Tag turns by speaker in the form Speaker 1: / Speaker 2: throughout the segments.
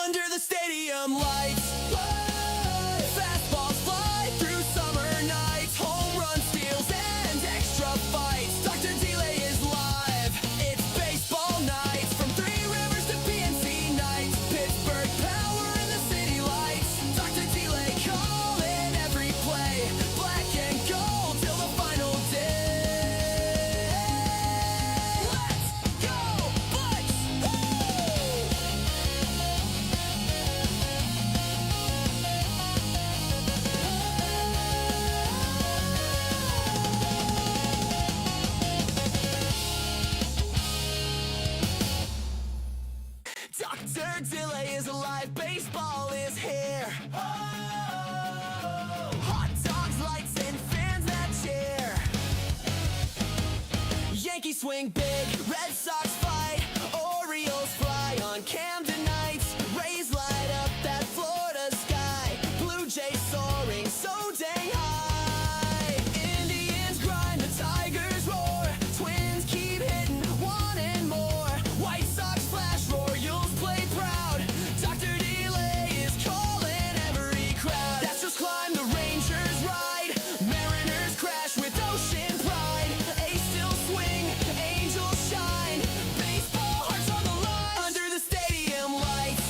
Speaker 1: Under the stadium lights, fastballs fly through summer nights, home run steals and extra fights. Dr. Delay is live, it's baseball nights, from Three Rivers to PNC nights, Pittsburgh power in the city lights. Dr. Delay calling every play, black and gold till the final day. Let's go, Bucks! Dr. Delay is alive, baseball is here. Hot dogs, lights, and fans that cheer. Yankees swing big, Red Sox fight, Orioles fly on Camden nights, Rays light up that Florida sky, Blue Jays soaring so dang high. Indians grind, the Tigers roar, Twins keep hitting, wanting more. White Sox flash, Royals play proud, Dr. Delay is calling every crowd. Astros climb, the Rangers ride, Mariners crash with ocean pride. A's still swing, Angels shine, baseball hearts on the line. Under the stadium lights,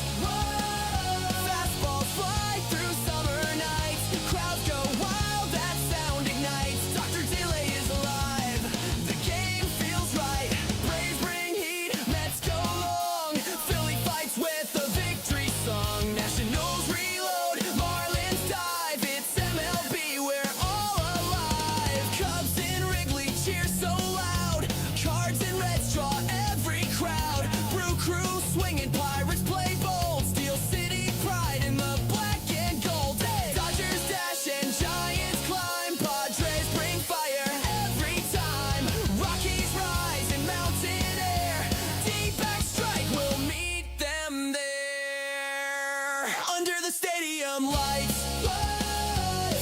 Speaker 1: fastballs fly through summer nights, crowds go wild, that sound ignites. Dr. Delay is alive, the game feels right. Braves bring heat, Mets go long, Philly fights with a victory song. Nationals reload, Marlins dive, it's MLB, we're all alive. Cubs in Wrigley cheer so loud, Cards and Reds draw every crowd. Brew Crew swinging, Pirates play bold, Steel City pride in the black and gold. Dodgers dash and Giants climb, Padres bring fire every time. Rockies rise in mountain air, D-back strike will meet them there. Under the stadium lights,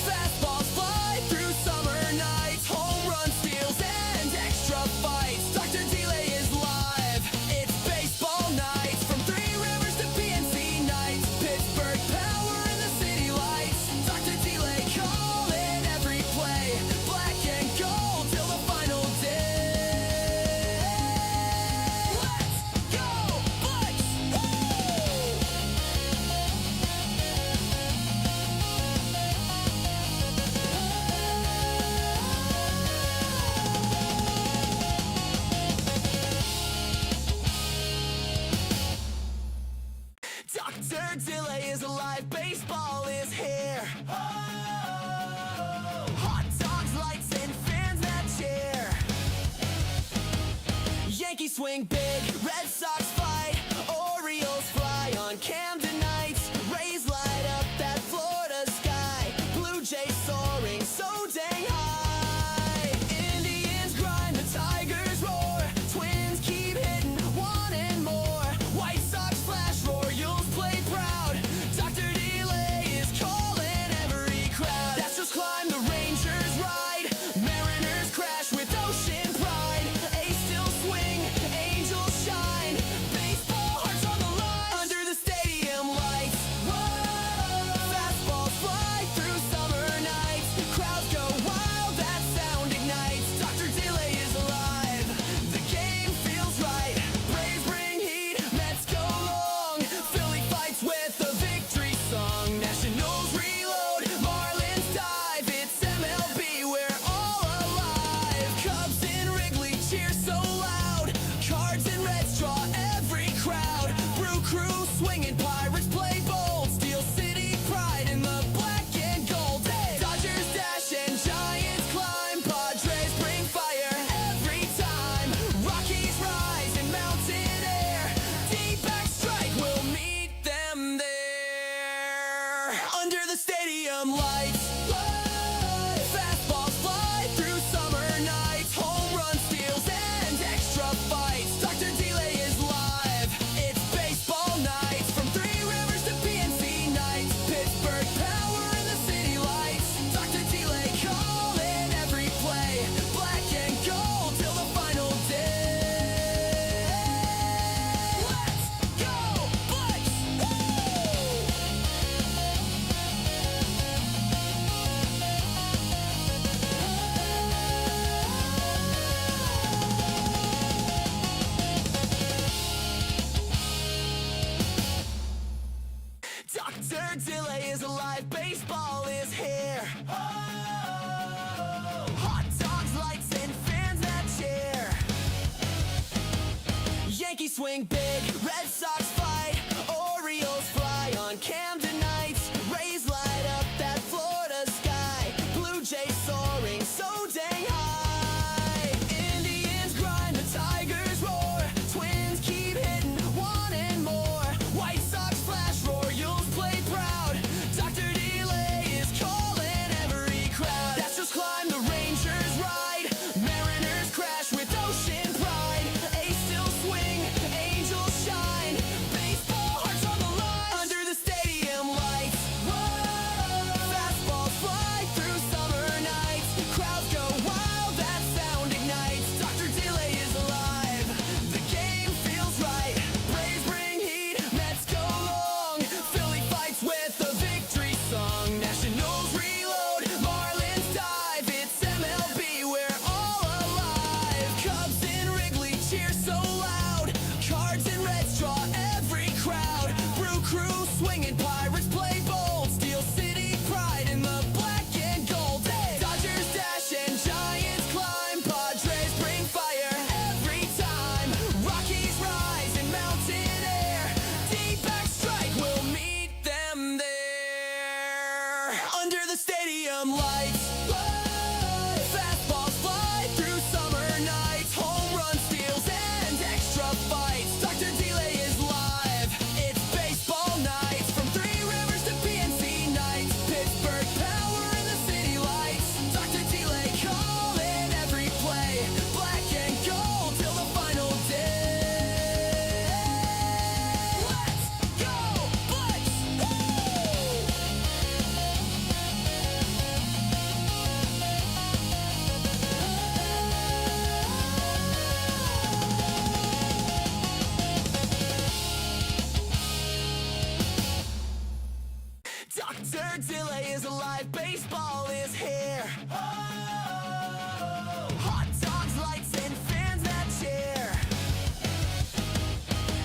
Speaker 1: fastballs fly through summer nights, home run steals and extra fights. Dr. Delay is live, it's baseball nights, from Three Rivers to PNC nights, Pittsburgh power in the city lights. Dr. Delay calling every play, black and gold till the final day. Let's go, Bucks! Dr. Delay is alive, baseball is here. Hot dogs, lights, and fans that cheer. Yankees swing big, Red Sox fight, Orioles fly on Camden nights, Rays light up that Florida sky, Blue Jays soaring so dang high. Indians grind, the Tigers roar, Twins keep hitting, wanting more. White Sox flash, Royals play proud, Dr. Delay is calling every delay is alive, baseball is here. Oh, hot dogs, lights, and fans that cheer. Yankees swing big, Red Sox fight, Orioles fly on Camden nights. Rays light up that Florida sky, Blue Jays soaring so dang high. Indians grind, the Tigers roar, Twins keep hitting, wanting more. White Sox flash, Royals play proud, Dr. Delay is calling every crowd. Astros climb, the Rangers ride, Mariners crash with ocean pride. A's still swing, Angels shine, baseball hearts on the line under the stadium lights. Whoa, fastballs fly through summer nights, crowds go wild, that sound ignites. Dr. Delay is alive, the game feels right. Braves bring heat, Mets go long, Philly fights with a victory song. Nationals reload, Marlins dive, it's MLB, we're all alive. Cubs in Wrigley cheer so loud, Cards and Reds draw every crowd. Brew Crew swinging, Pirates play bold, Steel City pride in the black and gold. Dodgers dash and Giants climb, Padres bring fire every time. Rockies rise in mountain air, D-back strike will meet them there under the stadium lights. Fastballs fly through summer nights, home run steals and extra fights. Dr. Delay is live, it's baseball nights, from Three Rivers to PNC nights. Pittsburgh power in the city lights, Dr. Delay calling every play, black and gold till the final day. Let's go, Blitz! Dr. Delay is alive, baseball is here. Oh, hot dogs, lights, and fans that cheer.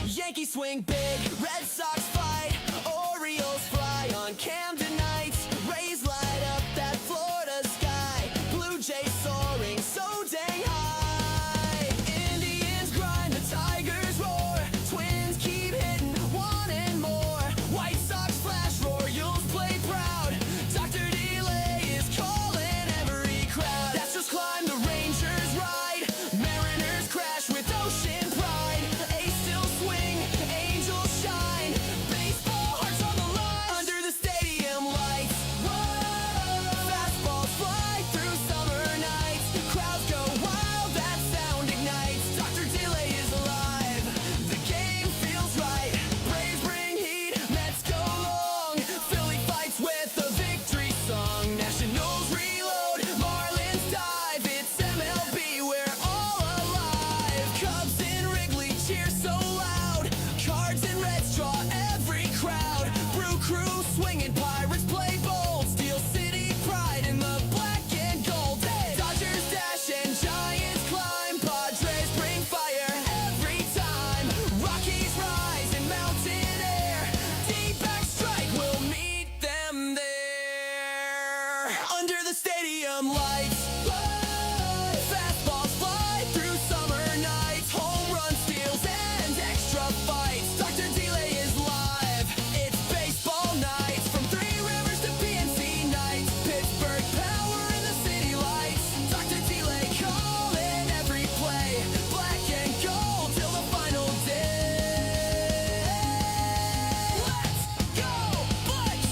Speaker 1: Yankees swing big, Red Sox fight, Orioles fly on Camden nights. Rays light up that Florida sky, Blue Jays soaring so dang high. Indians grind, the Tigers roar, Twins keep hitting, wanting more. White Sox flash, Royals play proud, Dr. Delay is calling every crowd. Astros climb, the Rangers ride, Mariners crash with ocean pride. A's still swing, Angels shine, baseball hearts on the line under the stadium lights. Whoa, fastballs fly through summer nights, crowds go wild, that sound ignites. Dr. Delay is alive, the game feels right. Braves bring heat, Mets go long, Philly fights with a victory song. Nationals reload, Marlins dive, it's MLB, we're all alive. Cubs in Wrigley cheer so loud, Cards and Reds draw every crowd. Brew Crew swinging, Pirates play bold, Steel City pride in the black and gold. Dodgers dash and Giants climb, Padres bring fire every time. Rockies rise in mountain air, D-back strike will meet them there under the stadium lights. Fastballs fly through summer nights, home run steals and extra fights. Dr. Delay is live, it's baseball nights, from Three Rivers to PNC nights. Pittsburgh power in the city lights, Dr. Delay calling every play, black and gold till the final day. Let's go, Blitz!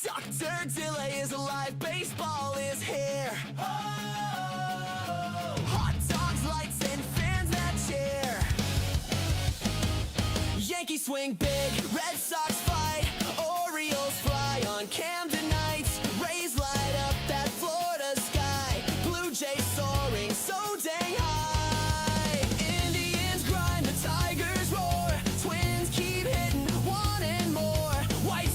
Speaker 1: Dr. Delay is alive, baseball is here. Oh, hot dogs, lights, and fans that cheer. Yankees swing big, Red Sox fight, Orioles fly on Camden nights. Rays light up that Florida sky, Blue Jays soaring so dang high. Indians grind, the Tigers roar, Twins keep hitting, wanting more. White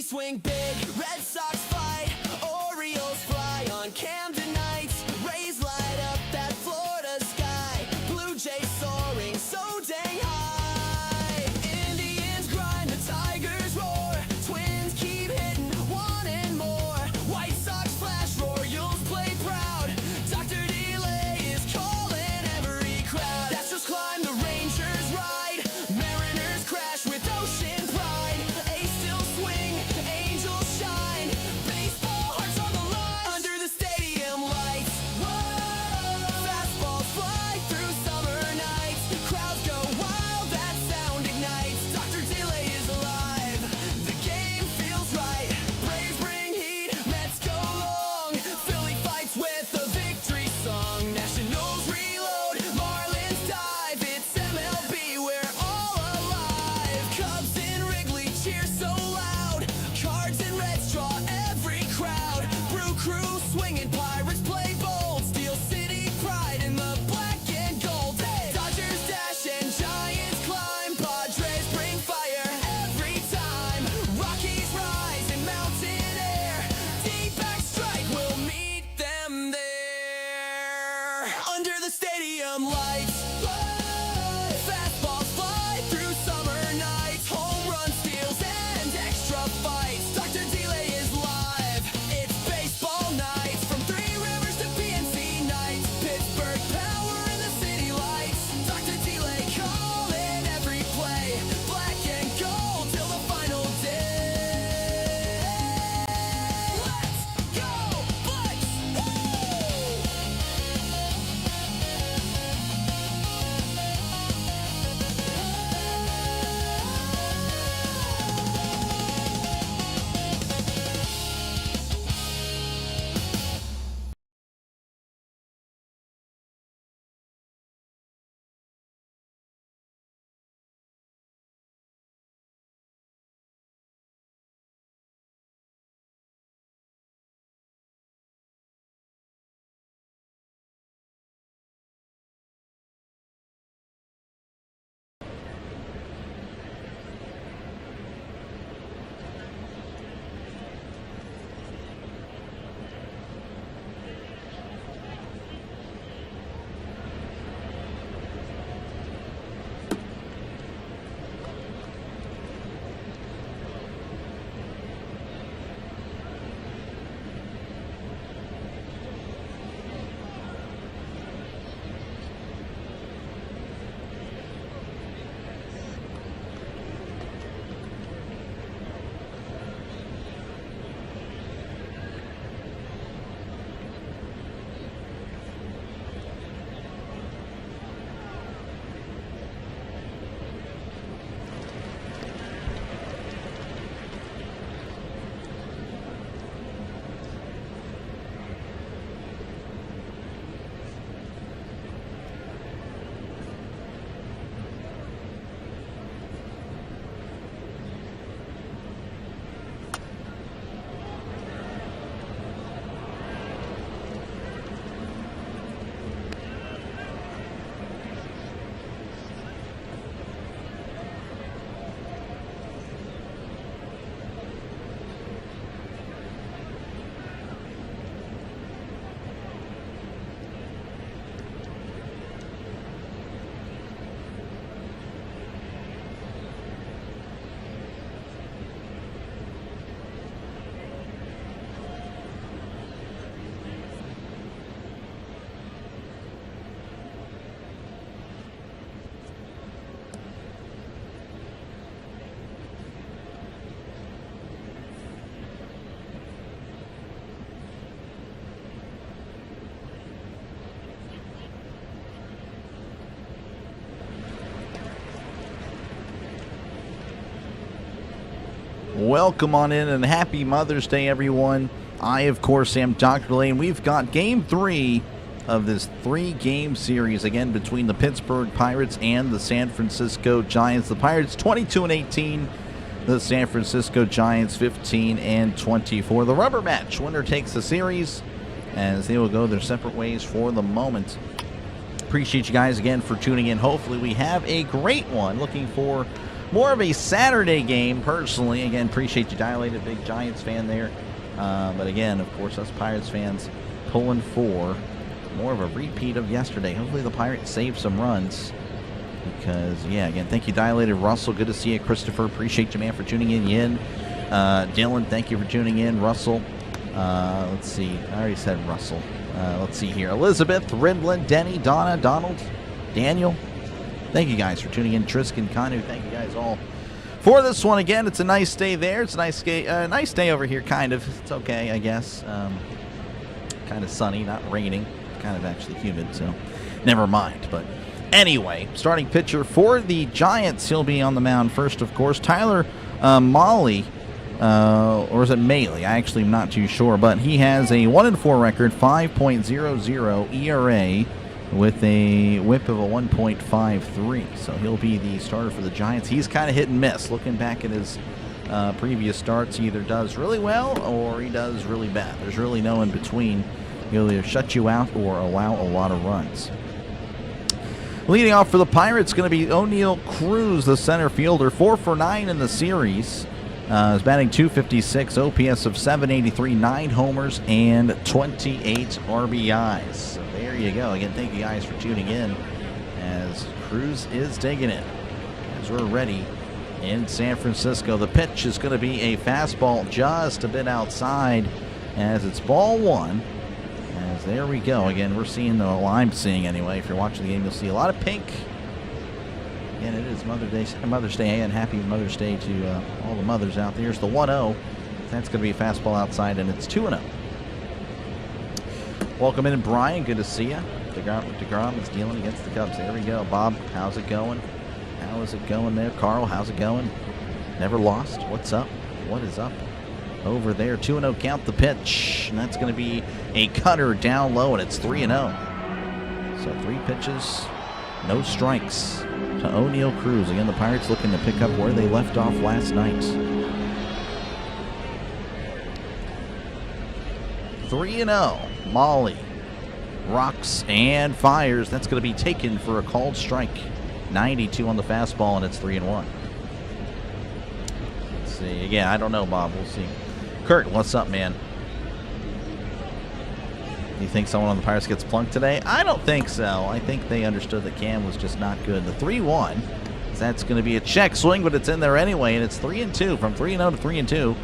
Speaker 1: swing big, Red Sox fight, Orioles fly on Camden nights, Rays light up that Florida sky, Blue Jays soaring so dang high, Indians grind, the Tigers roar, Twins keep hitting, wanting more, White Sox flash, Royals play proud, Dr. Delay is calling every crowd, Astros climb, the Rangers ride, Mariners crash with ocean pride, A's still swing, Angels shine, baseball hearts on the line, under the stadium lights, whoa, fastballs fly through summer nights, crowds go wild, that sound ignites, Dr. Delay is alive, the game feels right, Braves bring heat, Mets go long, Philly fights with a victory song, Nationals reload, Marlins dive, it's MLB, we're all alive, Cubs in Wrigley cheer so loud, Cards and Reds draw every crowd, Brew Crew swinging, Pirates play bold, Steel City pride in the black and gold, hey! Dodgers dash and Giants climb, Padres bring fire every time, Rockies rise in mountain air, D-back strike will meet them there, under the stadium lights, fastballs fly through summer nights, home run steals and extra fights, Dr. Delay is live, it's baseball nights, from Three Rivers to PNC nights, Pittsburgh power in the city lights, Dr. Delay calling every play, black and gold till the final day, let's go Bucks, woo!
Speaker 2: Welcome on in and happy Mother's Day, everyone. I, of course, am Dr. Lane. We've got Game 3 of this 3-game series, again, between the Pittsburgh Pirates and the San Francisco Giants. The Pirates 22-18, the San Francisco Giants 15-24. The rubber match, winner takes the series, as they will go their separate ways for the moment. Appreciate you guys again for tuning in. Hopefully we have a great one. Looking for more of a Saturday game, personally. Again, appreciate you, Dilated, big Giants fan there. But again, of course, us Pirates fans pulling for more of a repeat of yesterday. Hopefully the Pirates save some runs. Because, yeah, again, thank you, Dilated. Russell, good to see you. Christopher, appreciate you, man, for tuning in. Dylan, thank you for tuning in. Russell, let's see. I already said Russell. Let's see here. Elizabeth, Ridlin, Denny, Donna, Donald, Daniel. Thank you guys for tuning in. Tristan, Kanu, thank you guys all for this one. Again, it's a nice day there. It's a nice day over here, kind of. It's okay, I guess. Kind of sunny, not raining. Kind of actually humid, so never mind. But anyway, starting pitcher for the Giants. He'll be on the mound first, of course. Tyler Molly. Or is it Maley? I actually am not too sure, but he has a 1-4 record, 5.00 ERA with a whip of a 1.53. So he'll be the starter for the Giants. He's kind of hit and miss. Looking back at his previous starts, he either does really well or he does really bad. There's really no in between. He'll either shut you out or allow a lot of runs. Leading off for the Pirates going to be O'Neal Cruz, the center fielder, 4 for 9 in the series. Is batting .256, OPS of .783, 9 homers, and 28 RBIs. So there you go. Again, thank you guys for tuning in as Cruz is digging it. As we're ready in San Francisco. The pitch is going to be a fastball just a bit outside as it's ball 1. As there we go. Again, we're seeing, well, I'm seeing anyway. If you're watching the game, you'll see a lot of pink. Again, it is Mother's Day, and happy Mother's Day to all the mothers out there. Here's the 1-0. That's going to be a fastball outside, and it's 2-0. Welcome in, Brian. Good to see you. DeGrom is dealing against the Cubs. There we go. Bob, how's it going? How is it going there? Carl, how's it going? Never lost. What's up? What is up over there? 2-0 count, the pitch. And that's going to be a cutter down low, and it's 3-0. So 3 pitches, no strikes to O'Neal Cruz. Again, the Pirates looking to pick up where they left off last night. 3-0. Molly rocks and fires. That's going to be taken for a called strike. 92 on the fastball, and it's 3-1. Let's see. Again, I don't know, Bob. We'll see. Kurt, what's up, man? You think someone on the Pirates gets plunked today? I don't think so. I think they understood that Cam was just not good. The 3-1, that's going to be a check swing, but it's in there anyway, and it's 3-2. From 3-0 to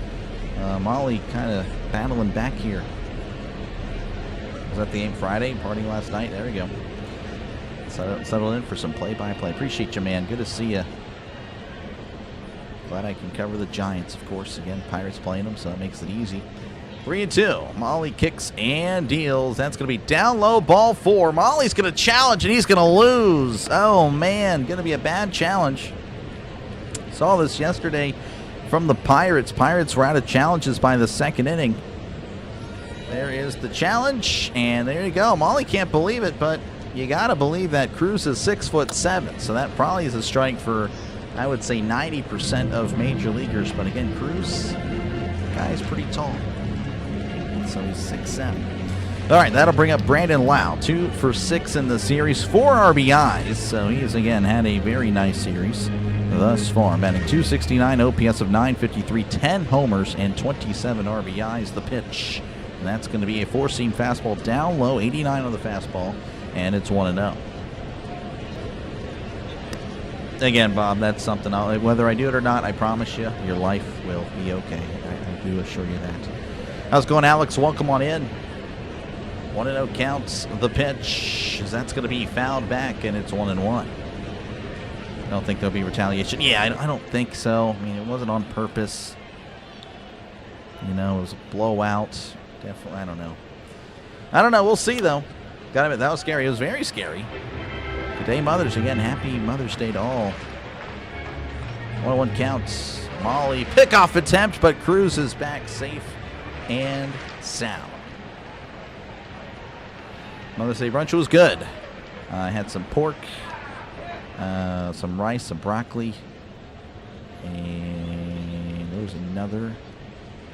Speaker 2: 3-2. Molly kind of battling back here. Was that the game Friday? Partying last night? There we go. Settled in for some play-by-play. Appreciate you, man. Good to see you. Glad I can cover the Giants, of course. Again, Pirates playing them, so that makes it easy. 3-2. Molly kicks and deals. That's going to be down low, ball 4. Molly's going to challenge, and he's going to lose. Oh, man. Going to be a bad challenge. Saw this yesterday from the Pirates. Pirates were out of challenges by the 2nd inning. There is the challenge, and there you go. Molly can't believe it, but you got to believe that Cruz is 6'7", so that probably is a strike for, I would say, 90% of major leaguers. But again, Cruz, the guy's pretty tall. So he's 6'7". All right, that'll bring up Brandon Lau, 2 for 6 in the series, 4 RBIs. So he has, again, had a very nice series thus far. Batting .269, OPS of .953, 10 homers, and 27 RBIs. The pitch, and that's going to be a 4-seam fastball down low, 89 on the fastball, and it's 1-0. Again, Bob, that's something, whether I do it or not, I promise you, your life will be okay. I do assure you that. How's it going, Alex? Welcome on in. 1-0 counts the pitch. That's going to be fouled back, and it's 1-1. I don't think there'll be retaliation. Yeah, I don't think so. I mean, it wasn't on purpose. You know, it was a blowout. Definitely, I don't know. I don't know. We'll see, though. Got to admit, that was scary. It was very scary. Today, Mothers. Again, happy Mother's Day to all. 1-1 counts. Molly, pickoff attempt, but Cruz is back safe and sound. Mother's Day brunch was good. I had some pork, some rice, some broccoli, and there was another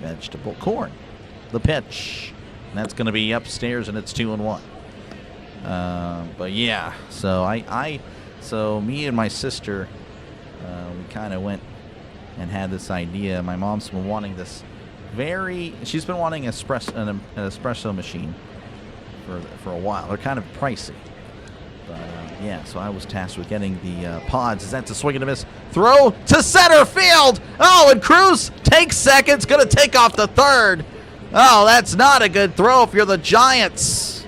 Speaker 2: vegetable, corn. The pitch, and that's going to be upstairs, and it's 2-1. But yeah, so so me and my sister we kind of went and had this idea. My mom's been wanting this she's been wanting an espresso machine for a while. They're kind of pricey. But, yeah, so I was tasked with getting the pods. That's a swing and a miss. Throw to center field. Oh, and Cruz takes second. Going to take off the third. Oh, that's not a good throw if you're the Giants.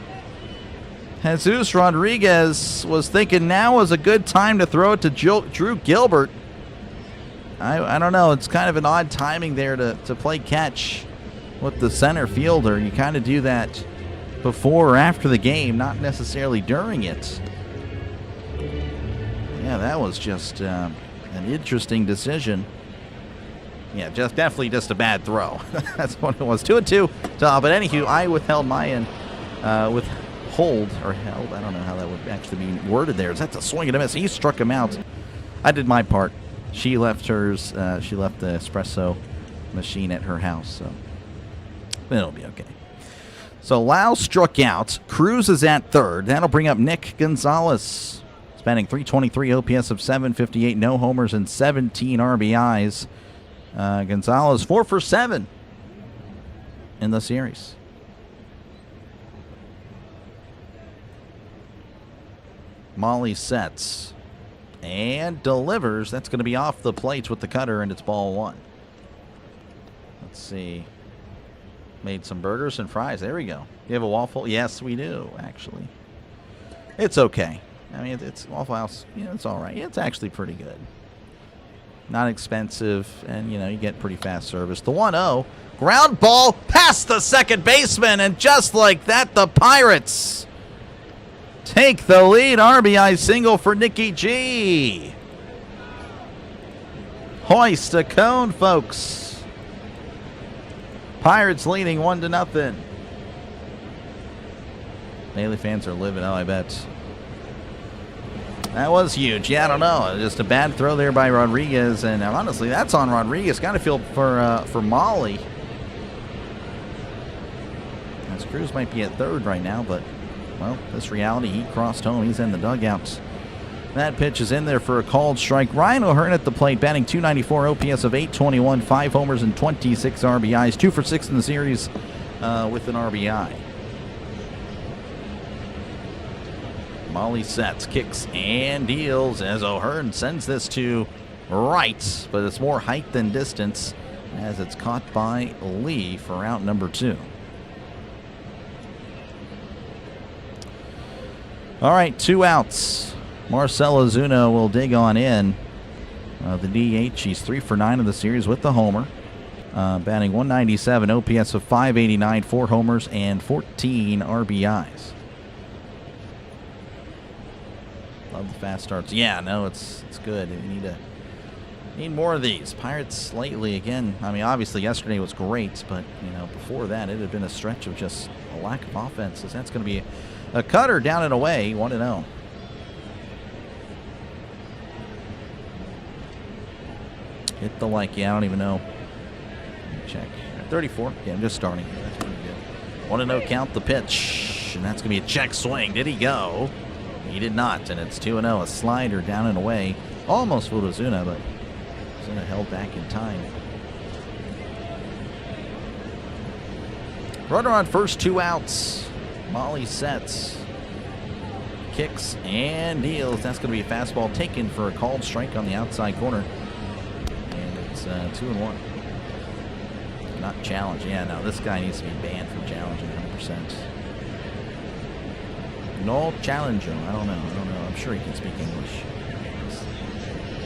Speaker 2: Jesus Rodriguez was thinking now was a good time to throw it to Drew Gilbert. I don't know. It's kind of an odd timing there to play catch with the center fielder. You kind of do that before or after the game, not necessarily during it. Yeah, that was just an interesting decision. Yeah, definitely just a bad throw. That's what it was. 2-2. But anywho, I withheld my end. Withhold or held. I don't know how that would actually be worded there. That's a swing and a miss. He struck him out. I did my part. She left hers. She left the espresso machine at her house, so it'll be okay. So Lau struck out. Cruz is at third. That'll bring up Nick Gonzalez, batting .323, OPS of .758, no homers and 17 RBIs. Gonzalez 4 for 7 in the series. Molly sets and delivers. That's going to be off the plates with the cutter, and it's ball one. Let's see. Made some burgers and fries. There we go. You have a waffle? Yes, we do, actually. It's okay. I mean, it's Waffle House. You know, it's all right. It's actually pretty good. Not expensive, and, you know, you get pretty fast service. The 1-0. Ground ball past the second baseman, and just like that, the Pirates take the lead. RBI single for Nikki G. Hoist a cone, folks. Pirates leading 1-0. Bailey fans are living. Oh, I bet. That was huge. Yeah, I don't know. Just a bad throw there by Rodriguez, and honestly, that's on Rodriguez. Got to feel for Molly. As Cruz might be at third right now, but well, this reality, he crossed home. He's in the dugouts. That pitch is in there for a called strike. Ryan O'Hearn at the plate, batting .294, OPS of .821, 5 homers and 26 RBIs, 2 for 6 in the series with an RBI. Molly sets, kicks, and deals as O'Hearn sends this to right, but it's more height than distance as it's caught by Lee for out number 2. All right, 2 outs. Marcell Ozuna will dig on in. The DH, he's 3 for 9 of the series with the homer. Batting .197, OPS of .589, 4 homers and 14 RBIs. Love the fast starts. Yeah, no, it's good. You need more of these. Pirates lately, again, I mean, obviously yesterday was great, but, you know, before that it had been a stretch of just a lack of offenses. That's going to be a cutter down and away, 1-0. Hit the like. Yeah, I don't even know. Let me check. 34. Yeah, I'm just starting. That's pretty good. 1-0 count the pitch. And that's going to be a check swing. Did he go? He did not. And it's 2-0. A slider down and away. Almost fooled Ozuna, but Ozuna held back in time. Runner on first, 2 outs. Molly sets. Kicks and deals. That's going to be a fastball taken for a called strike on the outside corner. And it's 2-1. Not challenged. Yeah, no, this guy needs to be banned from challenging 100%. No challenge him. I don't know. I'm sure he can speak English.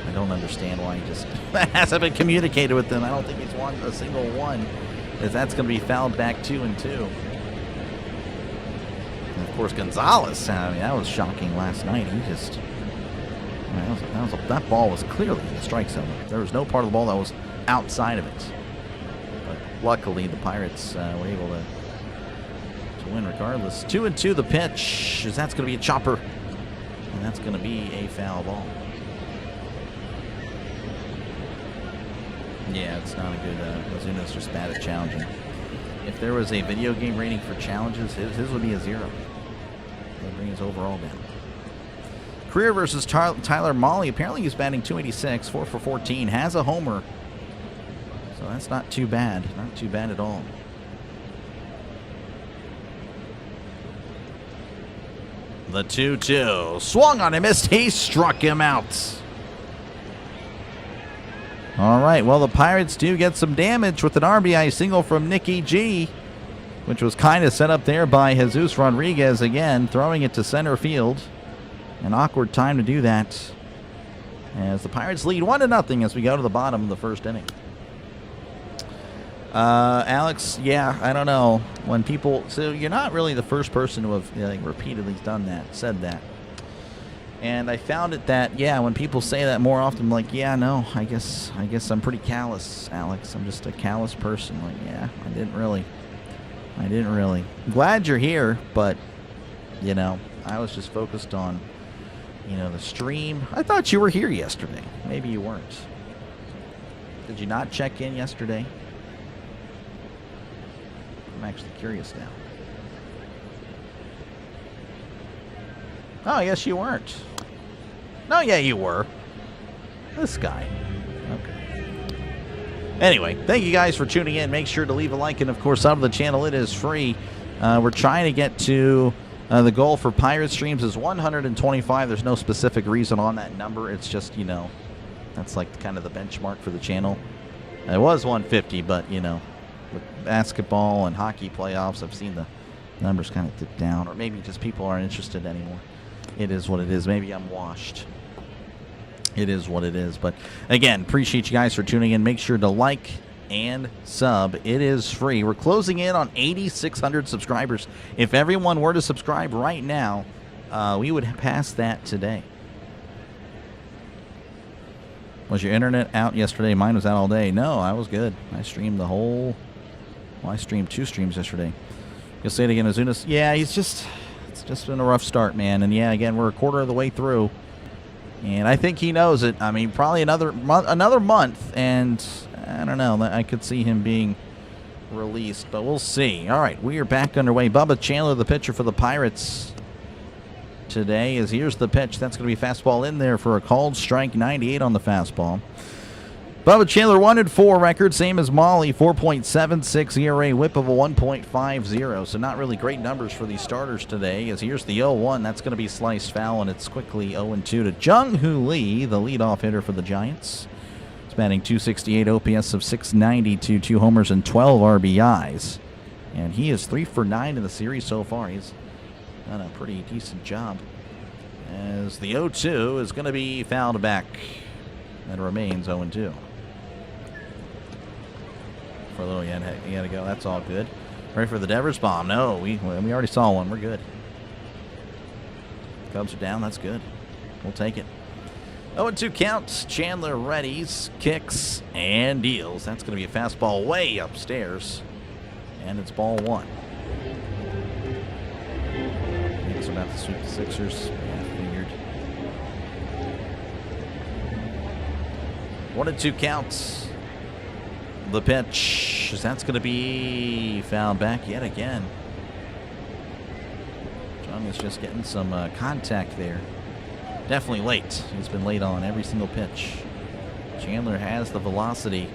Speaker 2: I don't understand why he just hasn't been communicated with them. I don't think he's won a single one, as that's going to be fouled back 2-2. And of course, Gonzalez, I mean, that was shocking last night. He just, that ball was clearly in the strike zone. There was no part of the ball that was outside of it. But luckily, the Pirates were able to win regardless. 2-2 the pitch, as that's going to be a chopper. And that's going to be a foul ball. Yeah, it's not a good, Ozuna's just bad at challenging. If there was a video game rating for challenges, his would be a 0. That would bring his overall down. career versus Tyler Mahle. Apparently he's batting .286, 4 for 14, has a homer. So that's not too bad. Not too bad at all. The 2-2. Swung on him, missed. He struck him out. All right, well, the Pirates do get some damage with an RBI single from Nicky G, which was kind of set up there by Jesus Rodriguez again, throwing it to center field. An awkward time to do that, as the Pirates lead 1-0 as we go to the bottom of the first inning. Alex, yeah, I don't know. When people, so you're not really the first person to have repeatedly done that, said that. And I found it that, yeah, when people say that more often, I'm like, yeah, no, I guess I'm pretty callous, Alex. I'm just a callous person. Like, yeah, I didn't really. Glad you're here, but, I was just focused on, the stream. I thought you were here yesterday. Maybe you weren't. Did you not check in yesterday? I'm actually curious now. Oh, yes, you weren't. No, yeah, you were. This guy. Okay. Anyway, thank you guys for tuning in. Make sure to leave a like, and, of course, sub to the channel. It is free. We're trying to get to the goal for Pirate Streams is 125. There's no specific reason on that number. It's just, that's like kind of the benchmark for the channel. It was 150, but, with basketball and hockey playoffs, I've seen the numbers kind of dip down, or maybe just people aren't interested anymore. It is what it is. Maybe I'm washed. It is what it is. But again, appreciate you guys for tuning in. Make sure to like and sub. It is free. We're closing in on 8,600 subscribers. If everyone were to subscribe right now, we would pass that today. Was your internet out yesterday? Mine was out all day. No, I was good. I streamed the whole... Well, I streamed 2 streams yesterday. You'll say it again, Azunas. Yeah, it's just been a rough start, man. And yeah, again, we're a quarter of the way through. And I think he knows it. I mean, probably another month, and I don't know. I could see him being released, but we'll see. All right, we are back underway. Bubba Chandler, the pitcher for the Pirates today, is here's the pitch. That's going to be a fastball in there for a called strike, 98 on the fastball. Bubba Chandler 1-4 record, same as Mahle, 4.76 ERA, whip of a 1.50. So not really great numbers for these starters today. As here's the 0-1, that's going to be sliced foul, and it's quickly 0-2 to Jung-Hoo Lee, the leadoff hitter for the Giants. He's batting .268, OPS of .692, 2 homers and 12 RBIs, and he is 3 for 9 in the series so far. He's done a pretty decent job. As the 0-2 is going to be fouled back, and remains 0-2. For a little, you got to go. That's all good. Ready for the Devers bomb? No, we already saw one. We're good. Cubs are down. That's good. We'll take it. 0-2 count. Chandler readies, kicks, and deals. That's going to be a fastball way upstairs, and it's ball 1. Yankees are about to sweep the Sixers. Yeah, figured. 1-2 counts. The pitch, that's going to be fouled back yet again. John is just getting some contact there. Definitely late. He's been late on every single pitch. Chandler has the velocity.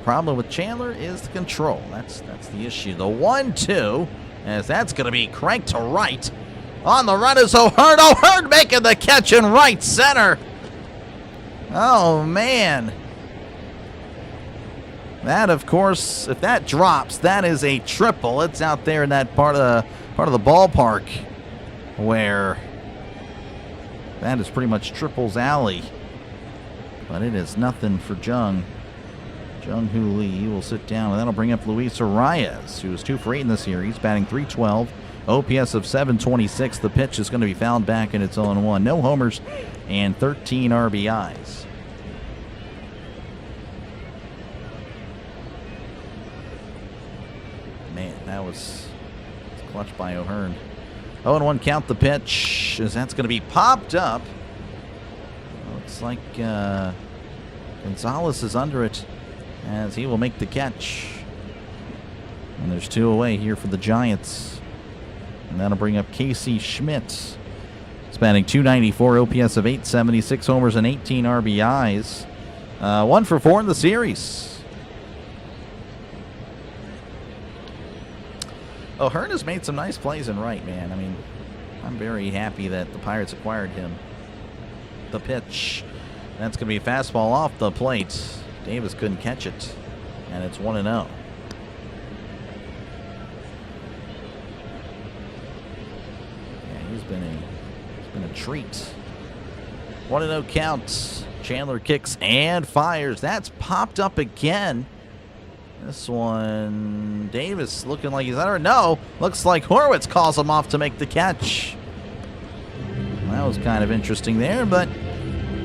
Speaker 2: Problem with Chandler is the control. That's the issue. The 1-2, as that's going to be cranked to right. On the run is O'Hearn. O'Hearn making the catch in right center. Oh, man. That, of course, if that drops, that is a triple. It's out there in that part of the ballpark where that is pretty much triples alley. But it is nothing for Jung-Hoo Lee. He will sit down, and that'll bring up Luis Arias, who is 2 for 8 in the series, batting .312. OPS of .726. The pitch is going to be fouled back, and it's 0-1. No homers and 13 RBIs. Man, that was clutch by O'Hearn. 0-1 count. The pitch, as that's going to be popped up. Looks like Gonzalez is under it, as he will make the catch. And there's 2 away here for the Giants. And that'll bring up Casey Schmidt. Spanning 294, OPS of 870, 6 homers and 18 RBIs. 1 for 4 in the series. O'Hearn has made some nice plays in right, man. I mean, I'm very happy that the Pirates acquired him. The pitch. That's going to be a fastball off the plate. Davis couldn't catch it. And it's 1-0. Yeah, he's been a treat. 1-0 counts. Chandler kicks and fires. That's popped up again. This one, Davis looking like he's under. No, looks like Horwitz calls him off to make the catch. That was kind of interesting there, but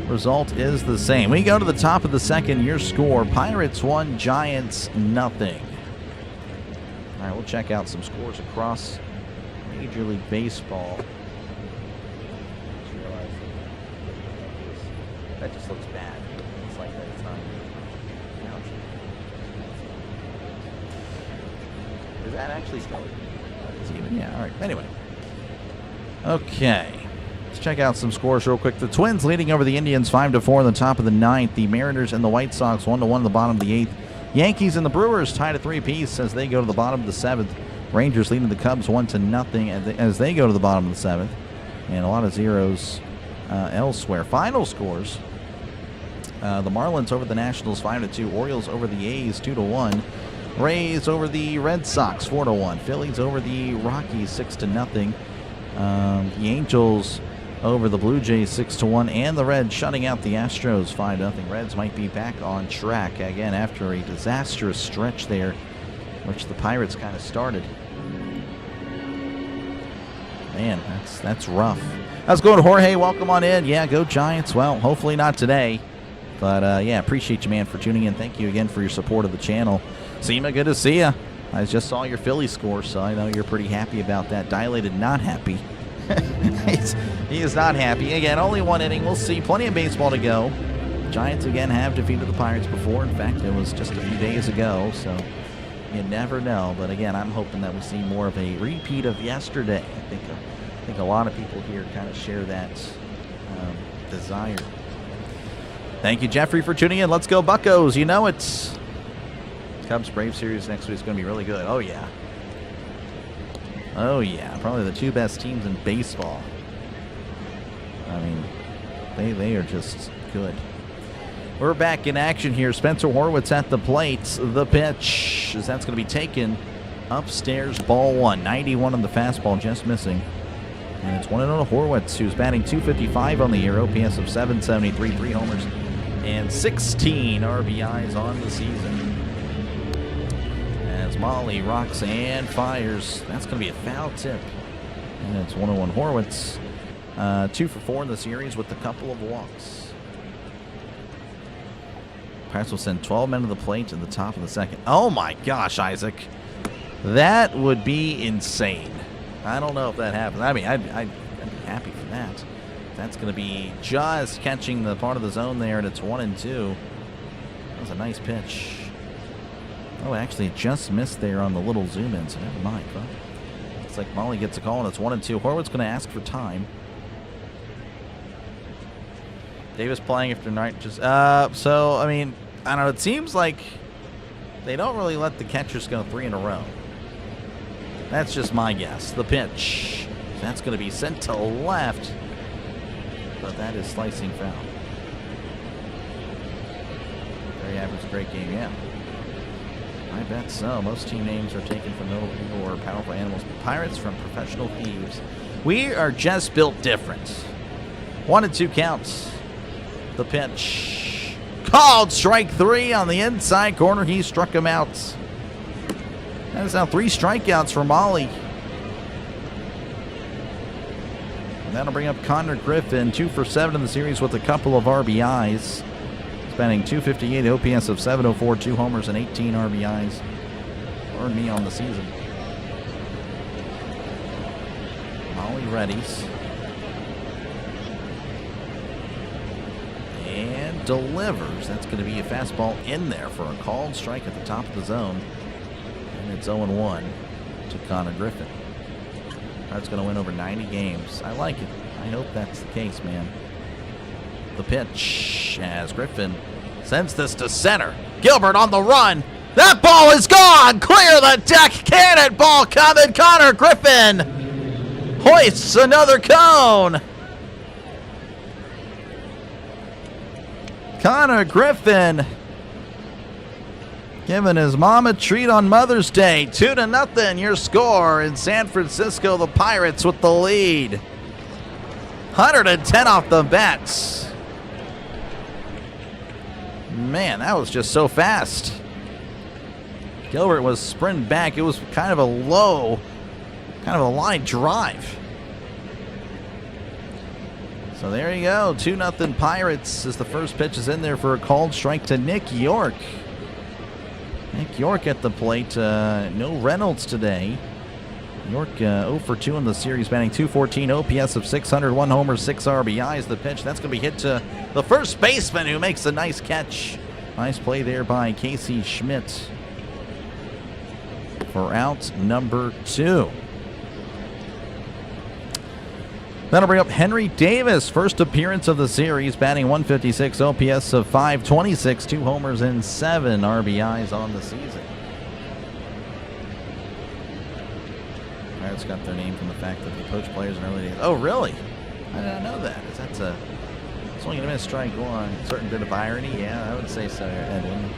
Speaker 2: result is the same. We go to the top of the second. Your score: Pirates 1, Giants nothing. All right, we'll check out some scores across Major League Baseball. That just looks bad. It's like that. It's not. Is that actually still? It's even. Yeah. All right. Anyway. Okay. Let's check out some scores real quick. The Twins leading over the Indians 5-4 in the top of the 9th. The Mariners and the White Sox 1-1 in the bottom of the 8th. Yankees and the Brewers tied at 3 apiece as they go to the bottom of the 7th. Rangers leading the Cubs 1-0 as they go to the bottom of the 7th. And a lot of zeros elsewhere. Final scores. The Marlins over the Nationals 5-2. Orioles over the A's 2-1. Rays over the Red Sox 4-1. Phillies over the Rockies 6-0. The Angels over the Blue Jays 6-1. And the Reds shutting out the Astros 5-0. Reds might be back on track again after a disastrous stretch there, which the Pirates kind of started. Man, that's rough. How's it going, Jorge? Welcome on in. Yeah, go Giants. Well, hopefully not today. But, yeah, appreciate you, man, for tuning in. Thank you again for your support of the channel. Seema, good to see you. I just saw your Philly score, so I know you're pretty happy about that. Dilated, not happy. He is not happy. Again, only 1 inning. We'll see. Plenty of baseball to go. Giants, again, have defeated the Pirates before. In fact, it was just a few days ago, so you never know. But, again, I'm hoping that we see more of a repeat of yesterday. I think a lot of people here kind of share that desire. Thank you, Jeffrey, for tuning in. Let's go Buccos. You know it's Cubs-Braves series next week is going to be really good. Oh, yeah. Oh, yeah. Probably the 2 best teams in baseball. I mean, they are just good. We're back in action here. Spencer Horwitz at the plate. The pitch, as that's going to be taken upstairs. Ball 1. 91 on the fastball, just missing. And it's 1-0 to Horwitz, who's batting .255 on the year. OPS of 773, 3 homers, and 16 RBIs on the season. As Molly rocks and fires. That's going to be a foul tip. And it's 1-1 Horwitz. 2 for 4 in the series with a couple of walks. Pirates will send 12 men to the plate in the top of the 2nd. Oh my gosh, Isaac. That would be insane. I don't know if that happens. I mean, I'd be happy for that. That's going to be just catching the part of the zone there, and it's 1-2. That was a nice pitch. Oh, actually, it just missed there on the little zoom in, so never mind. But it's like Molly gets a call, and it's 1-2. Horwitz going to ask for time. Davis playing after night. So, I mean, I don't know. It seems like they don't really let the catchers go 3 in a row. That's just my guess. The pitch. That's going to be sent to left. But that is slicing foul. Very average, great game, yeah. I bet so. Most team names are taken from notable people or powerful animals. Pirates from professional thieves. We are just built different. 1-2 counts. The pitch. Called strike 3 on the inside corner. He struck him out. That is now 3 strikeouts for Molly. And that'll bring up Connor Griffin, 2 for 7 in the series with a couple of RBIs. Spanning .258, OPS of 704, 2 homers and 18 RBIs. Earned me on the season. Molly readies. And delivers. That's going to be a fastball in there for a called strike at the top of the zone. And it's 0-1 to Connor Griffin. Pirates going to win over 90 games. I like it. I hope that's the case, man. The pitch as Griffin sends this to center. Gilbert on the run. That ball is gone. Clear the deck. Cannonball coming. Connor Griffin hoists another cone. Connor Griffin giving his mom a treat on Mother's Day. 2-0 your score in San Francisco. The Pirates with the lead. 110 off the bats. Man, that was just so fast. Gilbert was sprinting back. It was kind of a low, kind of a line drive. So there you go. 2-0 Pirates as the first pitch is in there for a called strike to Nick York. Nick York at the plate. No Reynolds today. York 0 for 2 in the series, batting .214, OPS of 600, 1 homer, 6 RBIs. The pitch, that's going to be hit to the first baseman who makes a nice catch. Nice play there by Casey Schmidt for out number 2. That'll bring up Henry Davis, first appearance of the series, batting .156, OPS of 526, 2 homers and 7 RBIs on the season. Pirates got their name from the fact that they poach players in early days. Oh, really? I didn't know that. That's a swing and a miss, strike one. Certain bit of irony. Yeah, I would say so, Edwin.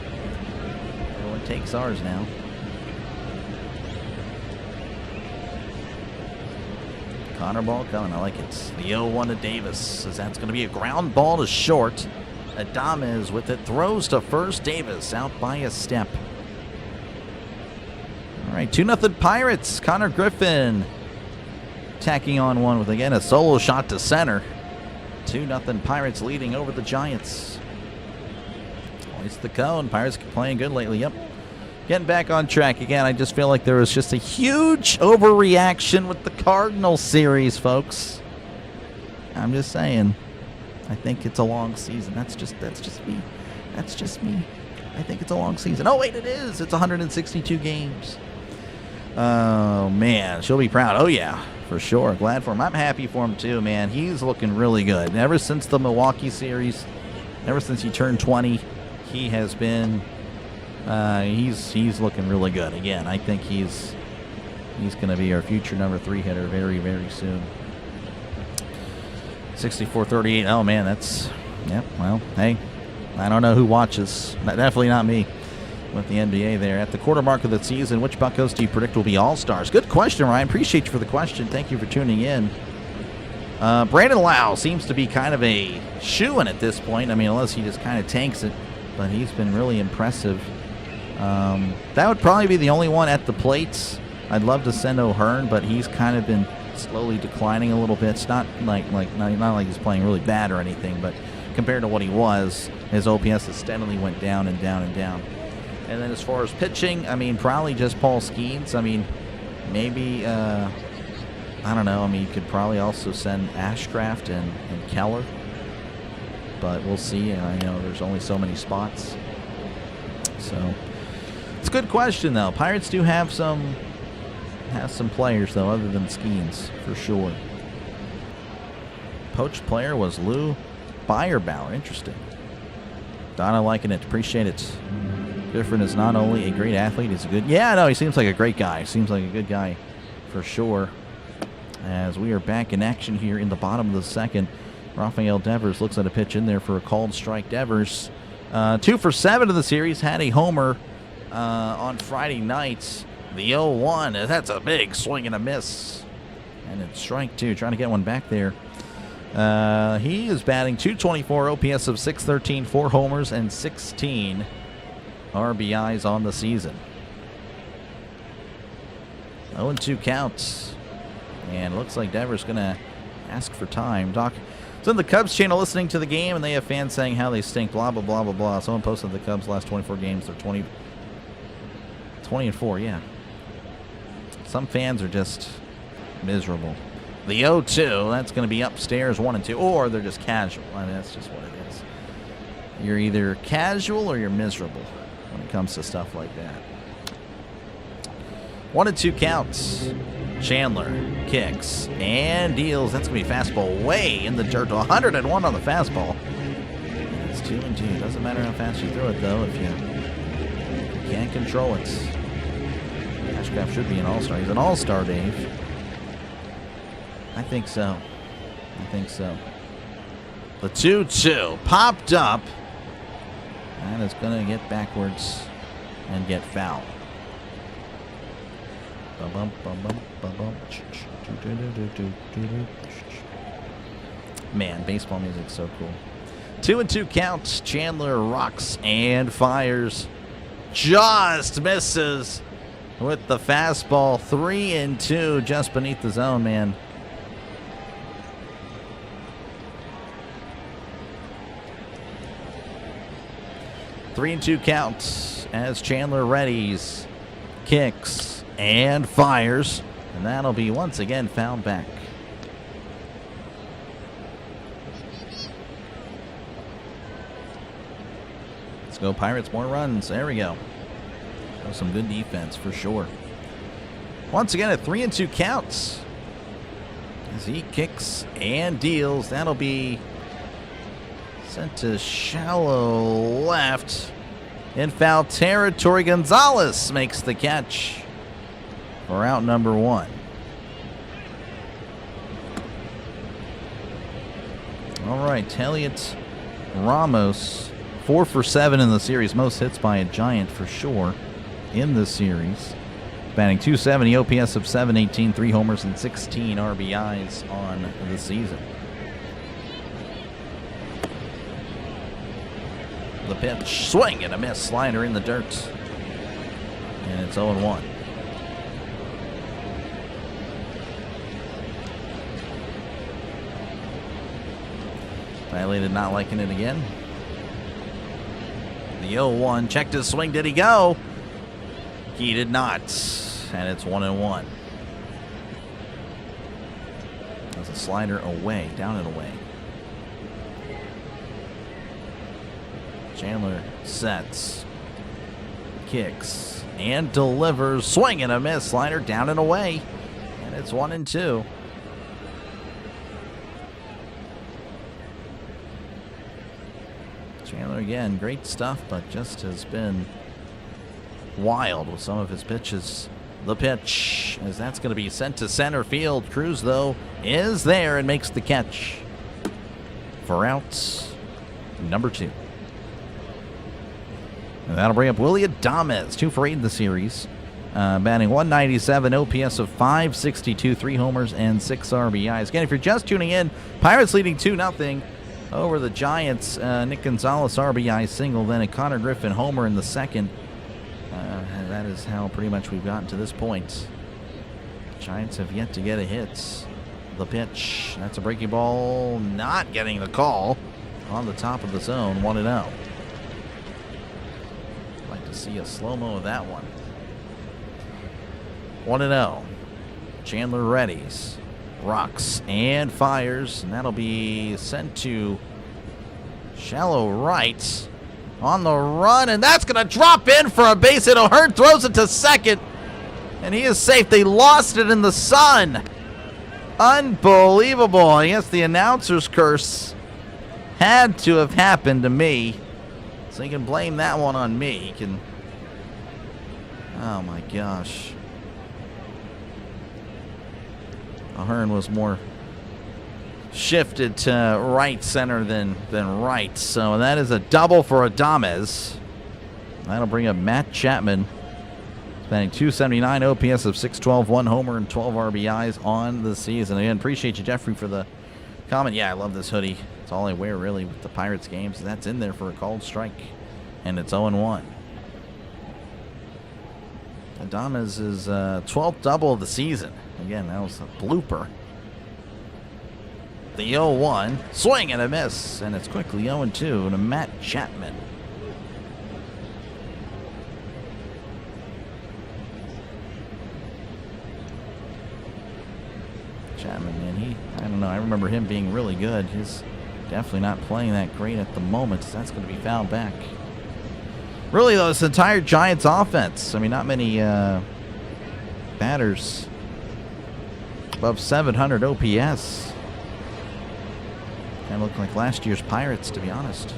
Speaker 2: Everyone takes ours now. Connor ball coming. I like it. The 0-1 to Davis, as that's going to be a ground ball to short. Adames with it, throws to first. Davis out by a step. All right, 2-0 Pirates. Connor Griffin tacking on one with, again, a solo shot to center. 2-0 Pirates leading over the Giants. It's the cone. Pirates playing good lately. Yep. Getting back on track again. I just feel like there was just a huge overreaction with the Cardinals series, folks. I'm just saying. I think it's a long season. That's just me. That's just me. I think it's a long season. Oh, wait, it is. It's 162 games. Oh, man. She'll be proud. Oh, yeah, for sure. Glad for him. I'm happy for him, too, man. He's looking really good. And ever since the Milwaukee series, ever since he turned 20, he has been... he's looking really good. Again, I think he's going to be our future number 3 hitter very, very soon. 64-38. Oh, man, that's... Yep, well, hey, I don't know who watches. Definitely not me with the NBA there. At the quarter mark of the season, which Buccos do you predict will be All-Stars? Good question, Ryan. Appreciate you for the question. Thank you for tuning in. Brandon Lau seems to be kind of a shoo-in at this point. I mean, unless he just kind of tanks it. But he's been really impressive. That would probably be the only one at the plates. I'd love to send O'Hearn, but he's kind of been slowly declining a little bit. It's not like he's playing really bad or anything, but compared to what he was, his OPS has steadily went down and down and down. And then as far as pitching, I mean, probably just Paul Skeens. I mean, maybe, I don't know. I mean, you could probably also send Ashcraft and Keller, but we'll see. I know there's only so many spots. So it's a good question, though. Pirates do have some players, though, other than Skeens, for sure. Poached player was Lou Beyerbauer. Interesting. Donna liking it. Appreciate it. Griffin is not only a great athlete, he's a good... Yeah, no, he seems like a great guy. Seems like a good guy for sure. As we are back in action here in the bottom of the second. Rafael Devers looks at a pitch in there for a called strike. Devers, 2 for 7 of the series, had a homer on Friday night. The 0-1, that's a big swing and a miss. And it's strike 2, trying to get one back there. He is batting .224, OPS of 613, 4 homers, and 16 RBIs on the season. 0-2 counts. And it looks like Devers going to ask for time. Doc, it's on the Cubs channel listening to the game, and they have fans saying how they stink, blah, blah, blah, blah, blah. Someone posted the Cubs' last 24 games. They're 20-4, yeah. Some fans are just miserable. The 0-2, that's going to be upstairs 1-2, or they're just casual. I mean, that's just what it is. You're either casual or you're miserable when it comes to stuff like that. 1-2 counts. Chandler kicks and deals. That's going to be fastball way in the dirt. 101 on the fastball. It's 2-2. Doesn't matter how fast you throw it, though, if you can't control it. Ashcraft should be an all-star. He's an all-star, Dave. I think so. I think so. The 2-2 popped up. And it's going to get backwards and get foul. Man, baseball music's so cool. 2-2 counts. Chandler rocks and fires. Just misses with the fastball. 3-2 just beneath the zone, man. Three and 2 counts as Chandler readies, kicks, and fires. And that'll be once again fouled back. Let's go Pirates, more runs. There we go. Show some good defense for sure. Once again at 3 and 2 counts. As he kicks and deals. That'll be sent to shallow left in foul territory. Gonzalez makes the catch for out number 1. All right, Elliot Ramos, 4 for 7 in the series. Most hits by a Giant for sure in this series. Batting .270, OPS of .718, 3 homers and 16 RBIs on the season. The pitch, swing and a miss, slider in the dirt. And it's 0-1. Riley did not liking it again. The 0-1, checked his swing, did he go? He did not, and it's 1-1. That's a slider away, down and away. Chandler sets, kicks, and delivers. Swing and a miss. Slider down and away. And it's 1-2. Chandler again, great stuff, but just has been wild with some of his pitches. The pitch, as that's going to be sent to center field. Cruz, though, is there and makes the catch for out number 2. And that'll bring up Willie Adames, 2 for 8 in the series. Batting .197, OPS of .562, 3 homers and 6 RBIs. Again, if you're just tuning in, Pirates leading 2-0 over the Giants. Nick Gonzalez RBI single, then a Connor Griffin homer in the second. And that is how pretty much we've gotten to this point. Giants have yet to get a hit. The pitch, that's a breaking ball, not getting the call on the top of the zone, 1-0. See a slow-mo of that one. 1-0. Chandler readies, rocks and fires, and that'll be sent to shallow right on the run, and that's going to drop in for a base hit. O'Hearn throws it to second, and he is safe. They lost it in the sun. Unbelievable. I guess the announcer's curse had to have happened to me. So you can blame that one on me. You can. Oh my gosh. Ahern was more shifted to right center than right. So that is a double for Adames. That'll bring up Matt Chapman. Batting .279, OPS of .612, 1 homer and 12 RBIs on the season. Again, appreciate you, Jeffrey, for the comment. Yeah, I love this hoodie. It's all I wear, really, with the Pirates games. That's in there for a called strike, and it's 0-1. Adames is 12th double of the season. Again, that was a blooper. The 0-1, swing and a miss, and it's quickly 0-2 to Matt Chapman. Chapman, man, I don't know, I remember him being really good. He's definitely not playing that great at the moment, so that's going to be fouled back. Really, though, this entire Giants offense, I mean, not many batters above 700 OPS. Kind of look like last year's Pirates, to be honest.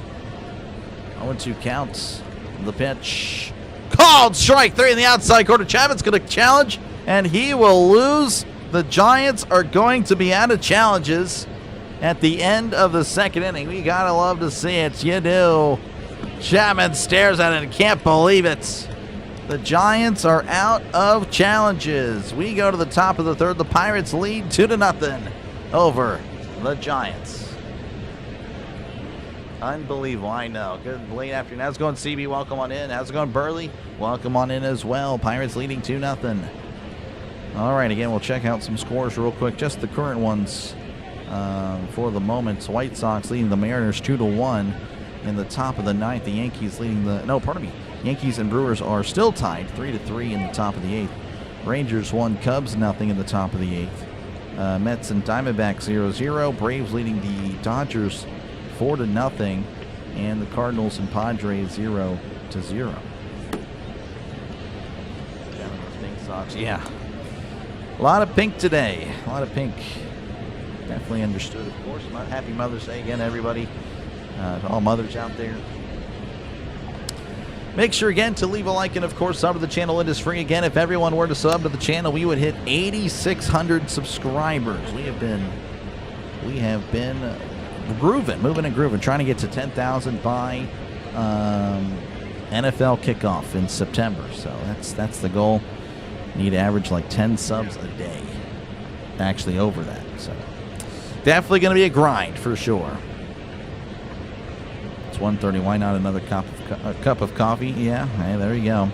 Speaker 2: 0-2 counts. The pitch. Called strike 3 in the outside corner. Chapman's going to challenge, and he will lose. The Giants are going to be out of challenges at the end of the second inning. We got to love to see it. You do. Chapman stares at it and can't believe it. The Giants are out of challenges. We go to the top of the third. The Pirates lead 2-0 over the Giants. Unbelievable, I know. Good late afternoon. How's it going, CB? Welcome on in. How's it going, Burley? Welcome on in as well. Pirates leading 2-0. All right, again, we'll check out some scores real quick. Just the current ones for the moment. White Sox leading the Mariners 2-1 in the top of the ninth. The Yankees leading the... No, pardon me. Yankees and Brewers are still tied 3-3 in the top of the eighth. Rangers 1, Cubs 0 in the top of the eighth. Mets and Diamondbacks 0-0. Braves leading the Dodgers 4-0, and the Cardinals and Padres 0-0. Pink Sox, yeah. A lot of pink today. A lot of pink. Definitely understood, of course. Happy Mother's Day again, everybody. To all mothers out there. Make sure again to leave a like and of course sub to the channel. It is free. Again, if everyone were to sub to the channel, we would hit 8,600 subscribers. We have been moving and grooving, trying to get to 10,000 by NFL kickoff in September. So that's the goal. Need to average like 10 subs a day. Actually over that. So definitely going to be a grind for sure. It's 1:30. Why not another cup of coffee? Yeah, hey, there you go.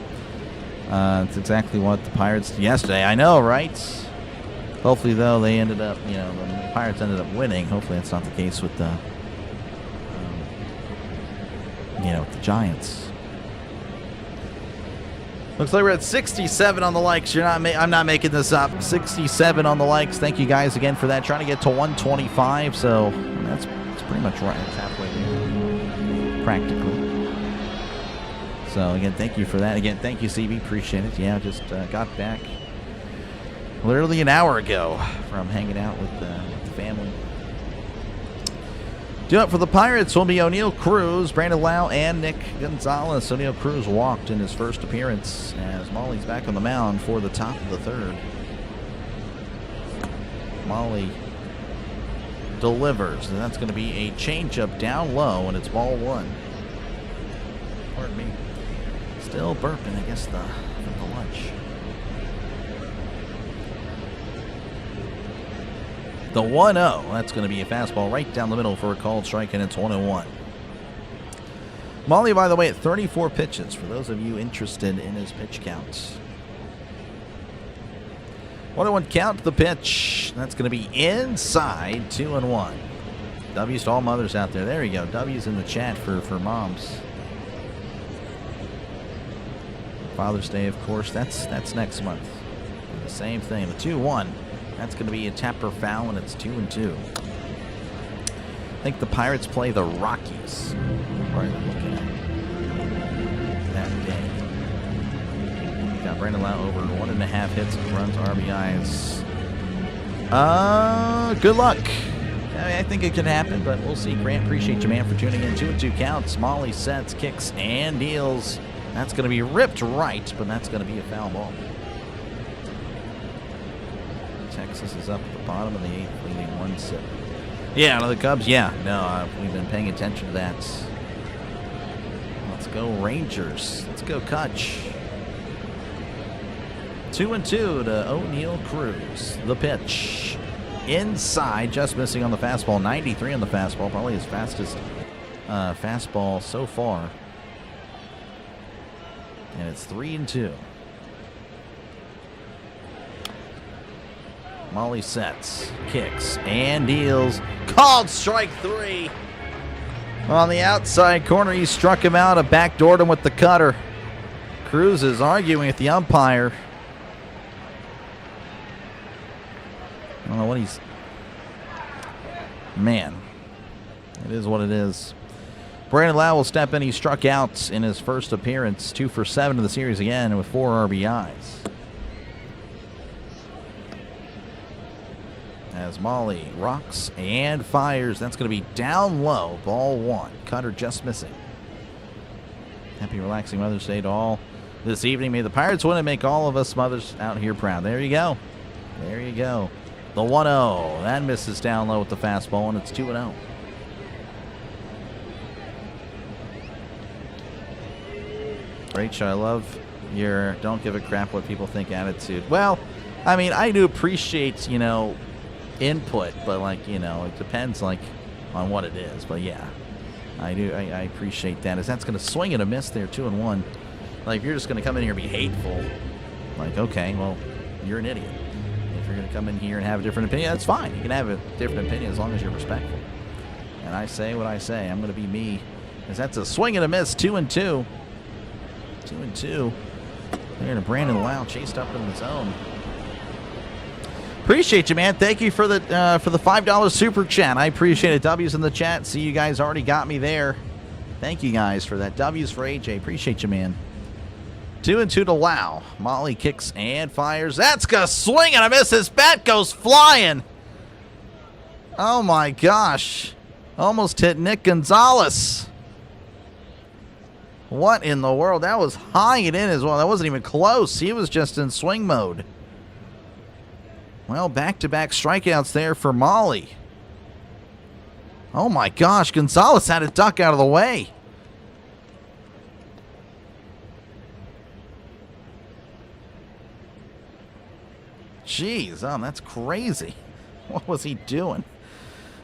Speaker 2: It's exactly what the Pirates yesterday. I know, right? Hopefully, though, they ended up, the Pirates ended up winning. Hopefully, that's not the case with the, with the Giants. Looks like we're at 67 on the likes. I'm not making this up. 67 on the likes. Thank you guys again for that. Trying to get to 125, so that's pretty much right. It's halfway there. Practically. So again, thank you for that. Again, thank you, CB. Appreciate it. Yeah, just got back literally an hour ago from hanging out with the family. Doing it for the Pirates will be O'Neal, Cruz, Brandon Lau, and Nick Gonzalez. O'Neal Cruz walked in his first appearance as Molly's back on the mound for the top of the third. Molly delivers, and that's going to be a changeup down low, and it's ball one. Pardon me. Still burping, I guess, from the lunch. The 1-0, that's going to be a fastball right down the middle for a called strike, and it's 1-1. Molly, by the way, at 34 pitches, for those of you interested in his pitch counts. 1-1 count, the pitch. That's going to be inside, 2-1. W's to all mothers out there. There you go. W's in the chat for moms. Father's Day, of course, that's next month. The same thing. The 2-1. That's going to be a tapper foul, and it's 2-2. I think the Pirates play the Rockies. What are they looking at that day? Got Brandon Lau over 1.5 hits, runs, RBIs. Good luck. I think it could happen, but we'll see. Grant, appreciate you, man, for tuning in. 2-2 counts. Molly sets, kicks, and deals. That's going to be ripped right, but that's going to be a foul ball. Texas is up at the bottom of the eighth, leading 1-0. Yeah, no, the Cubs, yeah. No, we've been paying attention to that. Let's go Rangers. Let's go Kutch. 2-2 to O'Neal Cruz. The pitch. Inside, just missing on the fastball. 93 on the fastball. Probably his fastest fastball so far. And it's 3-2. Molly sets, kicks, and deals. Called strike 3. On the outside corner, he struck him out, backdoored him with the cutter. Cruz is arguing with the umpire. I don't know what he's... Man, it is what it is. Brandon Lau will step in. He struck out in his first appearance. 2 for 7 in the series again with 4 RBIs. as Molly rocks and fires. That's going to be down low. Ball 1. Cutter just missing. Happy, relaxing Mother's Day to all this evening. May the Pirates win and make all of us mothers out here proud. There you go. There you go. The 1-0. That misses down low with the fastball, and it's 2-0. Rachel, I love your don't give a crap what people think attitude. Well, I mean, I do appreciate, you know, input, but, like, you know, it depends, like, on what it is. But, yeah, I do. I appreciate that. As that's going to swing and a miss there, 2-1. Like, if you're just going to come in here and be hateful, like, okay, well, you're an idiot. If you're going to come in here and have a different opinion, that's fine. You can have a different opinion as long as you're respectful. And I say what I say. I'm going to be me. As that's a swing and a miss, 2-2. 2-2. There to Brandon Lau, chased up in the zone. Appreciate you, man. Thank you for the $5 super chat. I appreciate it. W's in the chat. See, you guys already got me there. Thank you guys for that. W's for AJ. Appreciate you, man. 2-2 to Lau. Molly kicks and fires. That's gonna swing and a miss. His bat goes flying. Oh my gosh! Almost hit Nick Gonzalez. What in the world? That was high and in as well. That wasn't even close. He was just in swing mode. Well, back-to-back strikeouts there for Molly. Oh my gosh, Gonzalez had to duck out of the way. Jeez, that's crazy. What was he doing?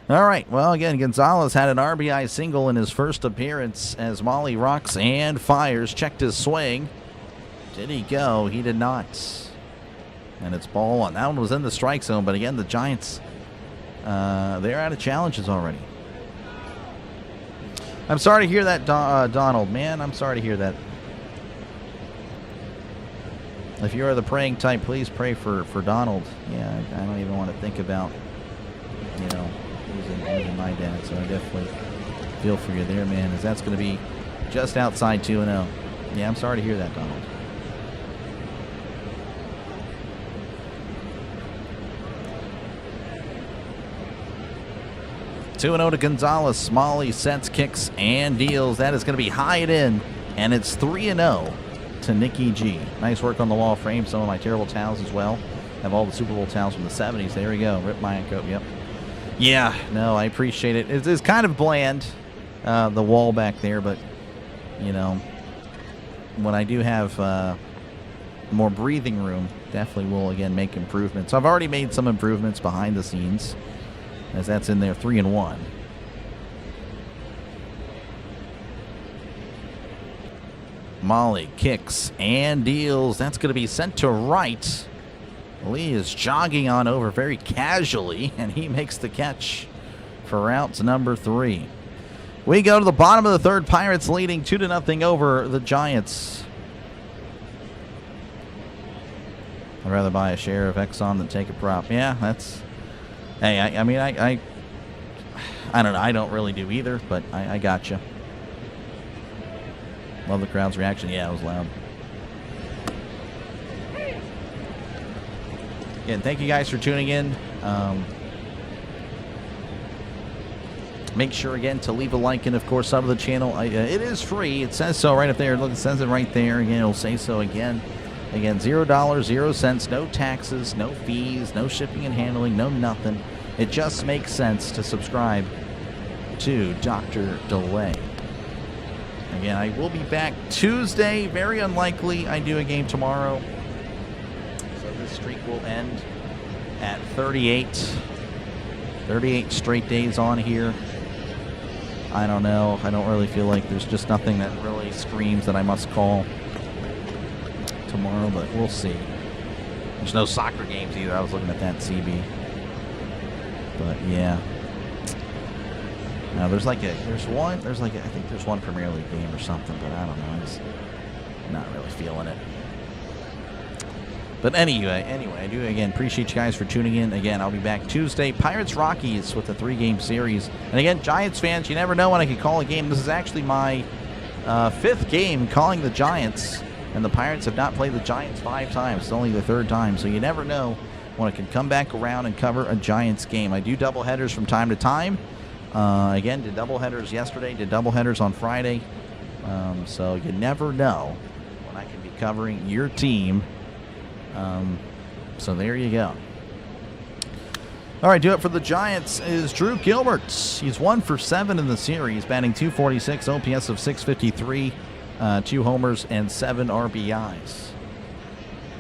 Speaker 2: All right, well, again, Gonzalez had an RBI single in his first appearance as Molly rocks and fires. Checked his swing. Did he go? He did not. And it's ball 1. That one was in the strike zone, but again, the Giants, they're out of challenges already. I'm sorry to hear that, Donald. Man, I'm sorry to hear that. If you are the praying type, please pray for Donald. Yeah, I don't even want to think about, you know, losing my dad, so I definitely feel for you there, man, as that's going to be just outside 2-0. Yeah, I'm sorry to hear that, Donald. (2-0) to Gonzalez. Smalley sets, kicks, and deals. That is going to be high and in, and it's 3-0 to Nikki G. Nice work on the wall frame. Some of my terrible towels as well. Have all the Super Bowl towels from the 70s. There we go. Rip my coat. Yep. Yeah, no, I appreciate it. It's kind of bland, the wall back there, but, you know, when I do have more breathing room, definitely will, again, make improvements. I've already made some improvements behind the scenes, as that's in there 3-1. Molly kicks and deals. That's going to be sent to right. Lee is jogging on over very casually, and he makes the catch for out number 3. We go to the bottom of the third. Pirates leading 2-0 over the Giants. I'd rather buy a share of Exxon than take a prop. Yeah, that's... Hey, I mean, I don't know. I don't really do either, but I got you. Love the crowd's reaction. Yeah, it was loud. Again, thank you guys for tuning in. Make sure, again, to leave a like and, of course, sub to the channel. It is free. It says so right up there. Look, it says it right there. Again, it'll say so again. Again, $0, 0 cents, no taxes, no fees, no shipping and handling, no nothing. It just makes sense to subscribe to Dr. Delay. Again, I will be back Tuesday. Very unlikely I do a game tomorrow. So this streak will end at 38. 38 straight days on here. I don't know. I don't really feel like there's just nothing that really screams that I must call tomorrow, but we'll see. There's no soccer games either. I was looking at that CB. But yeah. Now I think there's one Premier League game or something, but I don't know. I'm just not really feeling it. But anyway, I do again appreciate you guys for tuning in. Again, I'll be back Tuesday. Pirates Rockies with a 3-game series. And again, Giants fans, you never know when I can call a game. This is actually my 5th game calling the Giants, and the Pirates have not played the Giants 5 times. It's only the 3rd time, so you never know when I can come back around and cover a Giants game. I do doubleheaders from time to time. Again, did doubleheaders yesterday, did doubleheaders on Friday. So you never know when I can be covering your team. So there you go. All right, do it for the Giants is Drew Gilbert. He's 1 for 7 in the series, batting .246, OPS of .653, 2 homers and 7 RBIs.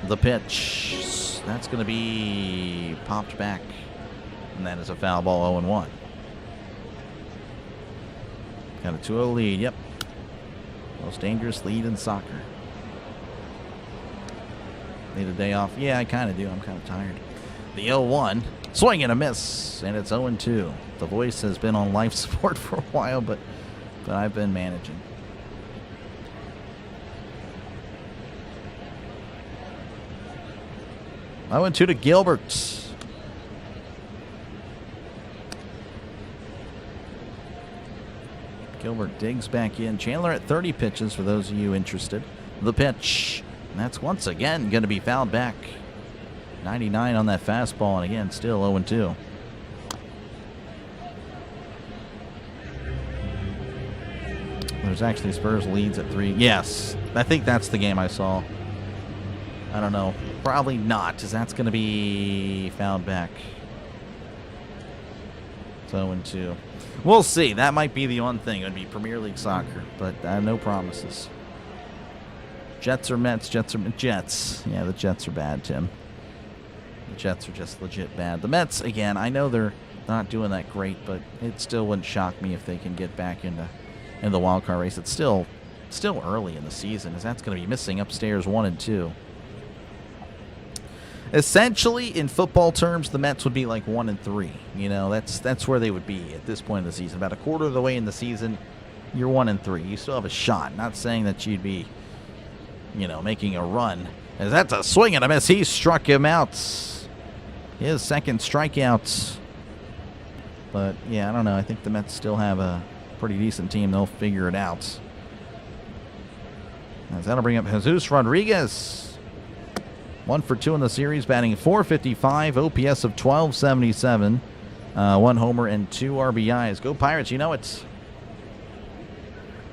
Speaker 2: The pitch, that's going to be popped back, and that is a foul ball, 0-1. Got a 2-0 lead, yep. Most dangerous lead in soccer. Need a day off? Yeah, I kind of do. I'm kind of tired. The 0-1. Swing and a miss, and it's 0-2. The voice has been on life support for a while, but I've been managing. I went 2 to Gilbert. Gilbert digs back in. Chandler at 30 pitches for those of you interested. The pitch. And that's once again going to be fouled back. 99 on that fastball, and again, still 0-2. There's actually Spurs leads at 3. Yes, I think that's the game I saw. I don't know. Probably not, because that's going to be fouled back. It's 0-2. We'll see. That might be the one thing. It would be Premier League soccer, but no promises. Jets or Mets? Jets or Jets. Yeah, the Jets are bad, Tim. The Jets are just legit bad. The Mets, again, I know they're not doing that great, but it still wouldn't shock me if they can get back into the wild card race. It's still early in the season, as that's going to be missing upstairs 1 and 2. Essentially, in football terms, the Mets would be like 1 and 3. You know, that's where they would be at this point in the season. About a quarter of the way in the season, you're 1 and 3. You still have a shot. Not saying that you'd be, you know, making a run. As that's a swing and a miss. He struck him out. His second strikeout. But, yeah, I don't know. I think the Mets still have a pretty decent team. They'll figure it out. As that'll bring up Jesus Rodriguez. 1 for 2 in the series, batting .455, OPS of .1277, 1 homer and 2 RBIs. Go Pirates, you know it.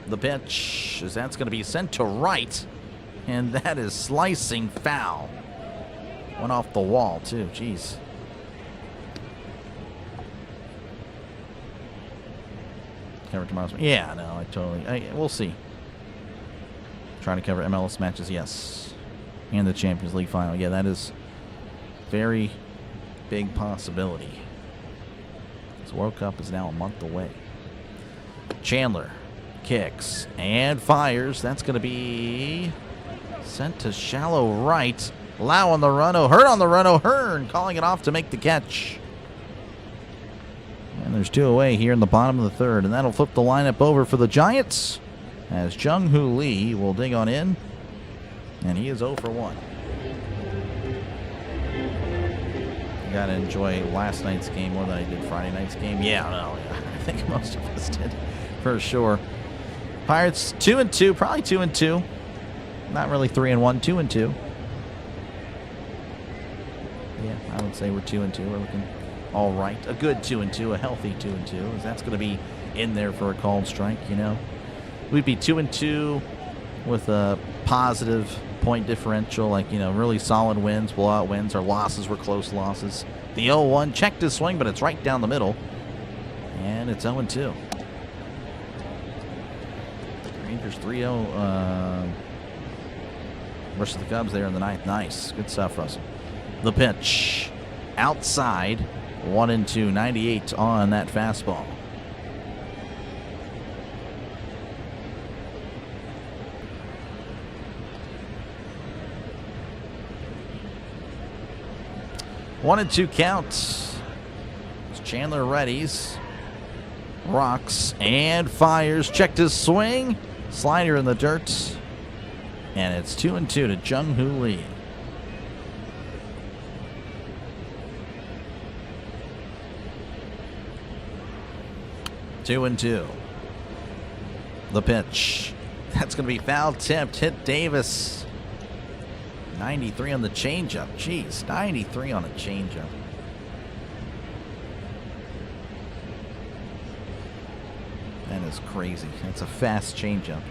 Speaker 2: The pitch, as that's going to be sent to right, and that is slicing foul. Went off the wall, too. Jeez. Cover tomorrow's. Yeah, no, I totally. We'll see. Trying to cover MLS matches, yes. And the Champions League final. Yeah, that is very big possibility. This World Cup is now a month away. Chandler kicks and fires. That's going to be sent to shallow right. Lau on the run. O'Hearn on the run. O'Hearn calling it off to make the catch. And there's 2 away here in the bottom of the third. And that'll flip the lineup over for the Giants as Jung-Hoo Lee will dig on in. And he is 0 for 1. You got to enjoy last night's game more than I did Friday night's game. Yeah, no, I think most of us did for sure. Pirates 2 and 2, probably 2 and 2. Not really 3 and 1, 2 and 2. Yeah, I would say we're 2 and 2. We're looking all right. A good 2 and 2, a healthy 2 and 2. That's going to be in there for a called strike, you know. We'd be 2 and 2 with a positive point differential, like, you know, really solid wins, blowout wins. Our losses were close losses. The 0-1 checked his swing, but it's right down the middle. And it's 0-2. Rangers 3-0 versus the Cubs there in the ninth. Nice. Good stuff, Russell. The pitch. Outside. 1-2. 98 on that fastball. One and 2 counts. Chandler readies. Rocks and fires. Checked his swing. Slider in the dirt. And it's 2 and 2 to Jung-Hoo Lee. Two and 2. The pitch. That's going to be foul tipped. Hit Davis. 93 on the changeup. Jeez, 93 on a changeup. That is crazy. That's a fast changeup.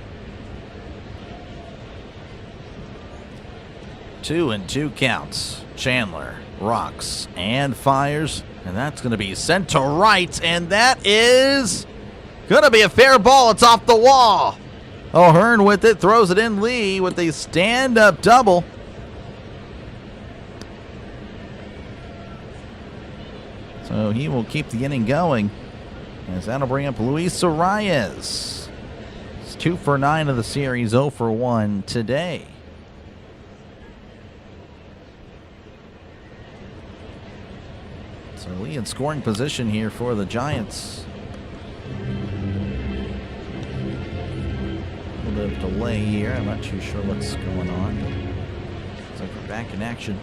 Speaker 2: 2-2 counts. Chandler rocks and fires, and that's going to be sent to right, and that is going to be a fair ball. It's off the wall. O'Hearn with it, throws it in. Lee with a stand-up double. So he will keep the inning going, as that'll bring up Luis Arias. It's 2 for 9 of the series, 0 for 1 today. So Lee in scoring position here for the Giants. A little bit of delay here. I'm not too sure what's going on. Looks like we're back in action.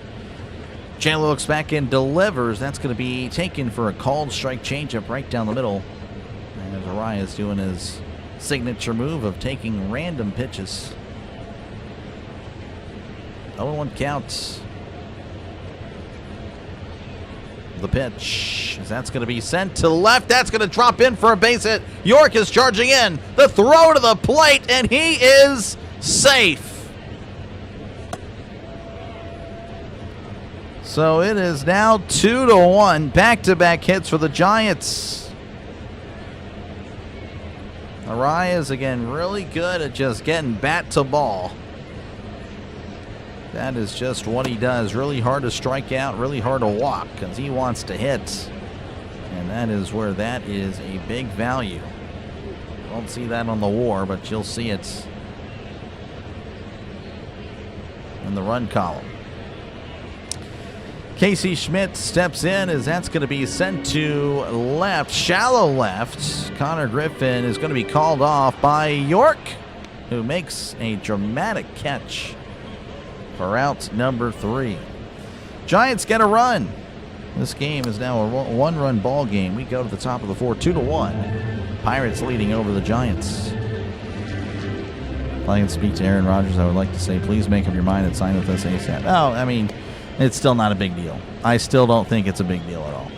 Speaker 2: Chandler looks back and delivers. That's going to be taken for a called strike changeup right down the middle. And Arias doing his signature move of taking random pitches. 0-1 counts. The pitch, as that's going to be sent to left. That's going to drop in for a base hit. York is charging in. The throw to the plate, and he is safe. So it is now 2-1. Back-to-back hits for the Giants. Arias, again, really good at just getting bat to ball. That is just what he does. Really hard to strike out, really hard to walk, because he wants to hit. And that is where that is a big value. Won't see that on the WAR, but you'll see it in the run column. Casey Schmidt steps in, as that's going to be sent to left, shallow left. Connor Griffin is going to be called off by York, who makes a dramatic catch for out number 3. Giants get a run. This game is now a one-run ball game. We go to the top of the 4, 2-1. Pirates leading over the Giants. If I can speak to Aaron Rodgers, I would like to say, please make up your mind and sign with us ASAP. No, I mean, it's still not a big deal. I still don't think it's a big deal at all.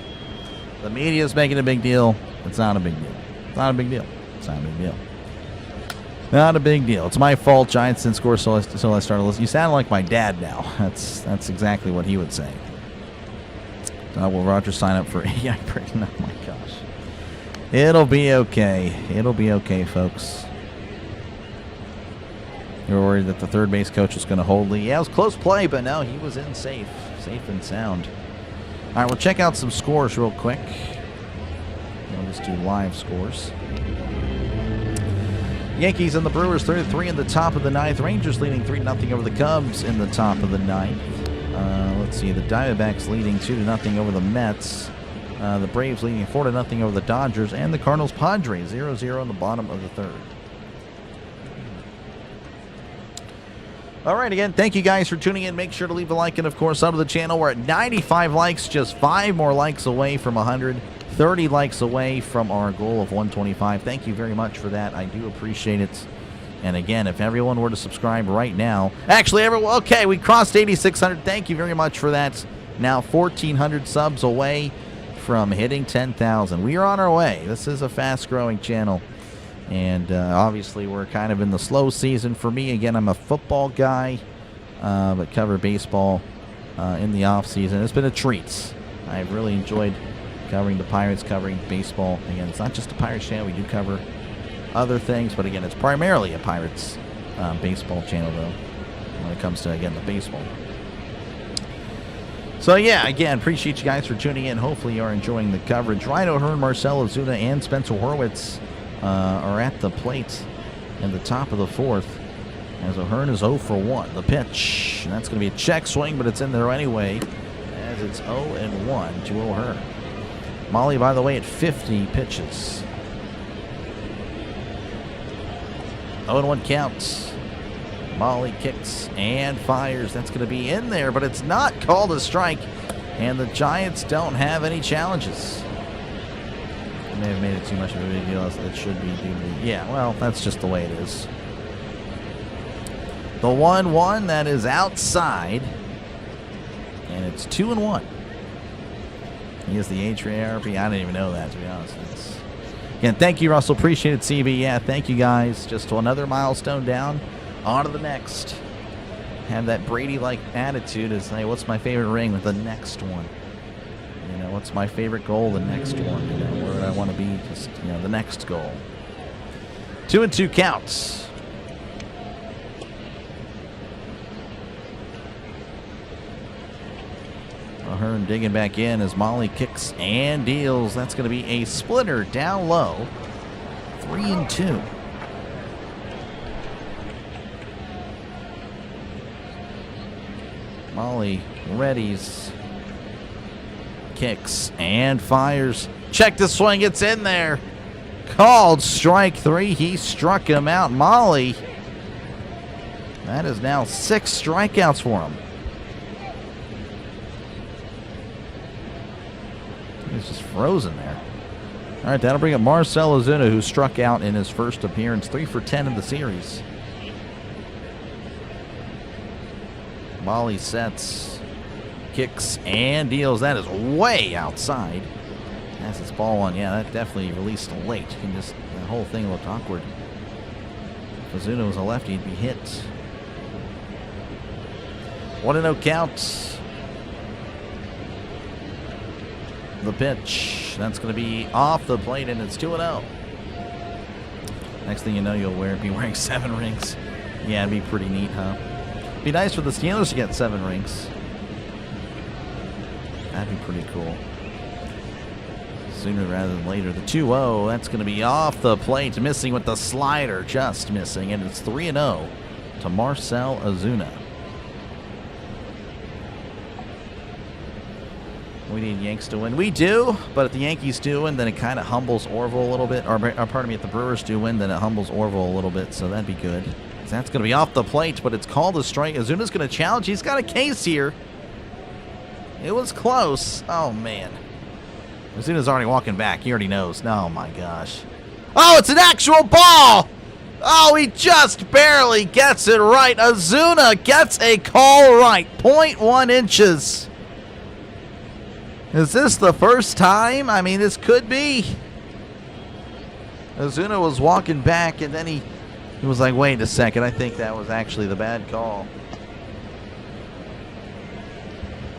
Speaker 2: The media is making a big deal. It's not a big deal. It's not a big deal. It's not a big deal. Not a big deal. It's my fault. Giants didn't score, so I started listening. You sound like my dad now. That's exactly what he would say. Will Rodgers sign up for AI Britain? Oh my gosh. It'll be okay. It'll be okay, folks. You were worried that the third base coach was going to hold Lee. Yeah, it was close play, but no, he was in safe and sound. All right, we'll check out some scores real quick. We'll just do live scores. Yankees and the Brewers 3-3 in the top of the 9th. Rangers leading 3-0 over the Cubs in the top of the 9th. Let's see, the Diamondbacks leading 2-0 over the Mets. The Braves leading 4-0 over the Dodgers. And the Cardinals Padres 0-0 in the bottom of the 3rd. All right, again, thank you guys for tuning in. Make sure to leave a like and, of course, sub to the channel. We're at 95 likes, just 5 more likes away from 100. 30 likes away from our goal of 125. Thank you very much for that. I do appreciate it. And again, if everyone were to subscribe right now, actually, everyone, okay, we crossed 8,600. Thank you very much for that. Now 1,400 subs away from hitting 10,000. We are on our way. This is a fast-growing channel. And obviously, we're kind of in the slow season for me. Again, I'm a football guy, but cover baseball in the off-season. It's been a treat. I've really enjoyed covering the Pirates, covering baseball. Again, it's not just a Pirates channel. We do cover other things, but again, it's primarily a Pirates baseball channel, though, when it comes to, again, the baseball. So, yeah, again, appreciate you guys for tuning in. Hopefully you are enjoying the coverage. Ryan O'Hearn, Marcell Ozuna, and Spencer Horwitz are at the plate in the top of the 4th, as O'Hearn is 0 for 1. The pitch, and that's going to be a check swing, but it's in there anyway, as it's 0-1 to O'Hearn. Molly, by the way, at 50 pitches. 0-1 counts. Molly kicks and fires. That's going to be in there, but it's not called a strike. And the Giants don't have any challenges. I may have made it too much of a big deal as it should be. Yeah, well, that's just the way it is. The 1-1 that is outside. And it's 2-1. He is the HRP. I didn't even know that, to be honest. Again, thank you, Russell. Appreciate it, CB. Yeah, thank you, guys. Just another milestone down. On to the next. Have that Brady-like attitude as, hey, what's my favorite ring with the next one? You know, what's my favorite goal? The next one. You know, where do I want to be? Just, you know, the next goal. 2-2 counts. Ahern digging back in as Molly kicks and deals. That's going to be a splitter down low. 3-2. Molly readies, kicks and fires. Check the swing, it's in there. Called strike 3. He struck him out. Molly, that is now 6 strikeouts for him. He's just frozen there. All right, that'll bring up Marcell Ozuna, who struck out in his first appearance. 3 for 10 in the series. Molly sets, kicks, and deals. That is way outside. That's his ball one. Yeah, that definitely released late. You can just, the whole thing looked awkward. If Ozuna was a lefty, he'd be hit. 1-0 count. The pitch. That's going to be off the plate, and it's 2-0. Next thing you know, you'll be wearing 7 rings. Yeah, it'd be pretty neat, huh? Be nice for the Steelers to get 7 rings. That'd be pretty cool. Sooner rather than later. The 2-0, that's going to be off the plate. Missing with the slider. Just missing. And it's 3-0 to Marcell Ozuna. We need Yanks to win. We do, but if the Yankees do win, then it kind of humbles Orville a little bit. Or pardon me, if the Brewers do win, then it humbles Orville a little bit. So that'd be good. That's going to be off the plate, but it's called a strike. Ozuna's going to challenge. He's got a case here. It was close. Oh, man. Ozuna's already walking back. He already knows. Oh, my gosh. Oh, it's an actual ball. Oh, he just barely gets it right. Ozuna gets a call right. 0.1 inches. Is this the first time? I mean, this could be. Ozuna was walking back, and then he was like, wait a second, I think that was actually the bad call.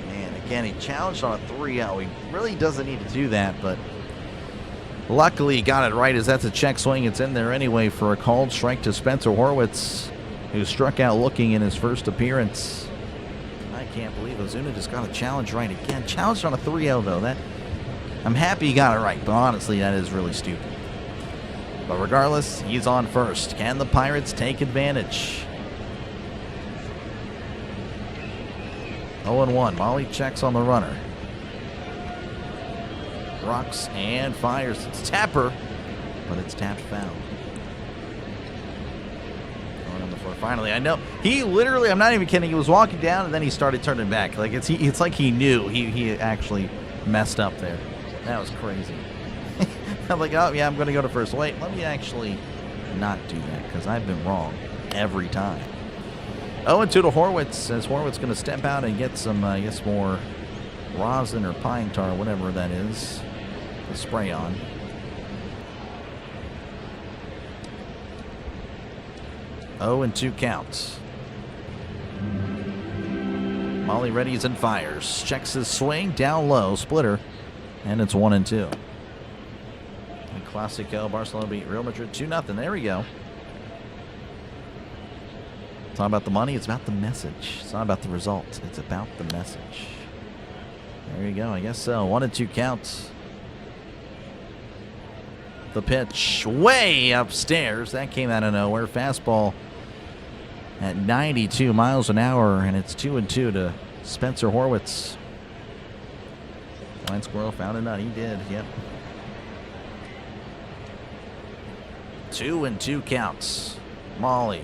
Speaker 2: Man, again, he challenged on a 3-0. He really doesn't need to do that, but luckily he got it right as that's a check swing. It's in there anyway for a called strike to Spencer Horwitz, who struck out looking in his first appearance. I can't believe Ozuna just got a challenge right again. Challenged on a 3-0, though. I'm happy he got it right, but honestly, that is really stupid. But regardless, he's on first. Can the Pirates take advantage? 0-1. Molly checks on the runner. Rocks and fires. It's Tapper, but it's tapped foul. Going on the floor. Finally, I know. He literally, I'm not even kidding, he was walking down and then he started turning back. Like it's like he knew he actually messed up there. That was crazy. I'm like, oh, yeah, I'm going to go to first. Wait, let me actually not do that because I've been wrong every time. 0-2 to Horwitz, as Horwitz going to step out and get some, I guess, more rosin or pine tar, whatever that is, to spray on. And 2 counts. Molly readies and fires. Checks his swing, down low, splitter, and it's 1-2. Classico, Barcelona beat Real Madrid 2-0. There we go. It's not about the money, it's about the message. It's not about the result, it's about the message. There you go, I guess so. 1-2 counts. The pitch way upstairs. That came out of nowhere. Fastball at 92 miles an hour, and it's 2-2 to Spencer Horwitz. Blind squirrel found a nut. He did, yep. 2-2 counts. Molly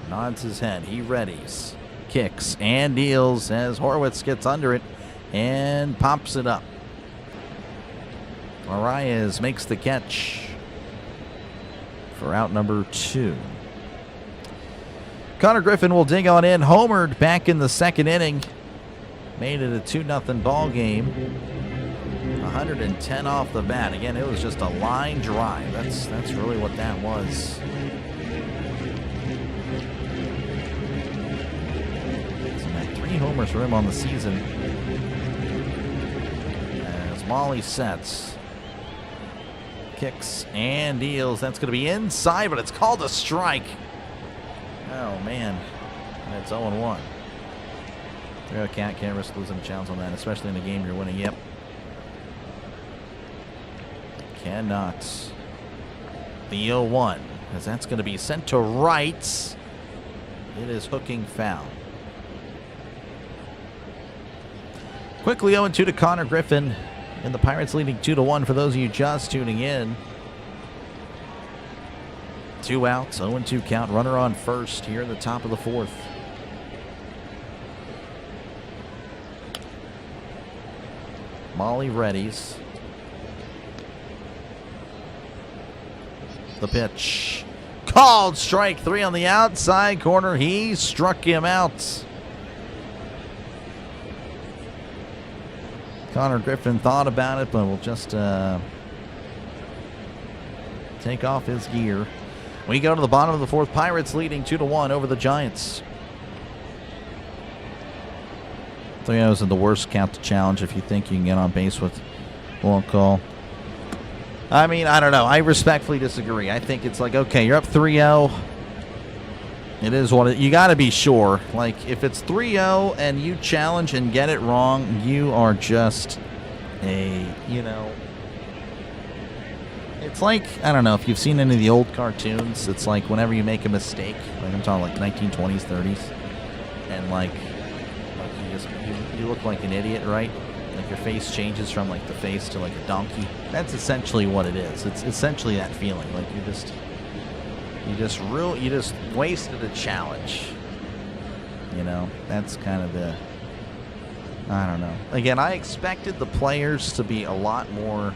Speaker 2: nods his head. He readies, kicks, and deals as Horwitz gets under it and pops it up. Arias makes the catch for out number 2. Connor Griffin will dig on in. Homered back in the second inning. Made it a 2-0 ball game. 110 off the bat. Again, it was just a line drive. That's really what that was. So 3 homers for him on the season. As Molly sets. Kicks and deals. That's going to be inside, but it's called a strike. Oh, man. That's 0-1. Can't risk losing a chance on that, especially in a game you're winning. Yep. Cannot. The 0-1, as that's going to be sent to right. It is hooking foul. Quickly 0-2 to Connor Griffin. And the Pirates leading 2-1 for those of you just tuning in. 2 outs, 0-2 count. Runner on first here in the top of the 4th. Molly readies. The pitch. Called strike 3 on the outside corner. He struck him out. Connor Griffin thought about it, but will just take off his gear. We go to the bottom of the 4th. Pirates leading 2-1 over the Giants. 3-0s in the worst count to challenge if you think you can get on base with one call. I mean, I don't know. I respectfully disagree. I think it's like, okay, you're up 3-0. It is what you got to be sure. Like, if it's 3-0 and you challenge and get it wrong, you are just it's like, I don't know if you've seen any of the old cartoons. It's like whenever you make a mistake, like I'm talking like 1920s, 30s, and like you look like an idiot, right? Like your face changes from like the face to like a donkey. That's essentially what it is. It's essentially that feeling. Like you just wasted a challenge. You know, that's kind of the, I don't know. Again, I expected the players to be a lot more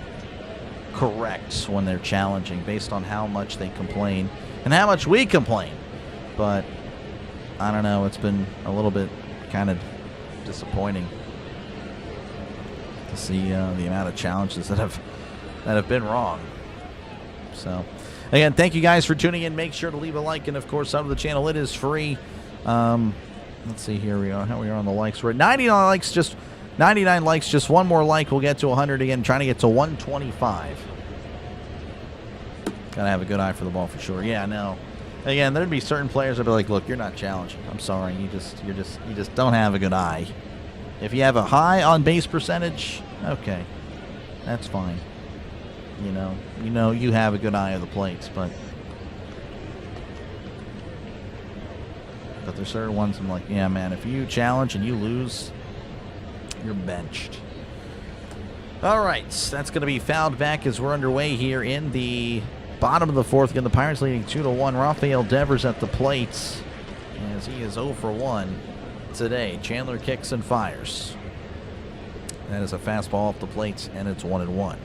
Speaker 2: correct when they're challenging based on how much they complain and how much we complain. But I don't know, it's been a little bit kind of disappointing to see the amount of challenges that have been wrong. So again, thank you guys for tuning in. Make sure to leave a like, and of course, sub to the channel. It is free. Let's see, here we are. How we are on the likes. We're at 99 likes. Just 99 likes. Just one more like. We'll get to 100 again. Trying to get to 125. Gotta have a good eye for the ball for sure. Yeah, no. Again, there'd be certain players that'd be like, "Look, you're not challenging. I'm sorry. You just don't have a good eye. If you have a high on base percentage, okay, that's fine. You know, you have a good eye of the plates, but there's certain ones I'm like, yeah, man, if you challenge and you lose, you're benched." All right, that's going to be fouled back as we're underway here in the bottom of the 4th. Again, the Pirates leading 2-1. Rafael Devers at the plate as he is 0 for 1 today. Chandler kicks and fires. That is a fastball off the plate, and it's 1-1.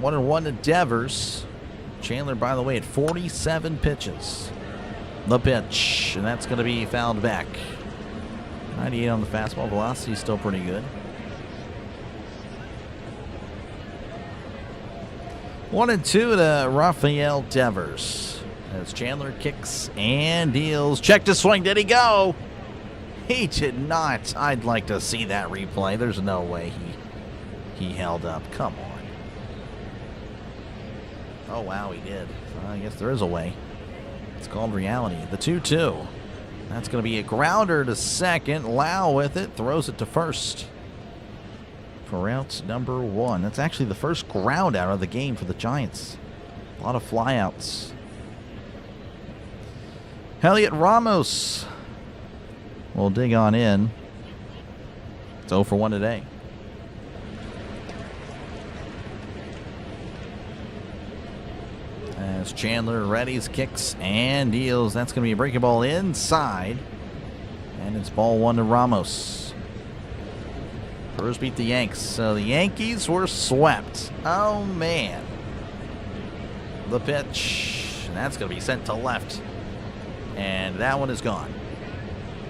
Speaker 2: 1-1 to Devers. Chandler, by the way, at 47 pitches. The pitch, and that's going to be fouled back. 98 on the fastball. Velocity is still pretty good. 1-2 to Rafael Devers. As Chandler kicks and deals. Check to swing. Did he go? He did not. I'd like to see that replay. There's no way he held up. Come on. Oh, wow, he did. I guess there is a way. It's called reality. The 2-2. That's going to be a grounder to second. Lau with it. Throws it to first. For out number 1. That's actually the first ground out of the game for the Giants. A lot of flyouts. Elliot Ramos will dig on in. It's 0 for 1 today. As Chandler readies, kicks, and deals. That's going to be a breaking ball inside. And it's ball 1 to Ramos. Cruz beat the Yanks. So the Yankees were swept. Oh, man. The pitch. And that's going to be sent to left. And that one is gone.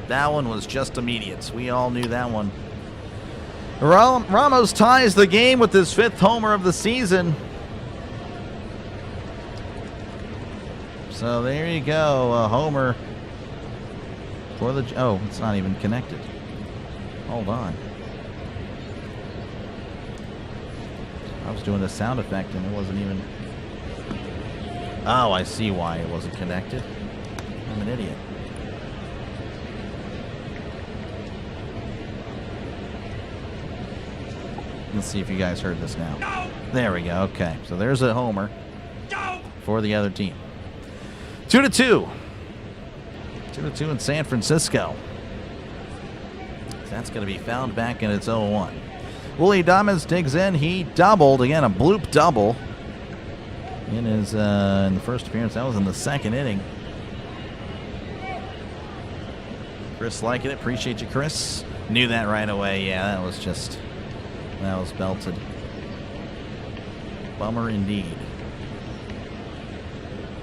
Speaker 2: That one was just immediate. We all knew that one. Ramos ties the game with his 5th homer of the season. So there you go, a homer for the... Oh, it's not even connected. Hold on. I was doing a sound effect and it wasn't even... Oh, I see why it wasn't connected. I'm an idiot. Let's see if you guys heard this now. No! There we go. Okay, so there's a homer for the other team. 2-2. 2-2 in San Francisco. That's going to be fouled back in its 0-1. Willie Adames digs in. He doubled. Again, a bloop double in his in the first appearance. That was in the 2nd inning. Chris liking it. Appreciate you, Chris. Knew that right away. Yeah, that was belted. Bummer indeed.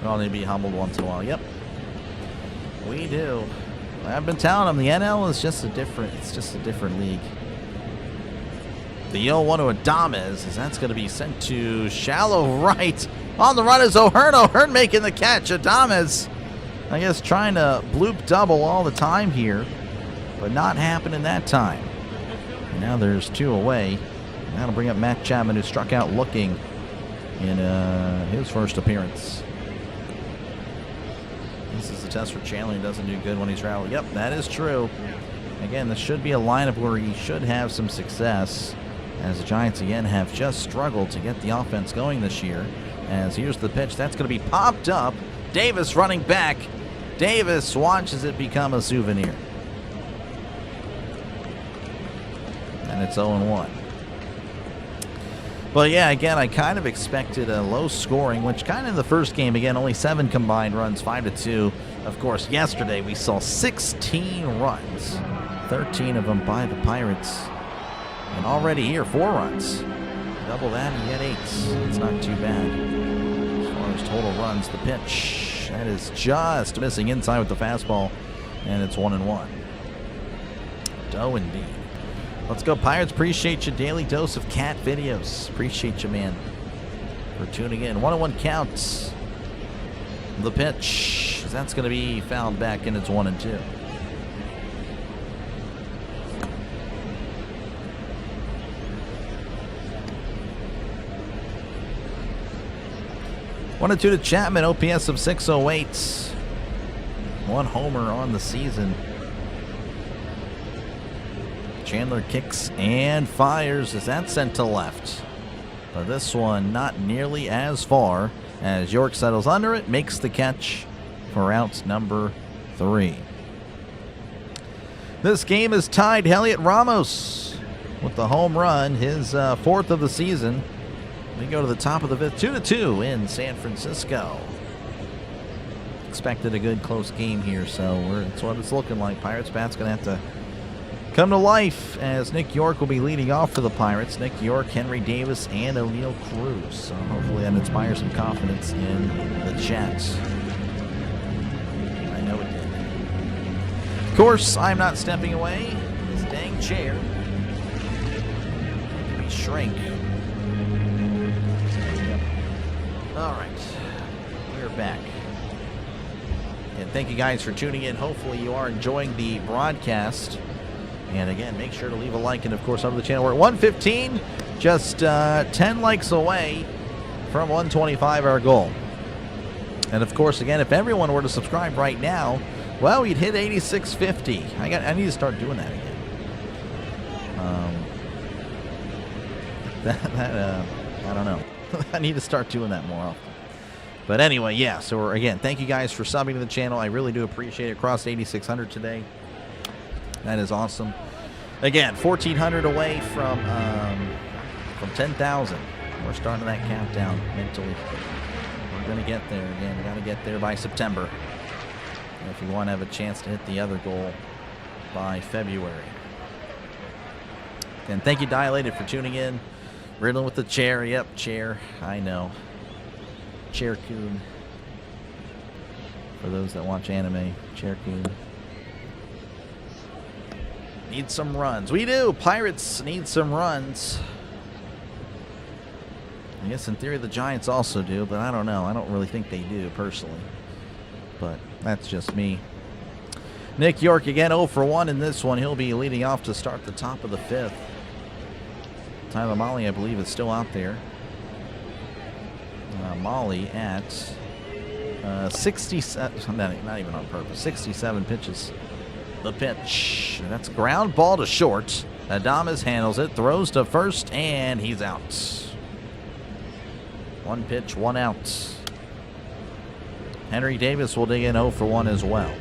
Speaker 2: We all need to be humbled once in a while. Yep, we do. I've been telling them the NL is just a different league. The 0-1 to Adames, as that's going to be sent to shallow right. On the run is O'Hearn. O'Hearn making the catch. Adames, I guess, trying to bloop double all the time here, but not happening that time. And now there's 2 away. That'll bring up Matt Chapman, who struck out looking in his first appearance. This is the test for Chandler. He doesn't do good when he's traveling. Yep, that is true. Again, this should be a lineup where he should have some success, as the Giants again have just struggled to get the offense going this year. As here's the pitch. That's going to be popped up. Davis running back. Davis watches it become a souvenir. And it's 0-1. But yeah, again, I kind of expected a low scoring, which kind of in the first game, again, only 7 combined runs, 5-2. Of course, yesterday we saw 16 runs, 13 of them by the Pirates. And already here, 4 runs. Double that and you get 8. It's not too bad. As far as total runs, the pitch, that is just missing inside with the fastball, and it's 1-1. Oh, indeed. Let's go, Pirates. Appreciate you. Daily dose of cat videos. Appreciate you, man, for tuning in. 1-1 counts. The pitch. That's going to be fouled back, and it's 1-2. One and 2 to Chapman. OPS of 608. 1 homer on the season. Chandler kicks and fires as that's sent to left. But this one not nearly as far as York settles under it, makes the catch for out number 3. This game is tied. Heliot Ramos with the home run, his 4th of the season. We go to the top of the 5th, 2-2 in San Francisco. Expected a good close game here, so that's what it's looking like. Pirates bat's going to have to come to life as Nick York will be leading off for the Pirates. Nick York, Henry Davis, and O'Neal Cruz. So hopefully that inspires some confidence in the Jets. I know it did. Of course, I'm not stepping away. This dang chair. Let me shrink. All right. We're back. And thank you guys for tuning in. Hopefully you are enjoying the broadcast. And again, make sure to leave a like, and of course, over the channel. We're at 115, just 10 likes away from 125, our goal. And of course, again, if everyone were to subscribe right now, well, we'd hit 8650. I need to start doing that again. I don't know. I need to start doing that more often. But anyway, yeah. So again, thank you guys for subbing to the channel. I really do appreciate it. Across 8,600 today. That is awesome. Again, 1,400 away from 10,000. We're starting that countdown mentally. We're going to get there again. We got to get there by September if you want to have a chance to hit the other goal by February. And thank you, Dilated, for tuning in. Riddling with the chair. Yep, chair. I know. Chercoon. For those that watch anime, Chercoon. Need some runs. We do. Pirates need some runs. I guess in theory the Giants also do, but I don't know. I don't really think they do personally. But that's just me. Nick York again 0 for 1 in this one. He'll be leading off to start the top of the 5th. Tyler Molly, I believe, is still out there. Molly at 67, not even on purpose, 67 pitches. The pitch. That's a ground ball to short. Adames handles it, throws to first, and he's out. 1 pitch, 1 out. Henry Davis will dig in 0 for 1 as well.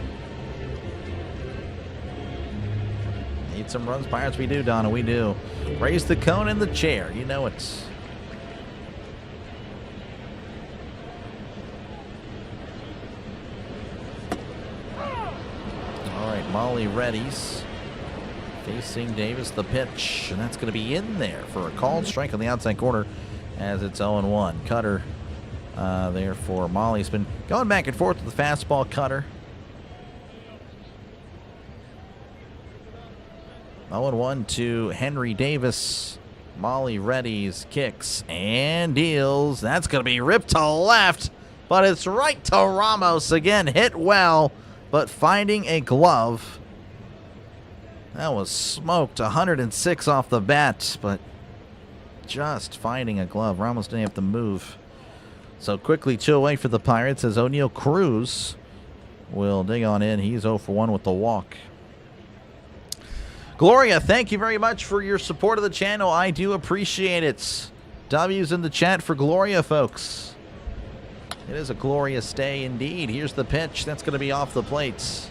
Speaker 2: Need some runs, Pirates? We do, Donna, we do. Raise the cone in the chair. You know it. All right, Molly readies. Facing Davis, the pitch. And that's going to be in there for a called strike on the outside corner as it's 0-1. Cutter there for Molly. He's been going back and forth with the fastball cutter. 0-1 to Henry Davis. Molly readies, kicks, and deals. That's going to be ripped to left, but it's right to Ramos again. Hit well, but finding a glove. That was smoked. 106 off the bat, but just finding a glove. Ramos didn't have to move. So quickly 2 away for the Pirates as O'Neal Cruz will dig on in. He's 0 for 1 with the walk. Gloria, thank you very much for your support of the channel. I do appreciate it. W's in the chat for Gloria, folks. It is a glorious day indeed. Here's the pitch. That's going to be off the plates.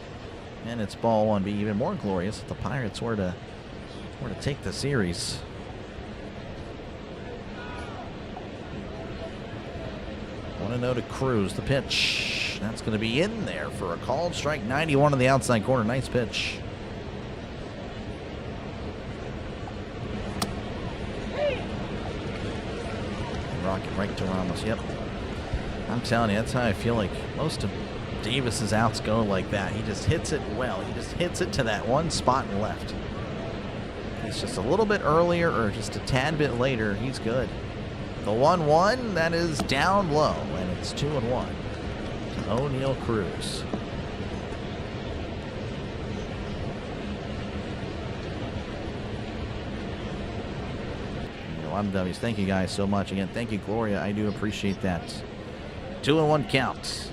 Speaker 2: And it's ball 1. Be even more glorious if the Pirates were to take the series. Want to know to Cruz, the pitch. That's going to be in there for a called strike. 91 on the outside corner. Nice pitch. Rocket right to Ramos. Yep. I'm telling you, that's how I feel like most of Davis's outs go like that. He just hits it well. He just hits it to that one spot and left. He's just a little bit earlier or just a tad bit later. He's good. The 1-1, that is down low, and it's 2-1 to O'Neal Cruz. A lot of W's. Thank you guys so much. Again, thank you, Gloria. I do appreciate that. 2-1 count.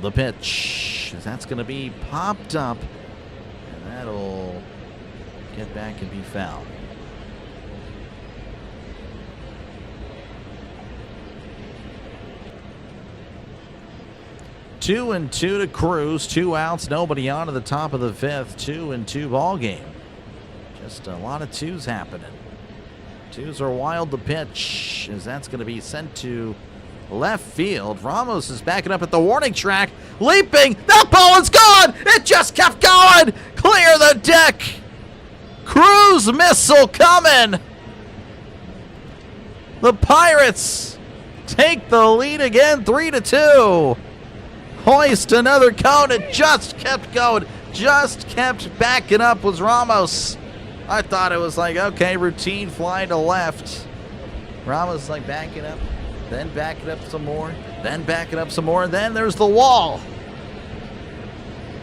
Speaker 2: The pitch. That's going to be popped up, and that'll get back and be foul. Two and 2 to Cruz. 2 outs. Nobody on to the top of the 5th. 2-2 ball game. Just a lot of 2s happening. 2s are wild. The pitch as that's going to be sent to left field. Ramos is backing up at the warning track. Leaping. That ball is gone. It just kept going. Clear the deck. Cruz missile coming. The Pirates take the lead again. 3-2. Hoist another cone. It just kept going. Just kept backing up was Ramos. I thought it was like, okay, routine fly to left. Ramos like backing up, then backing up some more, then backing up some more, and then there's the wall.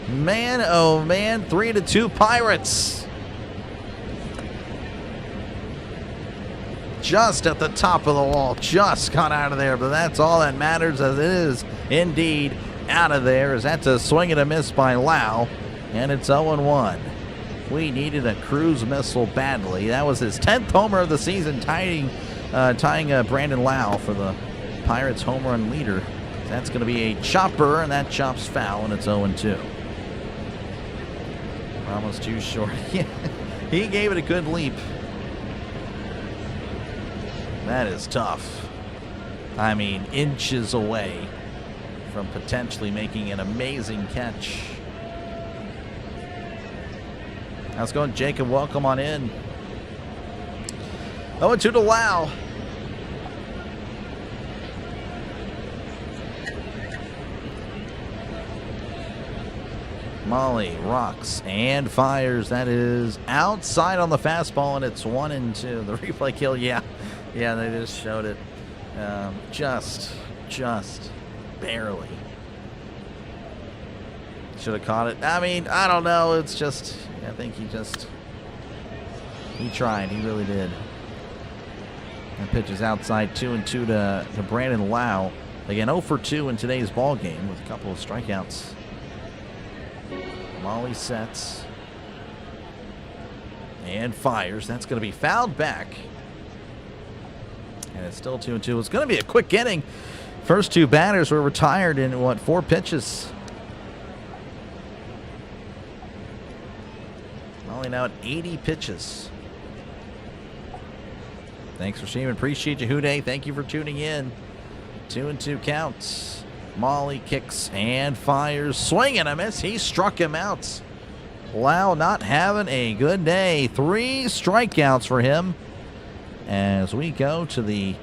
Speaker 2: Man, oh man, 3-2 Pirates. Just at the top of the wall, just got out of there, but that's all that matters as it is indeed out of there as that's a swing and a miss by Lau, and it's 0-1. We needed a Cruz missile badly. That was his 10th homer of the season, tying Brandon Lau for the Pirates home run leader. That's going to be a chopper, and that chop's foul, and it's 0-2. Ramos too short. He gave it a good leap. That is tough. I mean, inches away from potentially making an amazing catch. How's it going, Jacob? Welcome on in. 0-2 to Lau. Molly rocks and fires. That is outside on the fastball, and it's 1-2. The replay kill, yeah, they just showed it. Just barely. Should have caught it. I mean, I don't know. It's just, I think he tried. He really did. That pitch is outside, 2-2 to Brandon Lau. Again, 0 for 2 in today's ball game with a couple of strikeouts. Molly sets and fires. That's going to be fouled back. And it's still 2-2. It's going to be a quick inning. First two batters were retired in, 4 pitches. Molly now at 80 pitches. Thanks for streaming. Appreciate you, Houday. Thank you for tuning in. 2-2 counts. Molly kicks and fires. Swing and a miss. He struck him out. Lau not having a good day. 3 strikeouts for him. As we go to the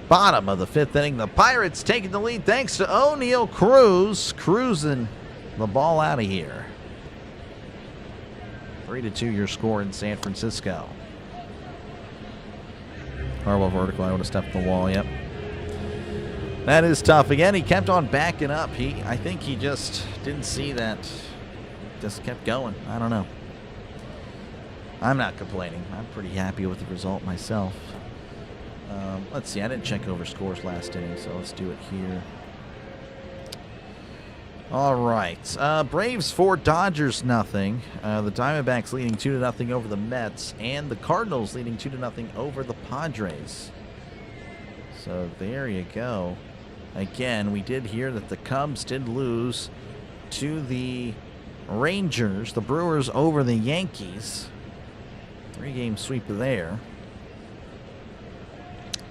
Speaker 2: bottom of the 5th inning, the Pirates taking the lead thanks to O'Neal Cruz. Cruising the ball out of here. 3-2 your score in San Francisco. Horrible vertical. I would have stepped the wall. Yep. That is tough. Again, he kept on backing up. I think he just didn't see that. Just kept going. I don't know. I'm not complaining. I'm pretty happy with the result myself. Let's see. I didn't check over scores last inning, so let's do it here. All right. Braves 4, Dodgers nothing. The Diamondbacks leading 2-0 over the Mets, and the Cardinals leading 2-0 over the Padres. So there you go. Again, we did hear that the Cubs did lose to the Rangers. The Brewers over the Yankees. 3-game sweep there.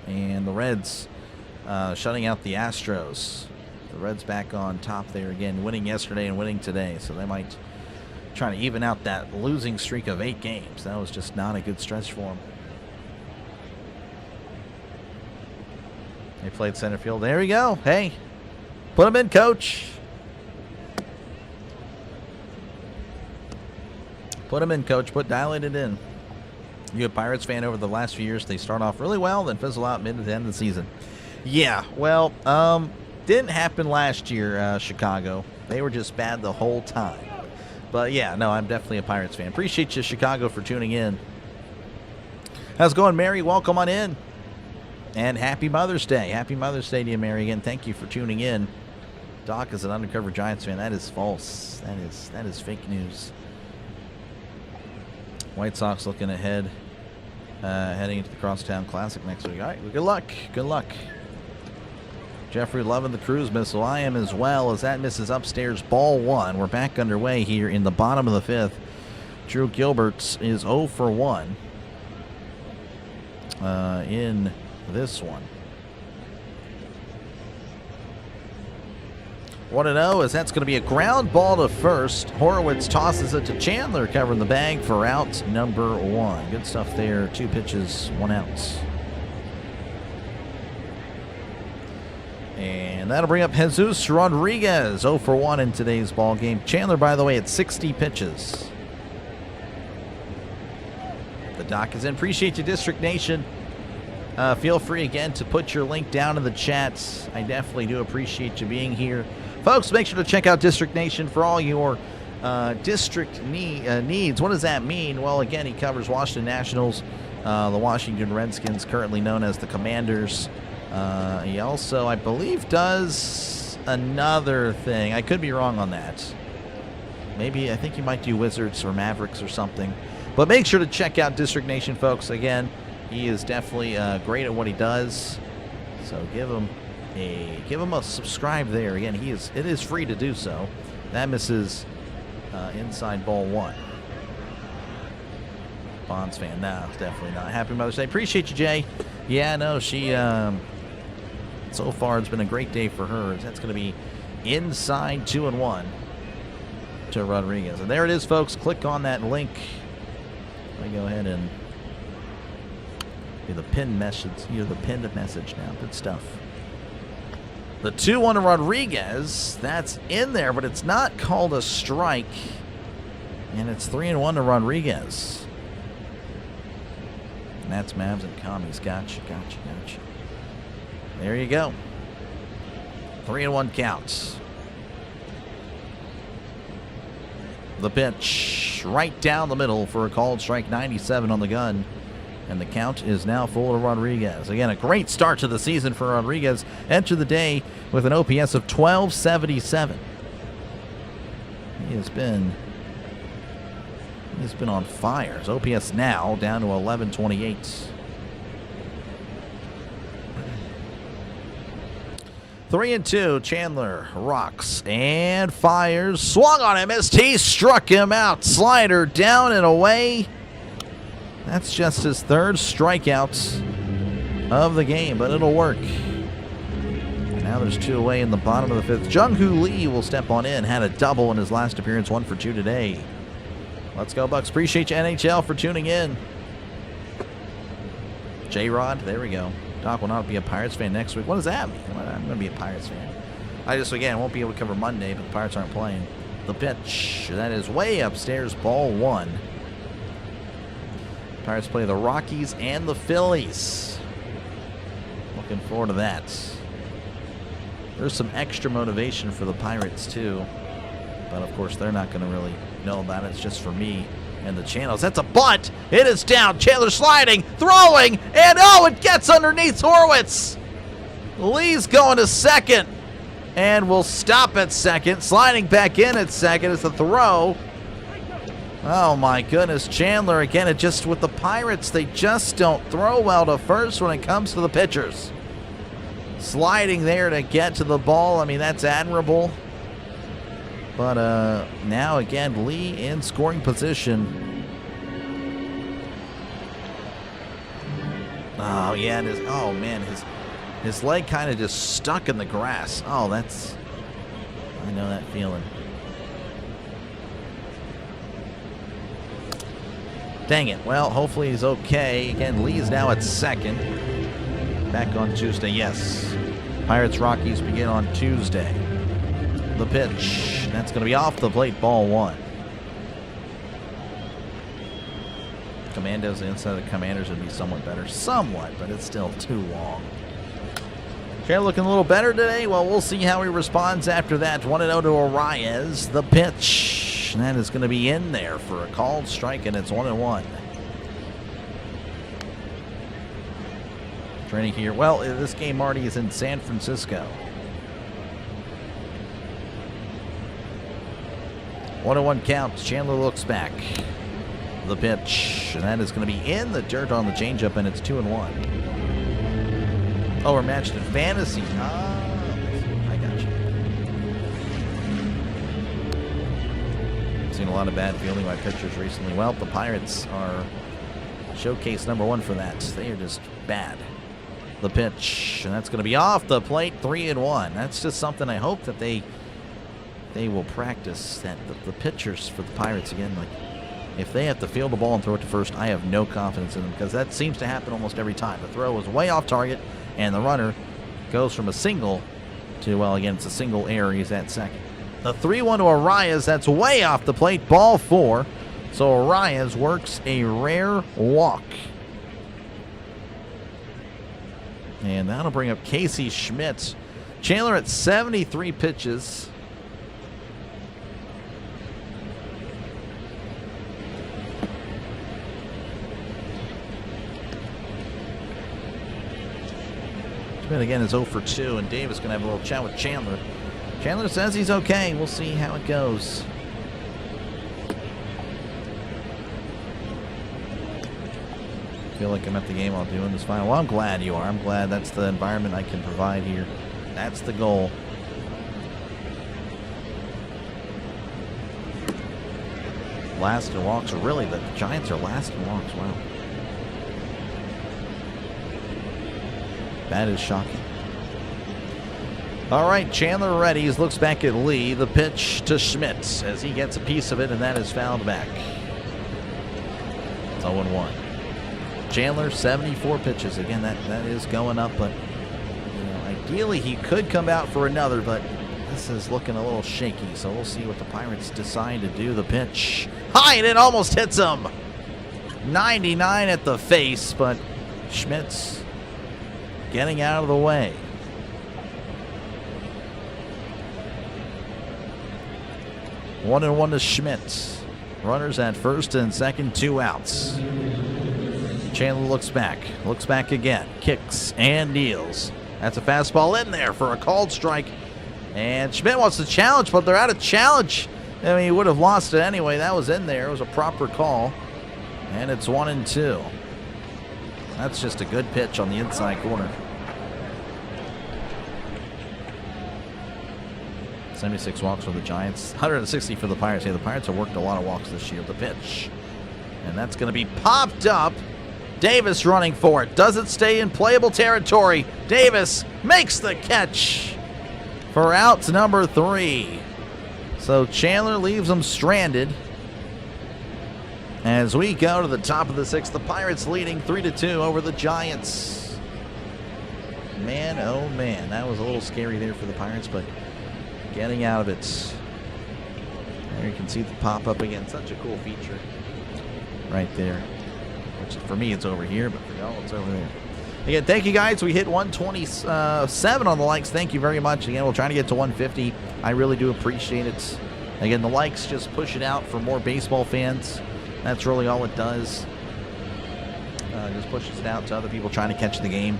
Speaker 2: And the Reds shutting out the Astros. The Reds back on top there again, winning yesterday and winning today. So they might try to even out that losing streak of 8 games. That was just not a good stretch for them. They played center field. There we go. Hey, put him in, coach. Put him in, coach. Dial it in. You a Pirates fan over the last few years? They start off really well, then fizzle out mid to the end of the season. Yeah, well, didn't happen last year, Chicago. They were just bad the whole time. But yeah, no, I'm definitely a Pirates fan. Appreciate you, Chicago, for tuning in. How's it going, Mary? Welcome on in. And happy Mother's Day. Happy Mother's Day to you, Mary. Again, thank you for tuning in. Doc is an undercover Giants fan. That is false. That is fake news. White Sox looking ahead, heading into the Crosstown Classic next week. All right, good luck. Good luck. Jeffrey loving the Cruz missile. I am as well, as that misses upstairs. Ball 1. We're back underway here in the bottom of the 5th. Drew Gilbert is 0 for 1 in this one. 1-0 as that's going to be a ground ball to first. Horowitz tosses it to Chandler, covering the bag for out number 1. Good stuff there. 2 pitches, 1 out. And that'll bring up Jesus Rodriguez, 0 for 1 in today's ball game. Chandler, by the way, at 60 pitches. The doc is in. Appreciate you, District Nation. Feel free again to put your link down in the chats. I definitely do appreciate you being here. Folks, make sure to check out District Nation for all your district needs. What does that mean? Well, again, he covers Washington Nationals, the Washington Redskins, currently known as the Commanders. He also, I believe, does another thing. I could be wrong on that. Maybe, I think he might do Wizards or Mavericks or something. But make sure to check out District Nation, folks. Again, he is definitely great at what he does. So give him a subscribe there. Again, it is free to do so. That misses inside ball 1. Bonds fan, no, definitely not. Happy Mother's Day. Appreciate you, Jay. Yeah, no, she so far it's been a great day for her. That's going to be inside 2-1 to Rodriguez. And there it is, folks. Click on that link. Let me go ahead and do the pinned message. The pinned message now. Good stuff. The 2-1 to Rodriguez. That's in there, but it's not called a strike. And it's 3-1 to Rodriguez. And that's Mavs and Commies. Gotcha. There you go. 3-1 counts. The pitch right down the middle for a called strike, 97 on the gun. And the count is now full to Rodriguez. Again, a great start to the season for Rodriguez. Entered the day with an OPS of 1277. He's been on fire. His OPS now down to 1128. 3-2. Chandler rocks and fires. Swung on him as T struck him out. Slider down and away. That's just his third strikeout of the game, but it'll work. Now there's 2 away in the bottom of the 5th. Jung-Hoo Lee will step on in. Had a double in his last appearance, 1 for 2 today. Let's go, Bucks. Appreciate you, NHL, for tuning in. J-Rod, there we go. Doc will not be a Pirates fan next week. What does that mean? I'm going to be a Pirates fan. I just, again, won't be able to cover Monday, but the Pirates aren't playing. The pitch, that is way upstairs, ball 1. Pirates play the Rockies and the Phillies. Looking forward to that. There's some extra motivation for the Pirates, too. But, of course, they're not going to really know about it. It's just for me and the channels. That's a bunt. It is down. Chandler sliding, throwing, and it gets underneath Horwitz. Lee's going to second and will stop at second. Sliding back in at second is the throw. Oh, my goodness. Chandler, again, it just with the Pirates, they just don't throw well to first when it comes to the pitchers. Sliding there to get to the ball. I mean, that's admirable. But now, again, Lee in scoring position. Oh, yeah. Man, his leg kind of just stuck in the grass. Oh, I know that feeling. Dang it. Well, hopefully he's okay. Again, Lee's now at second. Back on Tuesday, yes. Pirates Rockies begin on Tuesday. The pitch. That's going to be off the plate, ball 1. Commandos, the inside of the Commanders would be somewhat better. Somewhat, but it's still too long. Chandler looking a little better today. Well, we'll see how he responds after that. 1-0 to Arias. The pitch. And that is going to be in there for a called strike, and it's 1-1. Training here. Well, this game, Marty, is in San Francisco. 1-1 count. Chandler looks back. The pitch. And that is going to be in the dirt on the changeup, and it's 2-1. Oh, we're matched in fantasy. I got you. Seen a lot of bad fielding by pitchers recently. Well, the Pirates are showcase number 1 for that. They are just bad. The pitch, and that's going to be off the plate, 3-1. That's just something I hope that they will practice. That the pitchers for the Pirates, again, like if they have to field the ball and throw it to first, I have no confidence in them because that seems to happen almost every time. The throw is way off target, and the runner goes from a single to, well, again, it's a single error. He's at second. The 3-1 to Arias, that's way off the plate, ball 4. So Arias works a rare walk. And that'll bring up Casey Schmidt. Chandler at 73 pitches. Schmidt again is 0 for 2, and Dave is going to have a little chat with Chandler. Chandler says he's okay. We'll see how it goes. Feel like I'm at the game while doing this final. Well, I'm glad you are. I'm glad that's the environment I can provide here. That's the goal. Last in walks. Really, the Giants are last in walks. Wow. That is shocking. All right, Chandler ready. He looks back at Lee. The pitch to Schmidt as he gets a piece of it, and that is fouled back. It's 0-1. Chandler, 74 pitches. Again, that is going up, but you know, Ideally, he could come out for another, but this is looking a little shaky, so we'll see what the Pirates decide to do. The pitch. High, and it almost hits him. 99 at the face, but Schmidt's getting out of the way. 1-1 to Schmidt. Runners at first and second, 2 outs. Chandler looks back again, kicks and deals. That's a fastball in there for a called strike. And Schmidt wants to challenge, but they're out of challenge. I mean, he would have lost it anyway. That was in there. It was a proper call. And it's 1-2. That's just a good pitch on the inside corner. 76 walks for the Giants, 160 for the Pirates. Yeah, the Pirates have worked a lot of walks this year. The pitch. And that's going to be popped up. Davis running for it. Does it stay in playable territory? Davis makes the catch for out number 3. So Chandler leaves them stranded. As we go to the top of the 6th, the Pirates leading 3-2 over the Giants. Man, oh man, that was a little scary there for the Pirates, but getting out of it. There you can see the pop-up again. Such a cool feature right there. Which for me, it's over here, but for y'all, it's over there. Again, thank you guys. We hit 127 on the likes. Thank you very much. Again, we'll try to get to 150. I really do appreciate it. Again, the likes just push it out for more baseball fans. That's really all it does. Just pushes it out to other people trying to catch the game,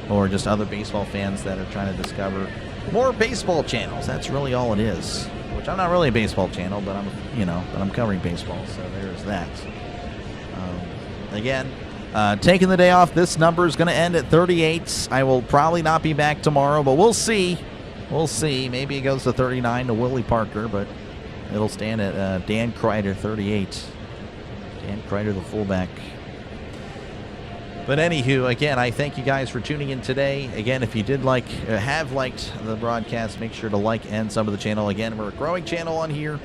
Speaker 2: or just other baseball fans that are trying to discover more baseball channels. That's really all it is. Which I'm not really a baseball channel, but I'm covering baseball, so there's that. Again, taking the day off. This number is going to end at 38. I will probably not be back tomorrow, but we'll see. We'll see. Maybe it goes to 39 to Willie Parker, but it'll stand at Dan Kreider, 38. Dan Kreider, the fullback. But anywho, again, I thank you guys for tuning in today. Again, if you did have liked the broadcast, make sure to like and sub to the channel. Again, we're a growing channel on here.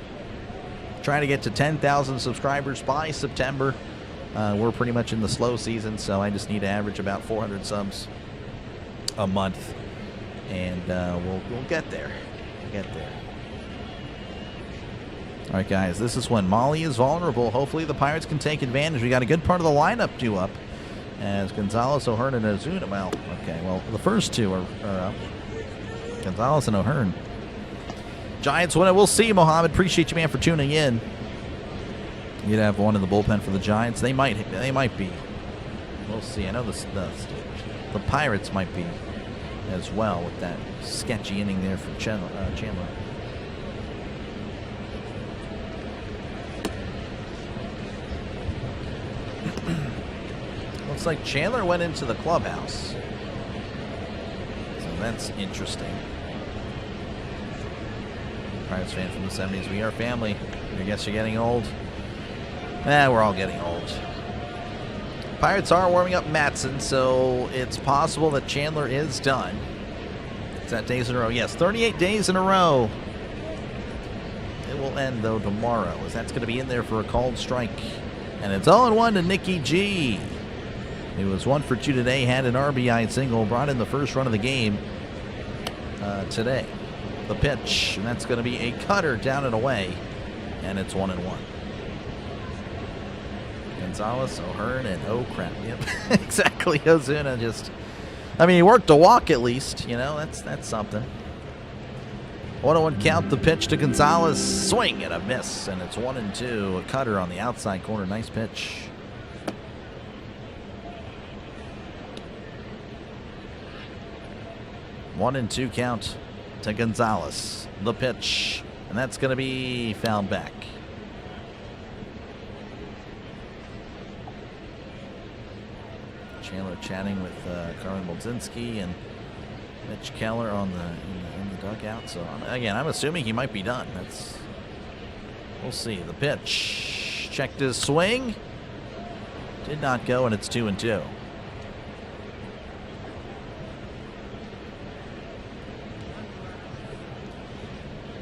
Speaker 2: Trying to get to 10,000 subscribers by September. We're pretty much in the slow season, so I just need to average about 400 subs a month, and we'll get there. We'll get there. All right, guys, this is when Molly is vulnerable. Hopefully the Pirates can take advantage. We got a good part of the lineup due up, as Gonzalez, O'Hearn, and Ozuna. Well, okay, well, the first two are up. Gonzalez and O'Hearn. Giants win it. We'll see, Mohammed. Appreciate you, man, for tuning in. You'd have one in the bullpen for the Giants. They might be. We'll see. I know the Pirates might be as well with that sketchy inning there for Chandler. Looks like Chandler went into the clubhouse. So that's interesting. Pirates fan from the 70s. We are family. I guess you're getting old. We're all getting old. Pirates are warming up Matson, so it's possible that Chandler is done. Is that days in a row? Yes, 38 days in a row. It will end, though, tomorrow, as that's going to be in there for a called strike. And it's 0-1 to Nicky G. He was 1 for 2 today, had an RBI single, brought in the first run of the game today. The pitch, and that's going to be a cutter down and away, and it's 1-1. Gonzalez, O'Hearn, and oh crap, yep, exactly. Ozuna just, I mean, he worked a walk at least, that's something. 1-1 count, the pitch to Gonzalez, swing and a miss, and it's 1-2. A cutter on the outside corner, nice pitch. One and 2 count to Gonzalez. The pitch, and that's going to be fouled back. Chandler chatting with Carmen Bolzinski and Mitch Keller in the dugout. So again, I'm assuming he might be done. We'll see. The pitch, checked his swing, did not go, and it's 2-2.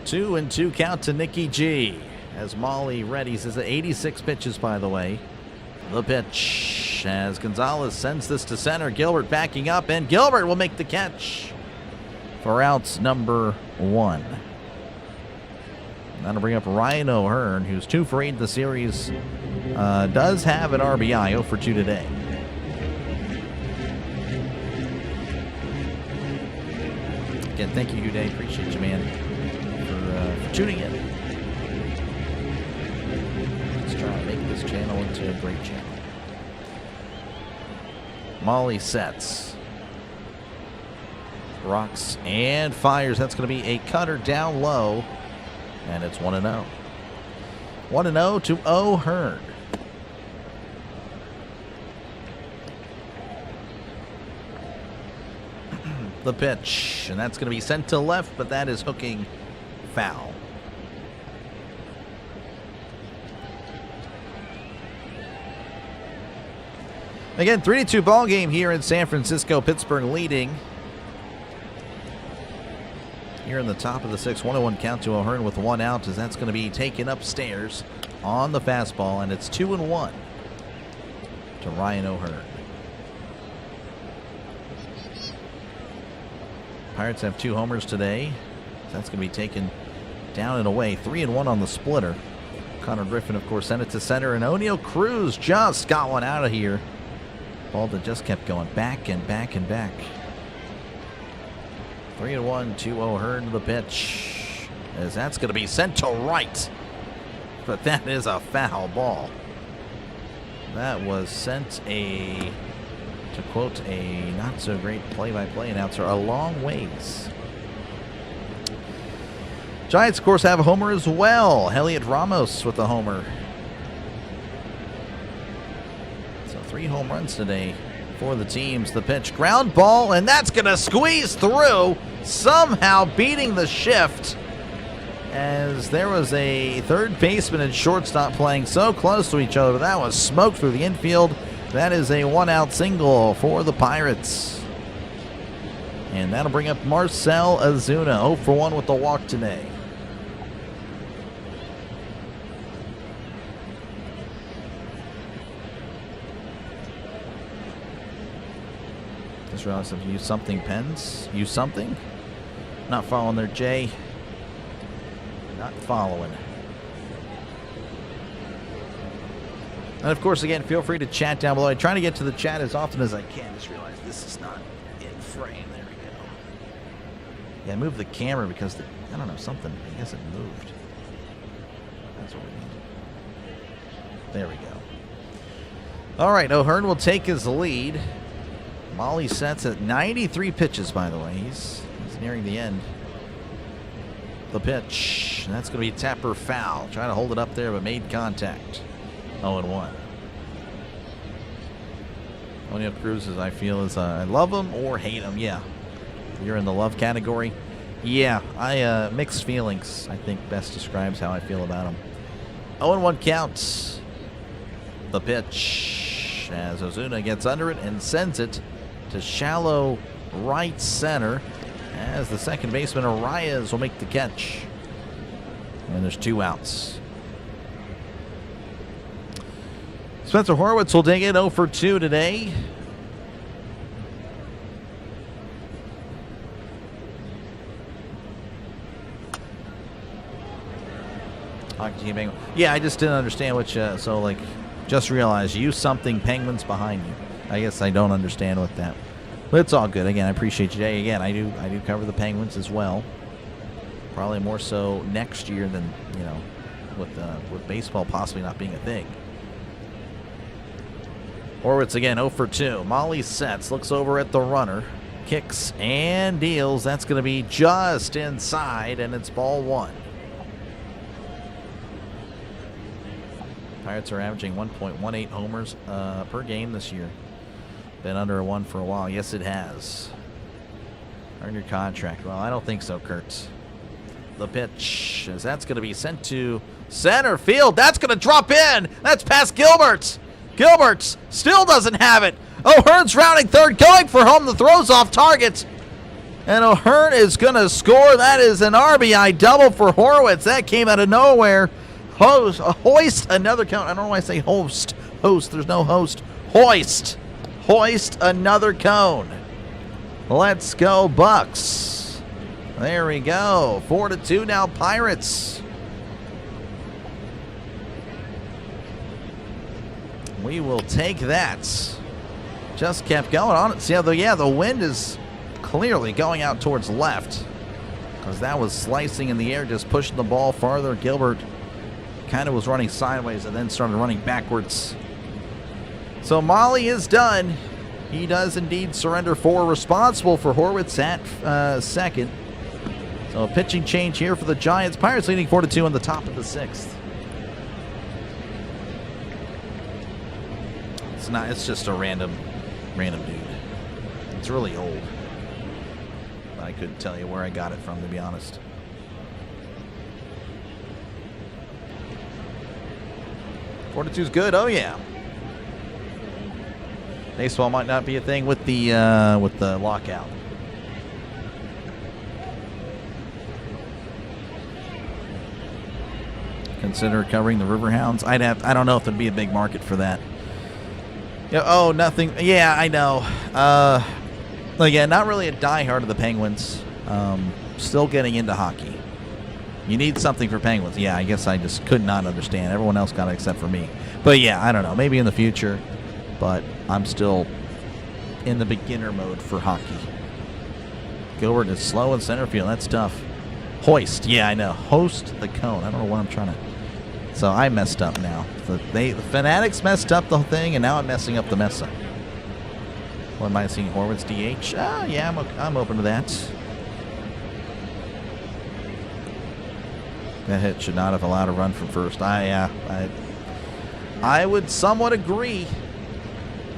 Speaker 2: Two and 2 count to Nicky G as Molly readies his 86 pitches, by the way. The pitch as Gonzalez sends this to center. Gilbert backing up, and Gilbert will make the catch. for outs number 1. That'll bring up Ryan O'Hearn, who's 2 for 8 in the series. Does have an RBI, 0 for 2 today. Again, thank you, Uday. Appreciate you, man, for tuning in. Let's try to make this channel into a great channel. Molly sets. Rocks and fires. That's going to be a cutter down low. And it's 1-0. 1-0 to O'Hearn. The pitch. And that's going to be sent to left, but that is hooking foul. Again, 3-2 ball game here in San Francisco. Pittsburgh leading. Here in the top of the 6th, 1-1 count to O'Hearn with 1 out, as that's going to be taken upstairs on the fastball, and it's 2-1 to Ryan O'Hearn. Pirates have 2 homers today. That's going to be taken down and away. 3-1 on the splitter. Connor Griffin, of course, sent it to center, and O'Neill Cruz just got one out of here. Ball that just kept going back and back and back. 3-1 to O'Hearn, the pitch, as that's going to be sent to right. But that is a foul ball. That was sent to quote a not-so-great play-by-play announcer, a long ways. Giants, of course, have a homer as well. Elliot Ramos with the homer. So 3 home runs today for the teams. The pitch, ground ball, and that's going to squeeze through, somehow beating the shift, as there was a third baseman and shortstop playing so close to each other, but that was smoked through the infield. That is a 1-out single for the Pirates. And that'll bring up Marcell Ozuna, 0 for 1 with the walk today. Just realized I've used something pens. Use something? Not following there, Jay. Not following. And of course, again, feel free to chat down below. I'm trying to get to the chat as often as I can. Just realize this is not in frame. There we go. Yeah, move the camera because I don't know, something. I guess it moved. That's what we need. There we go. All right, O'Hearn will take his lead. Molly sets at 93 pitches, by the way. He's nearing the end. The pitch. And that's going to be Tapper foul. Trying to hold it up there, but made contact. 0-1. O'Neill Cruz, as I feel, is I love him or hate him. Yeah. You're in the love category. Yeah, I mixed feelings, I think best describes how I feel about him. 0-1 counts. The pitch, as Ozuna gets under it and sends it to shallow right center, as the second baseman Arias will make the catch. And there's 2 outs. Spencer Horwitz will dig it, 0 for 2 today. Yeah, I just didn't understand which, so like, just realized, use something, Penguins behind you. I guess I don't understand what that, but it's all good. Again, I appreciate you, Jay. Again, I do cover the Penguins as well. Probably more so next year than, you know, with baseball possibly not being a thing. Horwitz again, 0 for 2. Molly sets, looks over at the runner, kicks and deals. That's going to be just inside, and it's ball 1. Pirates are averaging 1.18 homers per game this year. Been under a 1 for a while. Yes, it has. Earn your contract. Well, I don't think so, Kurtz. The pitch, as that's going to be sent to center field. That's going to drop in. That's past Gilbert's. Gilbert's still doesn't have it. O'Hearn's rounding third, going for home. The throw's off target. And O'Hearn is going to score. That is an RBI double for Horwitz. That came out of nowhere. Hoist another count. I don't know why I say host. Host. There's no host. Hoist another cone. Let's go, Bucks. There we go. 4-2 now, Pirates. We will take that. Just kept going on it. See how the wind is clearly going out towards left, because that was slicing in the air, just pushing the ball farther. Gilbert kind of was running sideways and then started running backwards. So Molly is done. He does indeed surrender 4, responsible for Horwitz at second. So a pitching change here for the Giants. Pirates leading 4-2 in the top of the 6th. It's just a random dude. It's really old. I couldn't tell you where I got it from, to be honest. Fortitude's good. Oh yeah. Baseball might not be a thing with the lockout. Consider covering the Riverhounds. I don't know if there'd be a big market for that. Yeah, oh, nothing. Yeah, I know. Again, not really a diehard of the Penguins. Still getting into hockey. You need something for Penguins. Yeah, I guess I just could not understand. Everyone else got it except for me. But yeah, I don't know. Maybe in the future. But I'm still in the beginner mode for hockey. Gilbert is slow in center field. That's tough. Hoist. Yeah, I know. Host the cone. I don't know what I'm trying to... So I messed up now. The Fanatics messed up the whole thing, and now I'm messing up the mess up. What am I seeing? Horwitz DH? Yeah, I'm open to that. That hit should not have allowed a run from first. I would somewhat agree.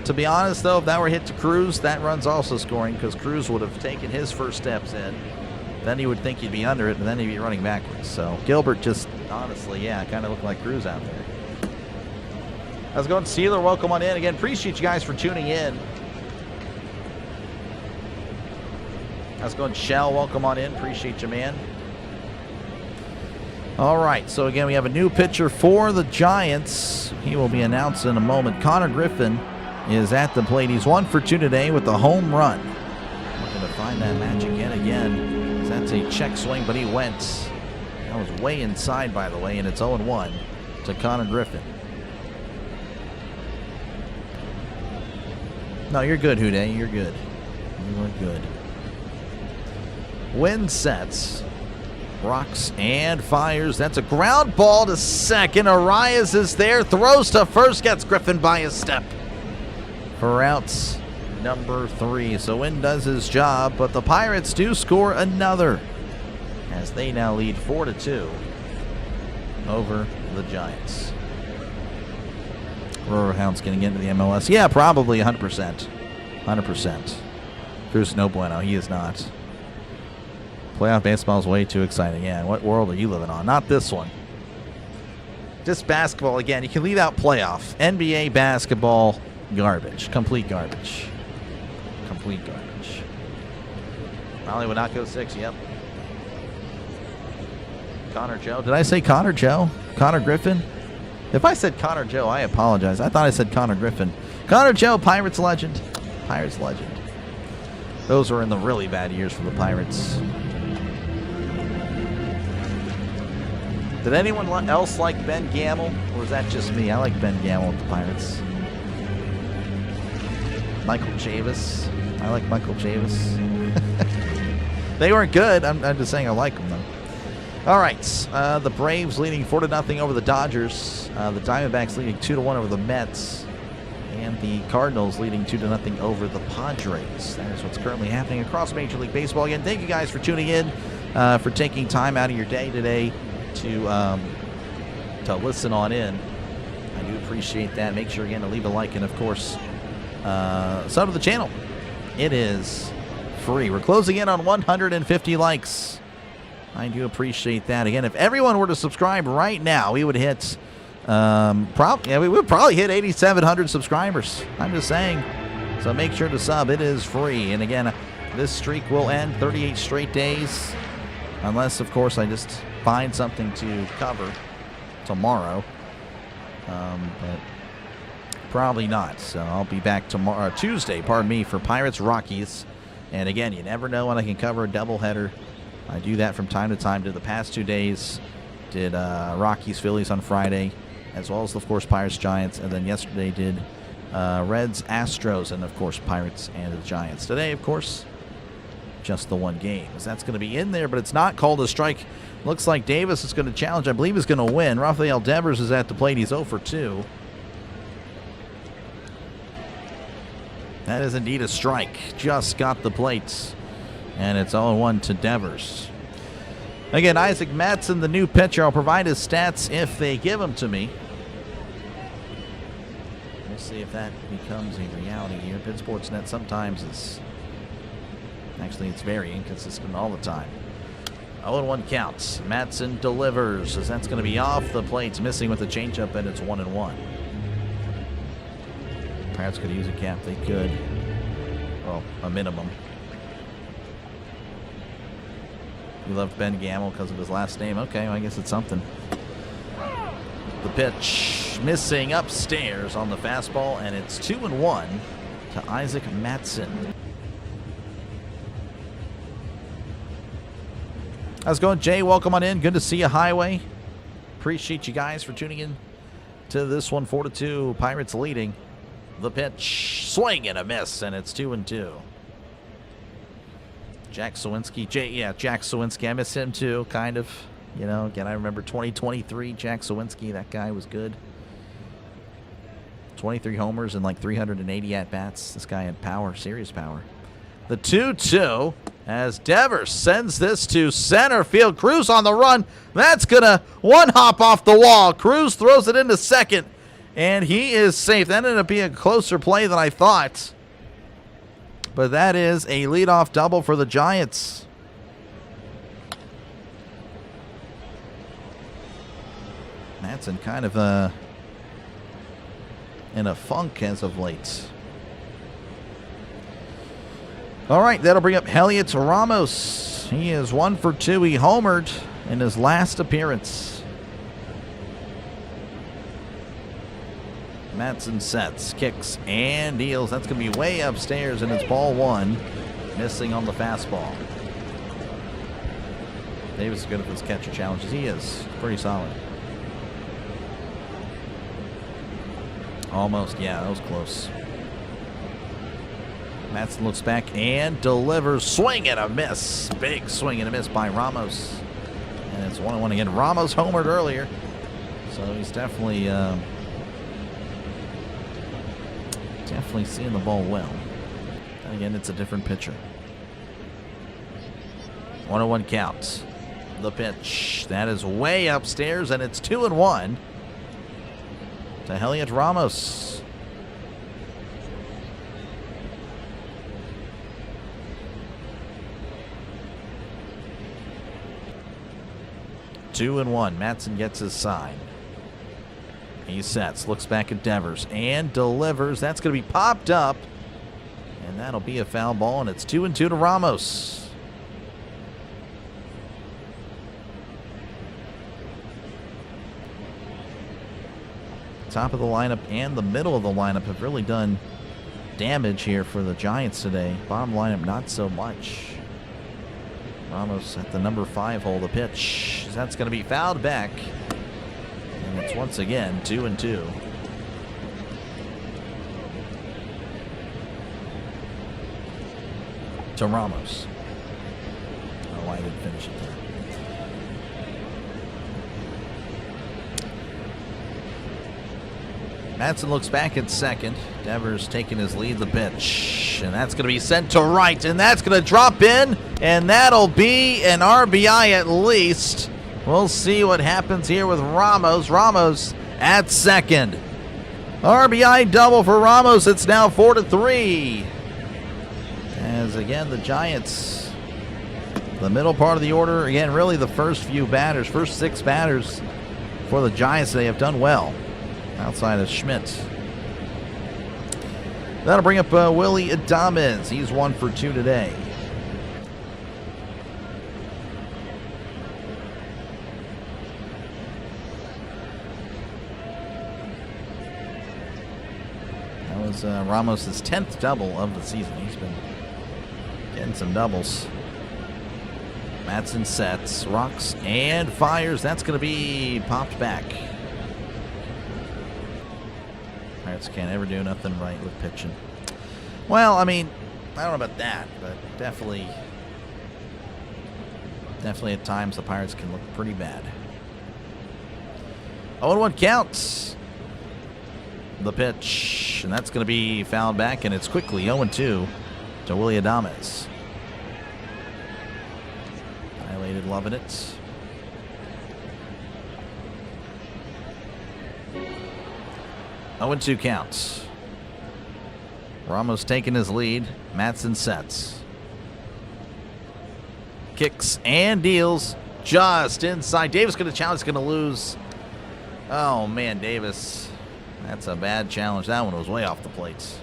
Speaker 2: To be honest, though, if that were hit to Cruz, that run's also scoring, because Cruz would have taken his first steps in. Then he would think he'd be under it, and then he'd be running backwards. So Gilbert just, honestly, yeah, kind of looked like Cruz out there. How's it going, Sealer? Welcome on in. Again, appreciate you guys for tuning in. How's it going, Shell? Welcome on in. Appreciate you, man. All right, so again, we have a new pitcher for the Giants. He will be announced in a moment. Connor Griffin is at the plate. He's 1 for 2 today with a home run. Looking to find that magic yet again. That's a check swing, but he went. That was way inside, by the way, and it's 0-1 to Connor Griffin. No, you're good, Houday. You're good. You are good. Wind sets. Rocks and fires. That's a ground ball to second. Arias is there. Throws to first. Gets Griffin by a step for outs number 3. So Wynn does his job, but the Pirates do score another as they now lead 4-2 over the Giants. Riverhounds getting into the MLS. Yeah, probably 100%. 100%. Cruz no bueno. He is not. Playoff baseball is way too exciting. Yeah, what world are you living on? Not this one. Just basketball, again, you can leave out playoff. NBA basketball, garbage. Complete garbage. Complete garbage. Molly would not go 6, yep. Connor Joe. Did I say Connor Joe? Connor Griffin? If I said Connor Joe, I apologize. I thought I said Connor Griffin. Connor Joe, Pirates legend. Pirates legend. Those were in the really bad years for the Pirates. Did anyone else like Ben Gamble, or is that just me? I like Ben Gamble with the Pirates. Michael Chavis. I like Michael Chavis. They weren't good. I'm just saying I like them, though. All right. The Braves leading 4-0 over the Dodgers. The Diamondbacks leading 2-1 over the Mets. And the Cardinals leading 2-0 over the Padres. That is what's currently happening across Major League Baseball. Again, thank you guys for tuning in, for taking time out of your day today to listen on in. I do appreciate that. Make sure again to leave a like and of course sub to the channel. It is free. We're closing in on 150 likes. I do appreciate that. Again, if everyone were to subscribe right now, we would hit we would probably hit 8,700 subscribers. I'm just saying. So make sure to sub. It is free. And again, this streak will end 38 straight days. Unless, of course, I just find something to cover tomorrow. But probably not. So I'll be back tomorrow, Tuesday, pardon me, for Pirates Rockies. And again, you never know when I can cover a doubleheader I do that from time to time. Did the past 2 days. Did Rockies, Phillies on Friday, as well as, of course, Pirates, Giants. And then yesterday did Reds, Astros, and, of course, Pirates and the Giants. Today, of course, just the one game. So that's going to be in there, but it's not called a strike. Looks like Davis is going to challenge. I believe he's going to win. Rafael Devers is at the plate. He's 0 for 2. That is indeed a strike. Just got the plates. And it's 0-1 to Devers. Again, Isaac Matson, the new pitcher. I'll provide his stats if they give them to me. We'll see if that becomes a reality here. Pitt Sports Net sometimes is... Actually, it's very inconsistent all the time. 0-1 counts. Matson delivers, as that's going to be off the plates, missing with the changeup, and it's 1-1. Pirates could use a cap. They could. Well, a minimum. You love Ben Gamble because of his last name. Okay, well, I guess it's something. The pitch missing upstairs on the fastball, and it's 2-1 to Isaac Matson. How's it going, Jay? Welcome on in. Good to see you, Highway. Appreciate you guys for tuning in to this one. 4-2. Pirates leading. The pitch, swing and a miss, and it's 2-2. Jack Sawinski, Jack Sawinski. I miss him too, kind of. You know, again, I remember 2023. Jack Sawinski, that guy was good. 23 homers and like 380 at bats. This guy had power, serious power. The 2-2 as Devers sends this to center field. Cruz on the run. That's gonna one hop off the wall. Cruz throws it into second. And he is safe. That ended up being a closer play than I thought. But that is a leadoff double for the Giants. Matson kind of in a funk as of late. All right, that'll bring up Heliot Ramos. He is 1 for 2. He homered in his last appearance. Matson sets, kicks, and deals. That's going to be way upstairs, and it's ball 1. Missing on the fastball. Davis is good at his catcher challenges. He is pretty solid. Almost, yeah, that was close. Matson looks back and delivers. Swing and a miss. Big swing and a miss by Ramos. And it's 1-1 again. Ramos homered earlier, so he's definitely seeing the ball well. And again, it's a different pitcher. 1-1 count. The pitch. That is way upstairs, and it's 2-1 to Heliot Ramos. Two and one. Matson gets his sign. He sets, looks back at Devers, and delivers. That's going to be popped up, and that'll be a foul ball, and it's 2-2 to Ramos. Top of the lineup and the middle of the lineup have really done damage here for the Giants today. Bottom lineup, not so much. Ramos at the number 5 hole. The pitch. That's going to be fouled back. And it's once again 2-2. To Ramos. Oh, I didn't finish it there. Matson looks back at second. Devers taking his lead. The pitch. And that's going to be sent to right. And that's going to drop in. And that'll be an RBI at least. We'll see what happens here with Ramos. Ramos at second. RBI double for Ramos. It's now 4-3. As again, the Giants, the middle part of the order, again, really the first few batters, first 6 batters for the Giants, they have done well outside of Schmidt. That'll bring up Willie Adames. He's 1 for 2 today. That was Ramos' 10th double of the season. He's been getting some doubles. Madsen sets, rocks, and fires. That's going to be popped back. Pirates can't ever do nothing right with pitching. Well, I mean, I don't know about that, but definitely at times the Pirates can look pretty bad. 0-1 counts. The pitch, and that's going to be fouled back, and it's quickly 0-2 to Willie Adames. Violated, loving it. Oh, 0-2 counts. Ramos taking his lead. Madsen sets. Kicks and deals just inside. Davis going to challenge, going to lose. Oh, man, Davis. That's a bad challenge. That one was way off the plates.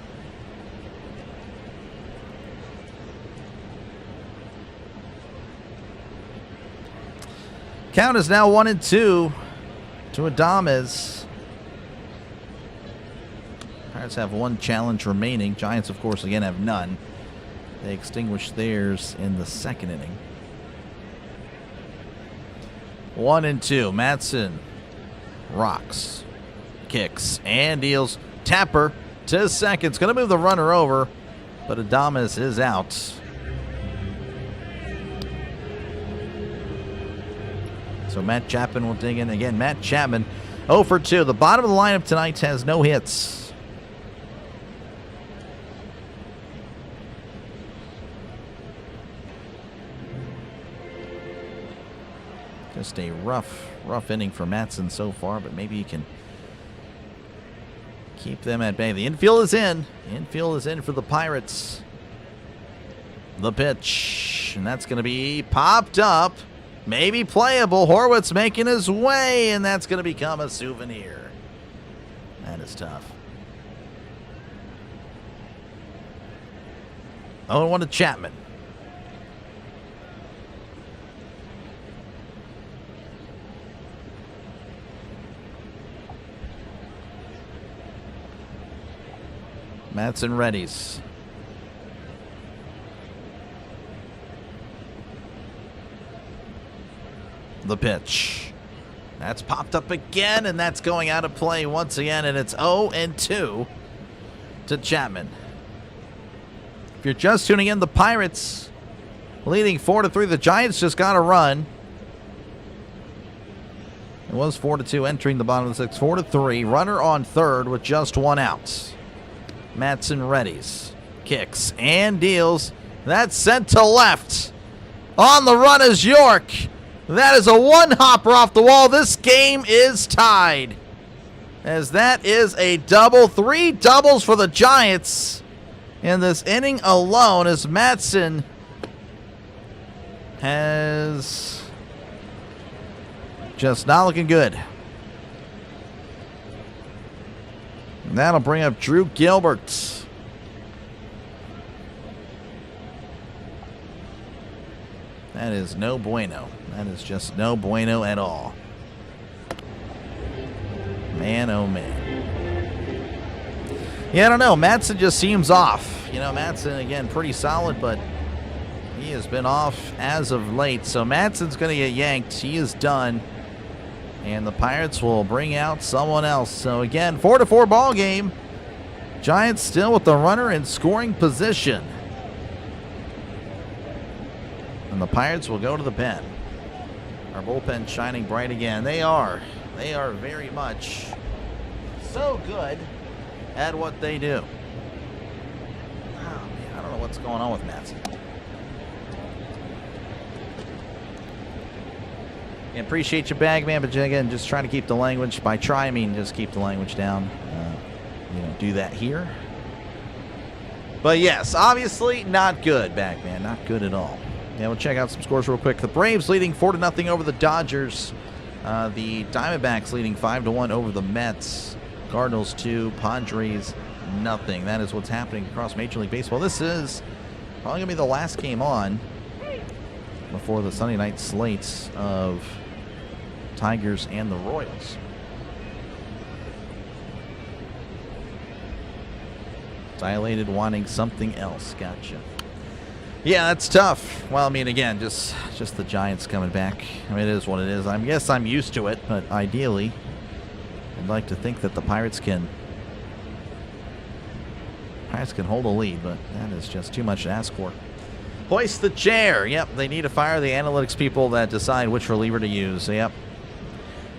Speaker 2: Count is now 1-2 to Adames. Pirates have one challenge remaining. Giants, of course, again have none. They extinguished theirs in the second inning. 1-2. Madsen rocks, kicks, and deals. Tapper to second. It's going to move the runner over, but Adames is out. So Matt Chapman will dig in again. Matt Chapman 0 for 2. The bottom of the lineup tonight has no hits. Just a rough inning for Madsen so far, but maybe he can keep them at bay. The infield is in. Infield is in for the Pirates. The pitch, and that's going to be popped up. Maybe playable. Horwitz making his way, and that's going to become a souvenir. That is tough. 0-1 to Chapman. Madsen readies. The pitch. That's popped up again, and that's going out of play once again, and it's 0-2 to Chapman. If you're just tuning in, the Pirates leading 4-3. The Giants just got a run. It was 4-2 entering the bottom of the sixth. 4-3. Runner on third with just one out. Madsen readies, kicks, and deals. That's sent to left. On the run is York. That is a one-hopper off the wall. This game is tied, as that is a double. 3 doubles for the Giants in this inning alone, as Madsen has just not looking good. And that'll bring up Drew Gilbert. That is no bueno. That is just no bueno at all. Man, oh man. Yeah, I don't know. Madsen just seems off. You know, Madsen, again, pretty solid, but he has been off as of late. So Madsen's going to get yanked. He is done. And the Pirates will bring out someone else. So again, 4-4 ball game. Giants still with the runner in scoring position. And the Pirates will go to the pen. Our bullpen shining bright again. They are very much so good at what they do. Oh man, I don't know what's going on with Madsen. I appreciate your bag, man, but again, just trying to keep the language. By try, I mean just keep the language down. Do that here. But yes, obviously not good, Bagman. Not good at all. Yeah, we'll check out some scores real quick. The Braves leading 4-0 over the Dodgers. The Diamondbacks leading 5-1 over the Mets. Cardinals 2, Padres nothing. That is what's happening across Major League Baseball. This is probably going to be the last game on before the Sunday night slates of Tigers and the Royals. Dilated wanting something else. Gotcha. Yeah, that's tough. Well, I mean, again, just the Giants coming back. I mean, it is what it is. I guess I'm used to it, but ideally, I'd like to think that the Pirates can hold a lead, but that is just too much to ask for. Hoist the chair. Yep, they need to fire the analytics people that decide which reliever to use. Yep.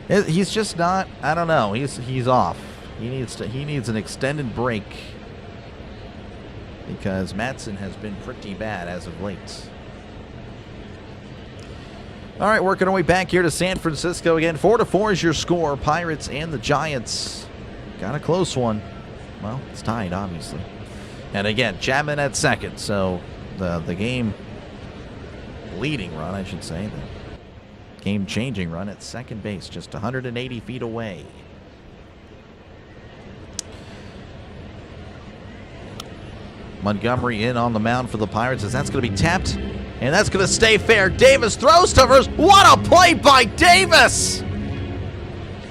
Speaker 2: He's just not, I don't know. He's off. He needs an extended break because Madsen has been pretty bad as of late. All right, working our way back here to San Francisco again. 4-4 is your score. Pirates and the Giants. Got a close one. Well, it's tied, obviously. And again, Chapman at second. So the game leading run, I should say, the game-changing run at second base, just 180 feet away. Montgomery in on the mound for the Pirates as that's going to be tapped, and that's going to stay fair. Davis throws to first. What a play by Davis!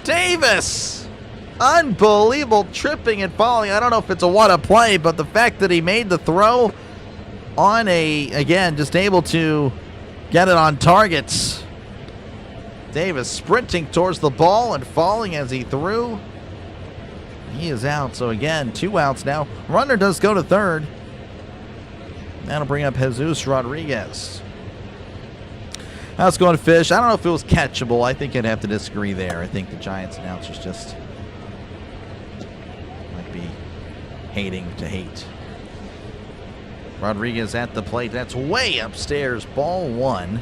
Speaker 2: Davis! Unbelievable tripping and falling. I don't know if it's a what a play, but the fact that he made the throw on again, just able to get it on targets. Davis sprinting towards the ball and falling as he threw. He is out. So again, 2 outs now. Runner does go to third. That'll bring up Jesus Rodriguez. How's it going, Fish? I don't know if it was catchable. I think I'd have to disagree there. I think the Giants announcers just might be hating to hate. Rodriguez at the plate. That's way upstairs. Ball 1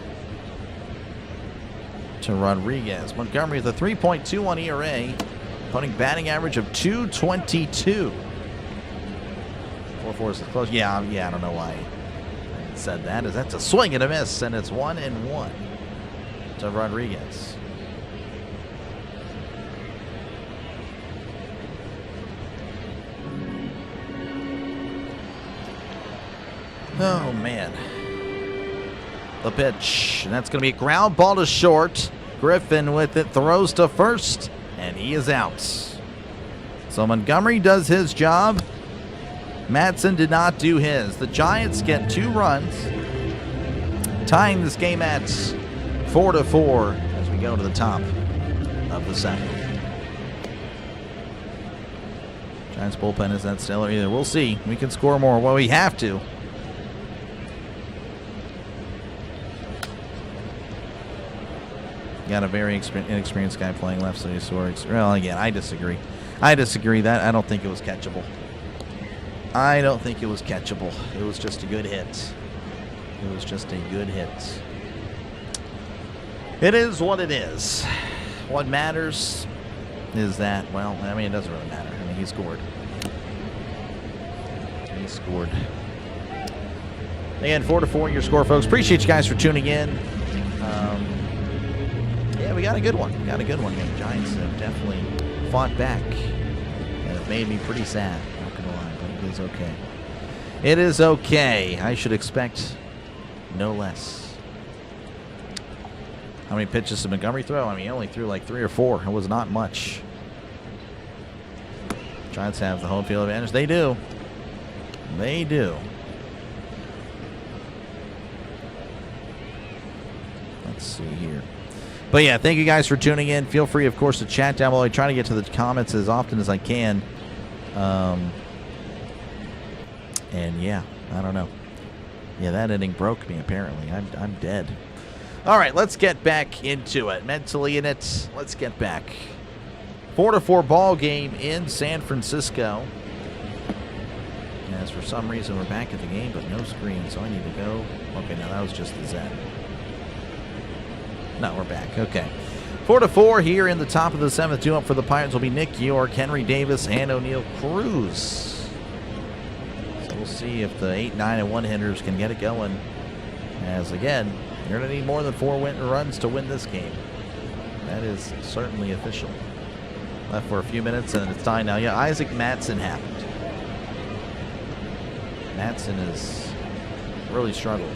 Speaker 2: to Rodriguez. Montgomery with a 3.21 ERA. Putting batting average of .222. 4-4 is close. Yeah, I don't know why I said that. That's a swing and a miss, and it's 1-1 to Rodriguez. Oh, man. The pitch, and that's going to be a ground ball to short. Griffin with it, throws to first, and he is out. So Montgomery does his job. Madsen did not do his. The Giants get 2 runs, tying this game at 4-4 as we go to the top of the 7th. Giants bullpen is that stellar either. We'll see. We can score more. Well, we have to. Got a very inexperienced guy playing left, so he's sort of, well, again, I disagree. I don't think it was catchable. It was just a good hit. It is what it is. What matters is that, well, I mean, it doesn't really matter. I mean, he scored. Again, 4-4 your score, folks. Appreciate you guys for tuning in. Yeah, we got a good one. Yeah, the Giants have definitely fought back, and it made me pretty sad. Not gonna lie, but it is okay. It is okay. I should expect no less. How many pitches did Montgomery throw? I mean, he only threw like 3 or 4. It was not much. Giants have the home field advantage. They do. Let's see here. But yeah, thank you guys for tuning in. Feel free, of course, to chat down below. I try to get to the comments as often as I can. And yeah, I don't know. Yeah, that inning broke me, apparently. I'm dead. All right, let's get back into it. Mentally in it, let's get back. 4-4 ball game in San Francisco. As for some reason, we're back at the game, but no screen, so I need to go. Okay, no, that was just the Zen. No, we're back. Okay. 4-4 here in the top of the 7th. 2 up for the Pirates will be Nick York, Henry Davis, and O'Neill Cruz. So we'll see if the 8, 9, and 1 hitters can get it going. As again, you're going to need more than 4 runs to win this game. That is certainly official. Left for a few minutes, and it's time now. Yeah, Isaac Madsen happened. Madsen has really struggled.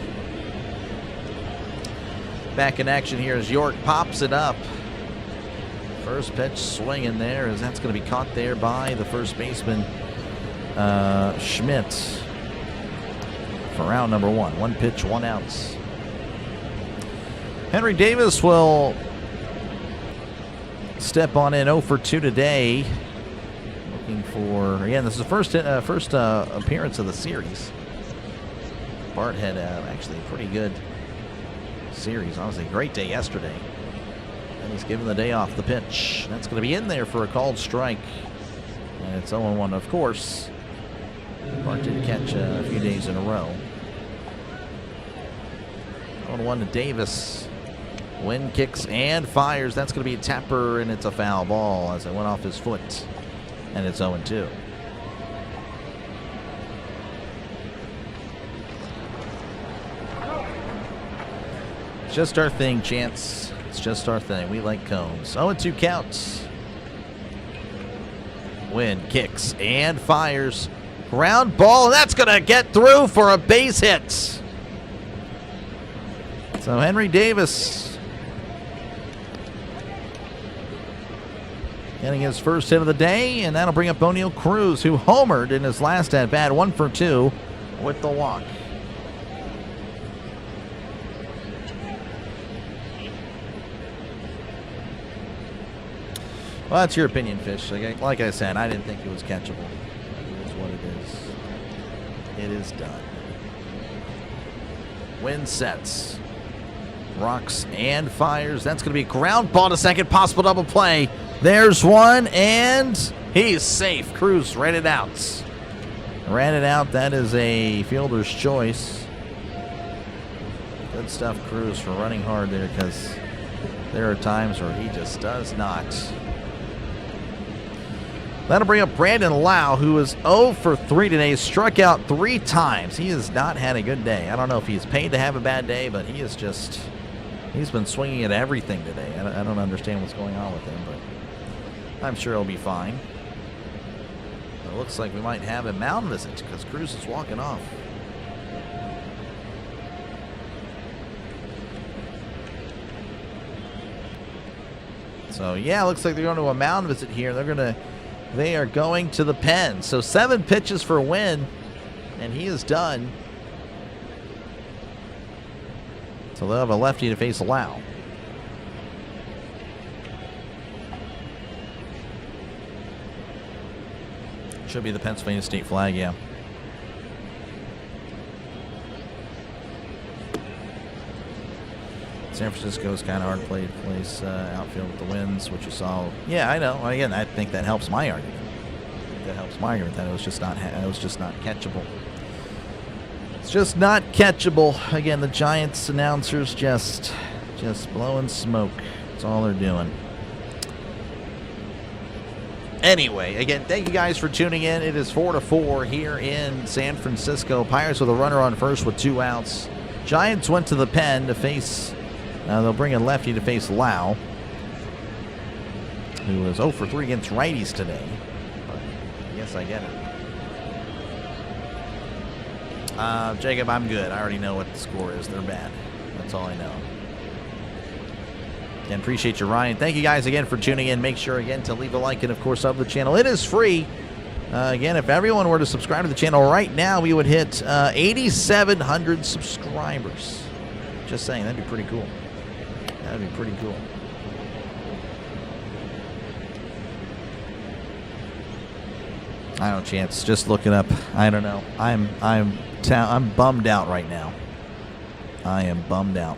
Speaker 2: Back in action here as York pops it up. First pitch swinging there as that's going to be caught there by the first baseman, Schmidt. for round number 1. 1 pitch, 1 out. Henry Davis will step on in 0 for 2 today. Looking for, again, this is the first appearance of the series. Bart had actually a pretty good series. Honestly, great day yesterday. And he's given the day off the pitch. That's going to be in there for a called strike. And it's 0-1, of course. Bart did catch a few days in a row. 0-1 to Davis. Wind kicks and fires. That's going to be a tapper, and it's a foul ball as it went off his foot. And it's 0-2. It's just our thing, Chance. It's just our thing. We like cones. 0-2 counts. Wind kicks and fires. Ground ball, and that's going to get through for a base hit. So Henry Davis getting his first hit of the day, and that'll bring up O'Neal Cruz, who homered in his last at-bat, 1 for 2 with the walk. Well, that's your opinion, Fish. Like I said, I didn't think it was catchable. It is what it is. It is done. Wind sets. Rocks and fires. That's going to be a ground ball to second. Possible double play. There's one, and he's safe. Cruz ran it out. Ran it out. That is a fielder's choice. Good stuff, Cruz, for running hard there, because there are times where he just does not. That'll bring up Brandon Lau, who is 0 for 3 today. Struck out 3 times. He has not had a good day. I don't know if he's paid to have a bad day, but he is just, he's been swinging at everything today. I don't understand what's going on with him, but I'm sure he'll be fine. But it looks like we might have a mound visit because Cruz is walking off. So, yeah, looks like they're going to a mound visit here. They are going to the pen. So 7 pitches for a win, and he is done. So they'll have a lefty to face Lau. Should be the Pennsylvania State flag, yeah. San Francisco's kind of hard played place outfield with the Winds, which you saw. Yeah, I know. Again, I think that helps my argument. That it was just not catchable. It's just not catchable. Again, the Giants announcers just blowing smoke. That's all they're doing. Anyway, again, thank you guys for tuning in. It is 4-4 here in San Francisco. Pirates with a runner on first with 2 outs. Giants went to the pen to face. They'll bring in lefty to face Lau, who was 0 for 3 against righties today. But yes, I get it. Jacob, I'm good. I already know what the score is. They're bad. That's all I know. And appreciate you, Ryan. Thank you guys again for tuning in. Make sure, again, to leave a like and, of course, sub the channel. It is free. Again, if everyone were to subscribe to the channel right now, we would hit 8,700 subscribers. Just saying, that'd be pretty cool. That'd be pretty cool. I don't know, Chance. Just look it up. I don't know. I'm bummed out right now. I am bummed out.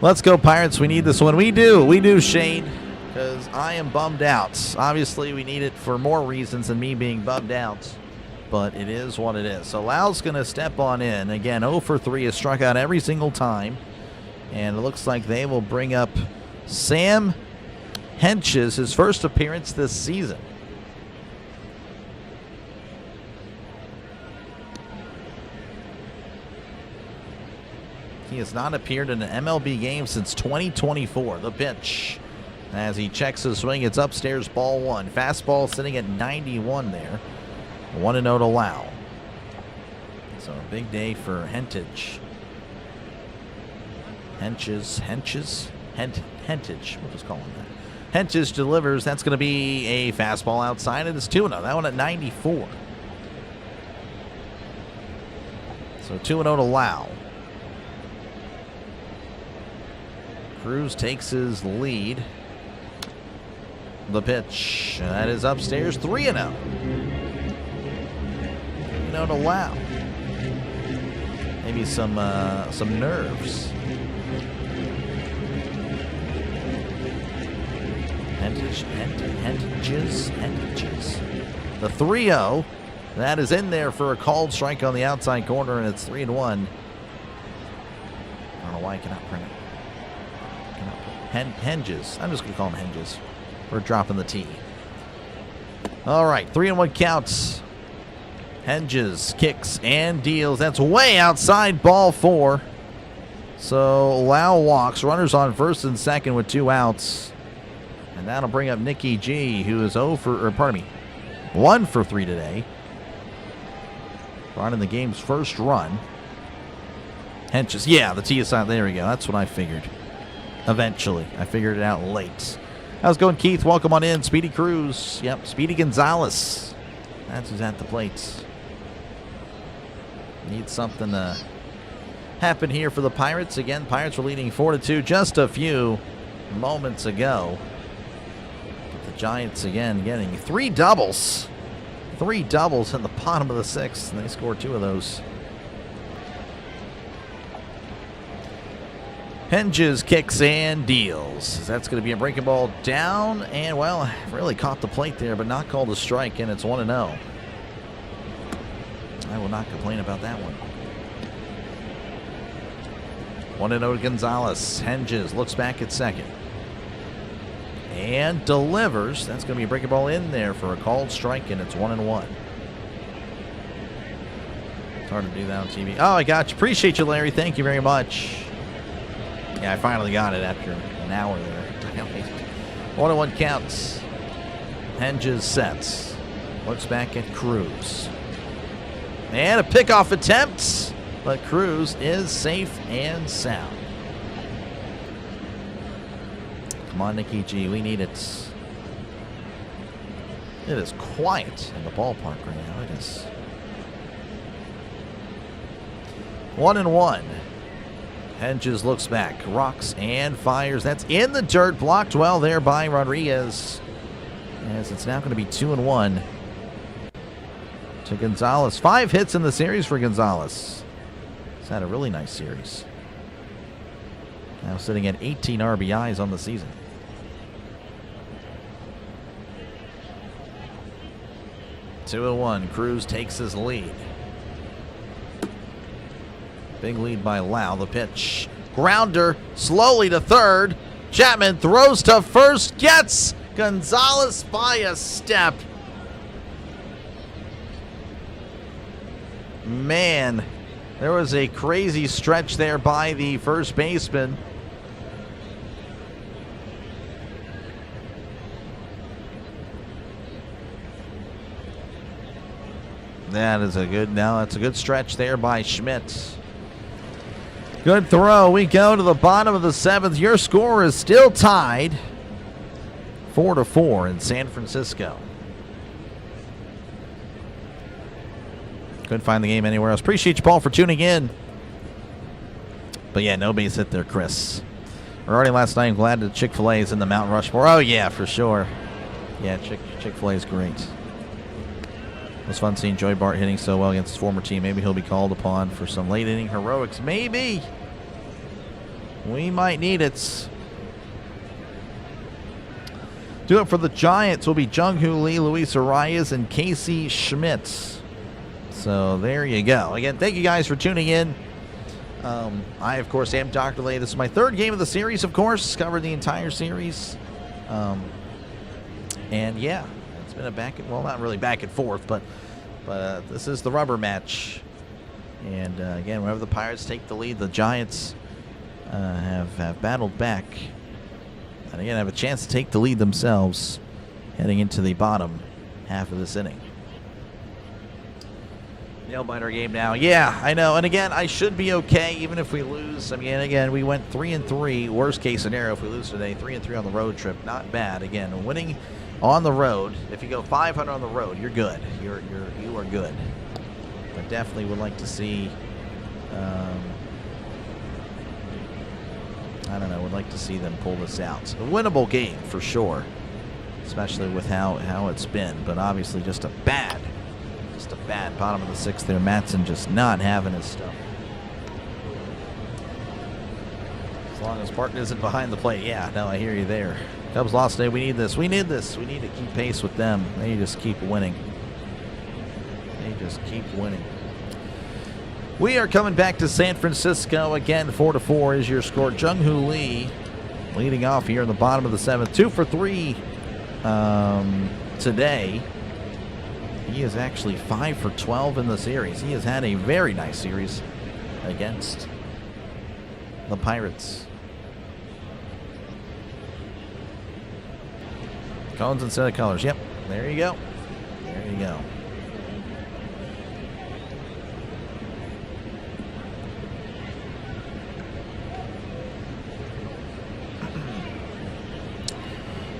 Speaker 2: Let's go, Pirates. We need this one. We do, Shane, because I am bummed out. Obviously, we need it for more reasons than me being bummed out, but it is what it is. So Lau's going to step on in. Again, 0 for 3 has struck out every single time, and it looks like they will bring up Sam Henches, his first appearance this season. He has not appeared in an MLB game since 2024. The pitch, as he checks his swing, it's upstairs, ball 1. Fastball sitting at 91 there. 1-0 to Lau. So a big day for Hentage. Hentage. We'll just call him that. Hentage delivers. That's going to be a fastball outside. It is 2-0. That one at 94. So 2-0 to Lau. Cruz takes his lead. The pitch. That is upstairs. 3-0. 3-0 to Lau. Maybe some nerves. Hentages. The 3-0. That is in there for a called strike on the outside corner, and it's 3-1. I don't know why I cannot print it. Henges. I'm just going to call them Henges. We're dropping the T. All right, 3-1 counts. Henges kicks and deals. That's way outside, ball 4. So Lau walks. Runners on first and second with 2 outs. And that'll bring up Nicky G, who is 1 for 3 today. Brought in the game's first run. Henches. Yeah, the T is on. There we go. That's what I figured. Eventually. I figured it out late. How's it going, Keith? Welcome on in. Speedy Cruz. Yep, Speedy Gonzalez. That's who's at the plate. Need something to happen here for the Pirates. Again, Pirates were leading 4-2 just a few moments ago. But the Giants, again, getting 3 doubles. 3 doubles in the bottom of the 6th, and they scored 2 of those. Henges kicks and deals. That's going to be a breaking ball down, and, well, really caught the plate there, but not called a strike, and it's 1-0. I will not complain about that one. 1-0 to Gonzalez. Henges looks back at second. And delivers. That's going to be a breaking ball in there for a called strike, and it's 1-1. It's hard to do that on TV. Oh, I got you. Appreciate you, Larry. Thank you very much. Yeah, I finally got it after an hour there. 1-1 counts. Henges sets. Looks back at Cruz. And a pickoff attempt, but Cruz is safe and sound. Come on, Nicky G, we need it. It is quiet in the ballpark right now. It is 1-1. Henges looks back, rocks and fires. That's in the dirt, blocked well there by Rodriguez. As it's now going to be 2-1 to Gonzalez. 5 hits in the series for Gonzalez. He's had a really nice series. Now sitting at 18 RBIs on the season. Two and 1. Cruz takes his lead. Big lead by Lau. The pitch. Grounder slowly to third. Chapman throws to first. Gets Gonzalez by a step. Man, there was a crazy stretch there by the first baseman. That's a good stretch there by Schmidt. Good throw. We go to the bottom of the 7th. Your score is still tied 4-4 in San Francisco. Couldn't find the game anywhere else. Appreciate you, Paul, for tuning in. But yeah, no base hit there, Chris. Already last night, I'm glad that Chick-fil-A is in the Mount Rushmore. Oh yeah, for sure. Yeah, Chick-fil-A is great. It was fun seeing Joey Bart hitting so well against his former team. Maybe he'll be called upon for some late inning heroics. Maybe. We might need it. Do it for the Giants will be Jung-Hoo Lee, Luis Arias, and Casey Schmidt. So there you go. Again, thank you guys for tuning in. I, of course, am Dr. Lay. This is my 3rd game of the series, of course. Covered the entire series. And yeah, it's been a not really back and forth, but this is the rubber match. And again, whenever the Pirates take the lead, the Giants have battled back. And again, have a chance to take the lead themselves heading into the bottom half of this inning. Nail-biter game now. Yeah, I know. And again, I should be okay even if we lose. I mean, again, we went 3-3. Worst case scenario if we lose today. 3-3 on the road trip. Not bad. Again, winning on the road. If you go 500 on the road, you're good. You are good. But definitely would like to see I don't know. Would like to see them pull this out. It's a winnable game for sure, especially with how it's been. But obviously, just a bad bottom of the sixth there. Matson just not having his stuff. As long as Barton isn't behind the plate, yeah. No, I hear you there. Cubs lost today. We need this. We need this. We need to keep pace with them. They just keep winning. They just keep winning. We are coming back to San Francisco again. 4-4 is your score. Jung-Hoo Lee leading off here in the bottom of the seventh. 2 for 3 today. He is actually 5 for 12 in the series. He has had a very nice series against the Pirates. Cones instead of colors. Yep, there you go. There you go.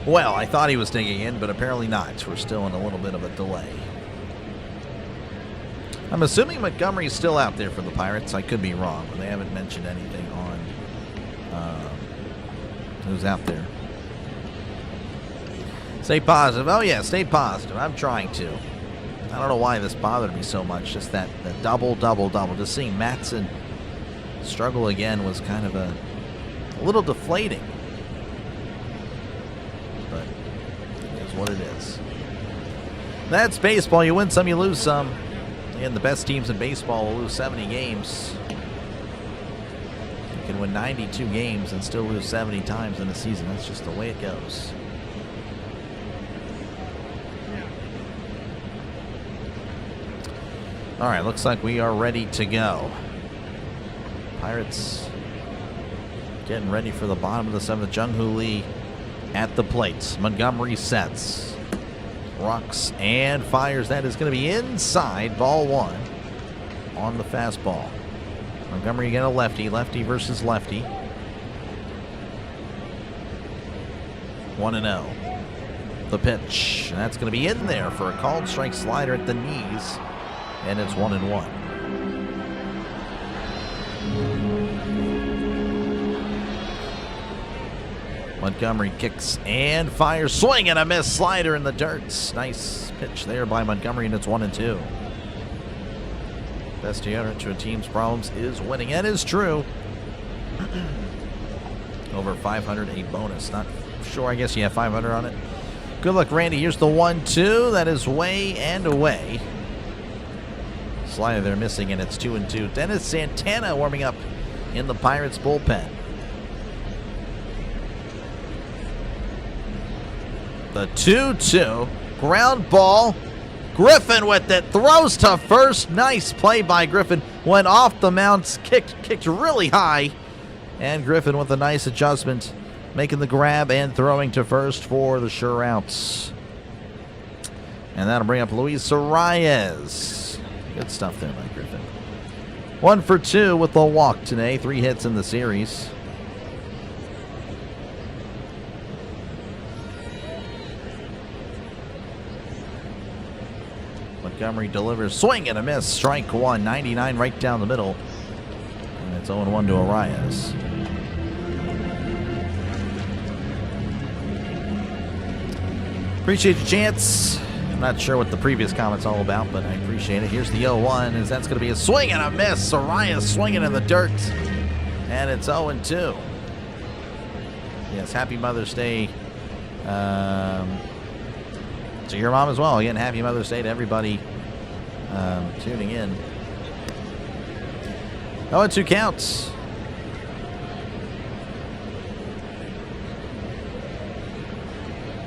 Speaker 2: Well, I thought he was digging in, but apparently not. We're still in a little bit of a delay. I'm assuming Montgomery's still out there for the Pirates. I could be wrong, but they haven't mentioned anything on who's out there. Stay positive. Oh, yeah, stay positive. I'm trying to. I don't know why this bothered me so much. Just that double. Just seeing Matson struggle again was kind of a little deflating. But it is what it is. That's baseball. You win some, you lose some. And the best teams in baseball will lose 70 games. You can win 92 games and still lose 70 times in a season. That's just the way it goes. All right, looks like we are ready to go. Pirates getting ready for the bottom of the seventh. Jung-Hoo Lee at the plate. Montgomery sets. Rocks and fires. That is going to be inside. Ball one on the fastball. Montgomery again, a lefty. Lefty versus lefty. 1-0. The pitch. And that's going to be in there for a called strike slider at the knees. And it's 1-1. Montgomery kicks and fires. Swing and a miss. Slider in the dirt. Nice pitch there by Montgomery, and it's 1-2. Best deodorant to a team's problems is winning. That is true. Over 500, a bonus. Not sure. I guess you have 500 on it. Good luck, Randy. Here's the 1-2. That is way and away. Slider there missing, and it's 2-2. Dennis Santana warming up in the Pirates bullpen. The 2-2. Ground ball. Griffin with it. Throws to first. Nice play by Griffin. Went off the mound. Kicked really high. And Griffin with a nice adjustment. Making the grab and throwing to first for the sure outs. And that'll bring up Luis Arias. Good stuff there by Griffin. 1 for 2 with the walk today. 3 hits in the series. Montgomery delivers. Swing and a miss. Strike one. 99 right down the middle. And it's 0-1 to Arias. Appreciate your chance. I'm not sure what the previous comment's all about, but I appreciate it. Here's the 0-1, as that's going to be a swing and a miss. Arias swinging in the dirt. And it's 0-2. Yes, happy Mother's Day to your mom as well. Again, happy Mother's Day to everybody tuning in. 0-2 counts.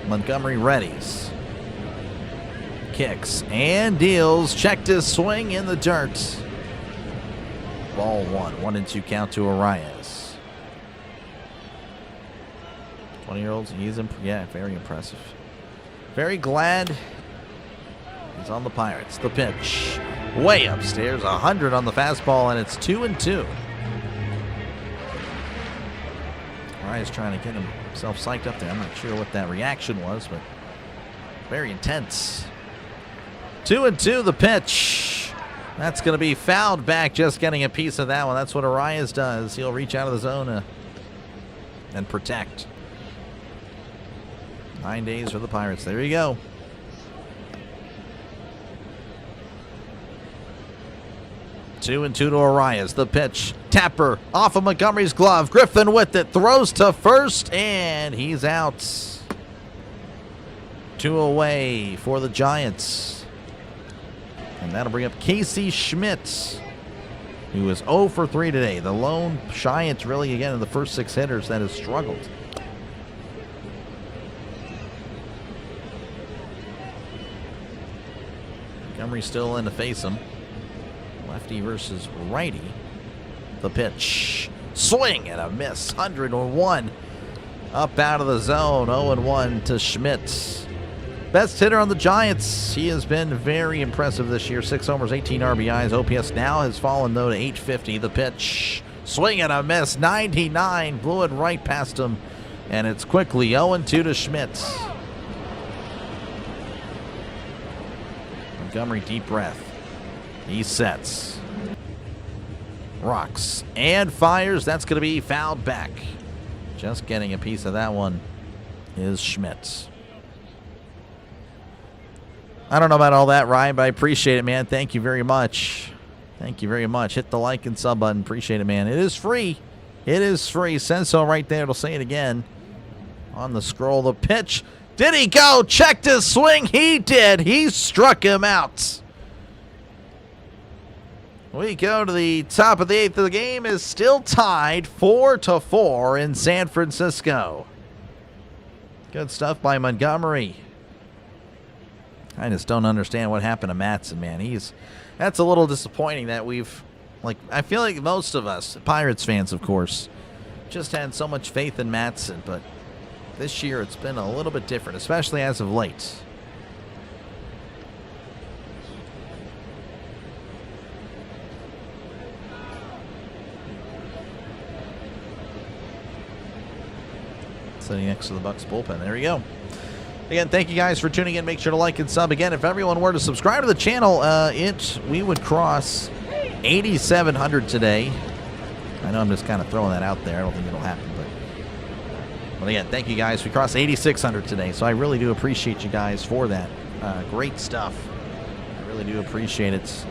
Speaker 2: Montgomery readies. Kicks and deals. Checked his swing in the dirt. Ball one. 1-2 count to Arias. 20-year-olds. He's very impressive. Very glad he's on the Pirates. The pitch. Way upstairs. 100 on the fastball, and it's 2-2. Arias trying to get himself psyched up there. I'm not sure what that reaction was, but very intense. 2-2 the pitch. That's going to be fouled back, just getting a piece of that one. That's what Arias does. He'll reach out of the zone and protect. 9 days for the Pirates. There you go. Two and two to Arias. The pitch. Tapper off of Montgomery's glove. Griffin with it. Throws to first, and he's out. 2 away for the Giants. And that'll bring up Casey Schmidt, who is 0 for 3 today. The lone Giant, really, again, in the first 6 hitters that has struggled. Montgomery still in to face him. Lefty versus righty. The pitch. Swing and a miss. 101. Up out of the zone. 0-1 to Schmidt. Best hitter on the Giants. He has been very impressive this year. 6 homers, 18 RBIs. OPS now has fallen, though, to 850. The pitch. Swing and a miss. 99. Blew it right past him. And it's quickly 0-2 to Schmidt. Montgomery, deep breath. He sets. Rocks and fires. That's going to be fouled back. Just getting a piece of that one is Schmidt. I don't know about all that, Ryan, but I appreciate it, man. Thank you very much. Thank you very much. Hit the like and sub button. Appreciate it, man. It is free. It is free. Says so right there. It'll say it again on the scroll. The pitch. Did he go? Checked his swing. He did. He struck him out. We go to the top of the 8th. The game is still tied 4-4 in San Francisco. Good stuff by Montgomery. I just don't understand what happened to Matson, man. That's a little disappointing that I feel like most of us, Pirates fans, of course, just had so much faith in Matson, but this year it's been a little bit different, especially as of late. Sitting next to the Bucks bullpen. There you go. Again, thank you guys for tuning in. Make sure to like and sub. Again, if everyone were to subscribe to the channel, we would cross 8,700 today. I know I'm just kind of throwing that out there. I don't think it'll happen, but again, thank you guys. We crossed 8,600 today, so I really do appreciate you guys for that. Great stuff. I really do appreciate it.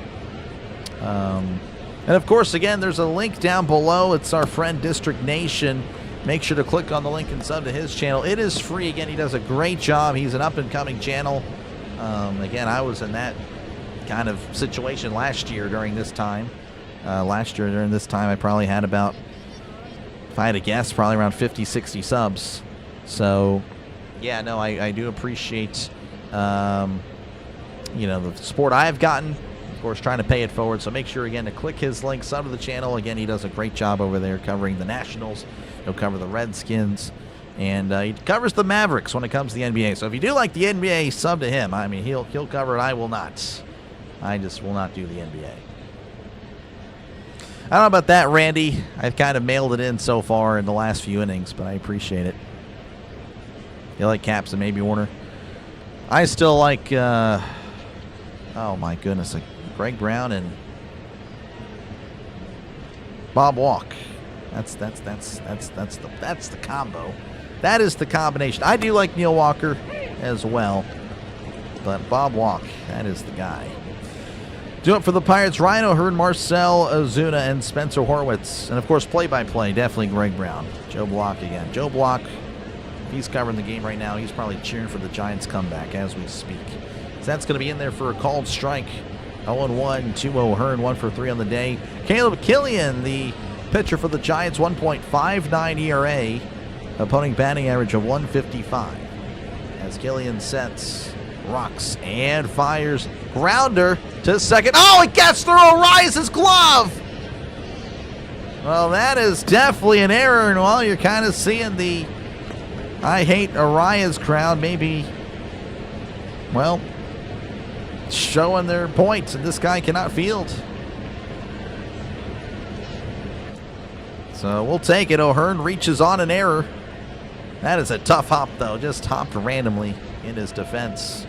Speaker 2: And of course, again, there's a link down below. It's our friend District Nation. Make sure to click on the link and sub to his channel. It is free. Again, he does a great job. He's an up-and-coming channel. Again, I was in that kind of situation last year during this time. I probably had about, if I had to guess, probably around 50, 60 subs. So, yeah, no, I do appreciate, the support I've gotten. Of course, trying to pay it forward. So make sure, again, to click his link, sub to the channel. Again, he does a great job over there covering the Nationals. He'll cover the Redskins, and he covers the Mavericks when it comes to the NBA. So if you do like the NBA, sub to him. I mean, he'll cover it. I will not. I just will not do the NBA. I don't know about that, Randy. I've kind of mailed it in so far in the last few innings, but I appreciate it. You like Caps and maybe Warner? I still like, oh my goodness, like Greg Brown and Bob Walk. That's the combo. That is the combination. I do like Neil Walker as well, but Bob Walk, that is the guy. Do it for the Pirates. Ryan O'Hearn, Marcel Ozuna, and Spencer Horwitz. And, of course, play-by-play, definitely Greg Brown. Joe Block again. Joe Block, he's covering the game right now. He's probably cheering for the Giants' comeback as we speak. So that's going to be in there for a called strike. 0-1 to O'Hearn, 1 for 3 on the day. Caleb Killian, the pitcher for the Giants, 1.59 ERA. Opponent batting average of 155. As Killian sets, rocks, and fires. Grounder to second. Oh, it gets through Arias' glove! Well, that is definitely an error, and while you're kind of seeing the I hate Arias crowd maybe, well, showing their points, and this guy cannot field. So we'll take it. O'Hearn reaches on an error. That is a tough hop, though. Just hopped randomly in his defense.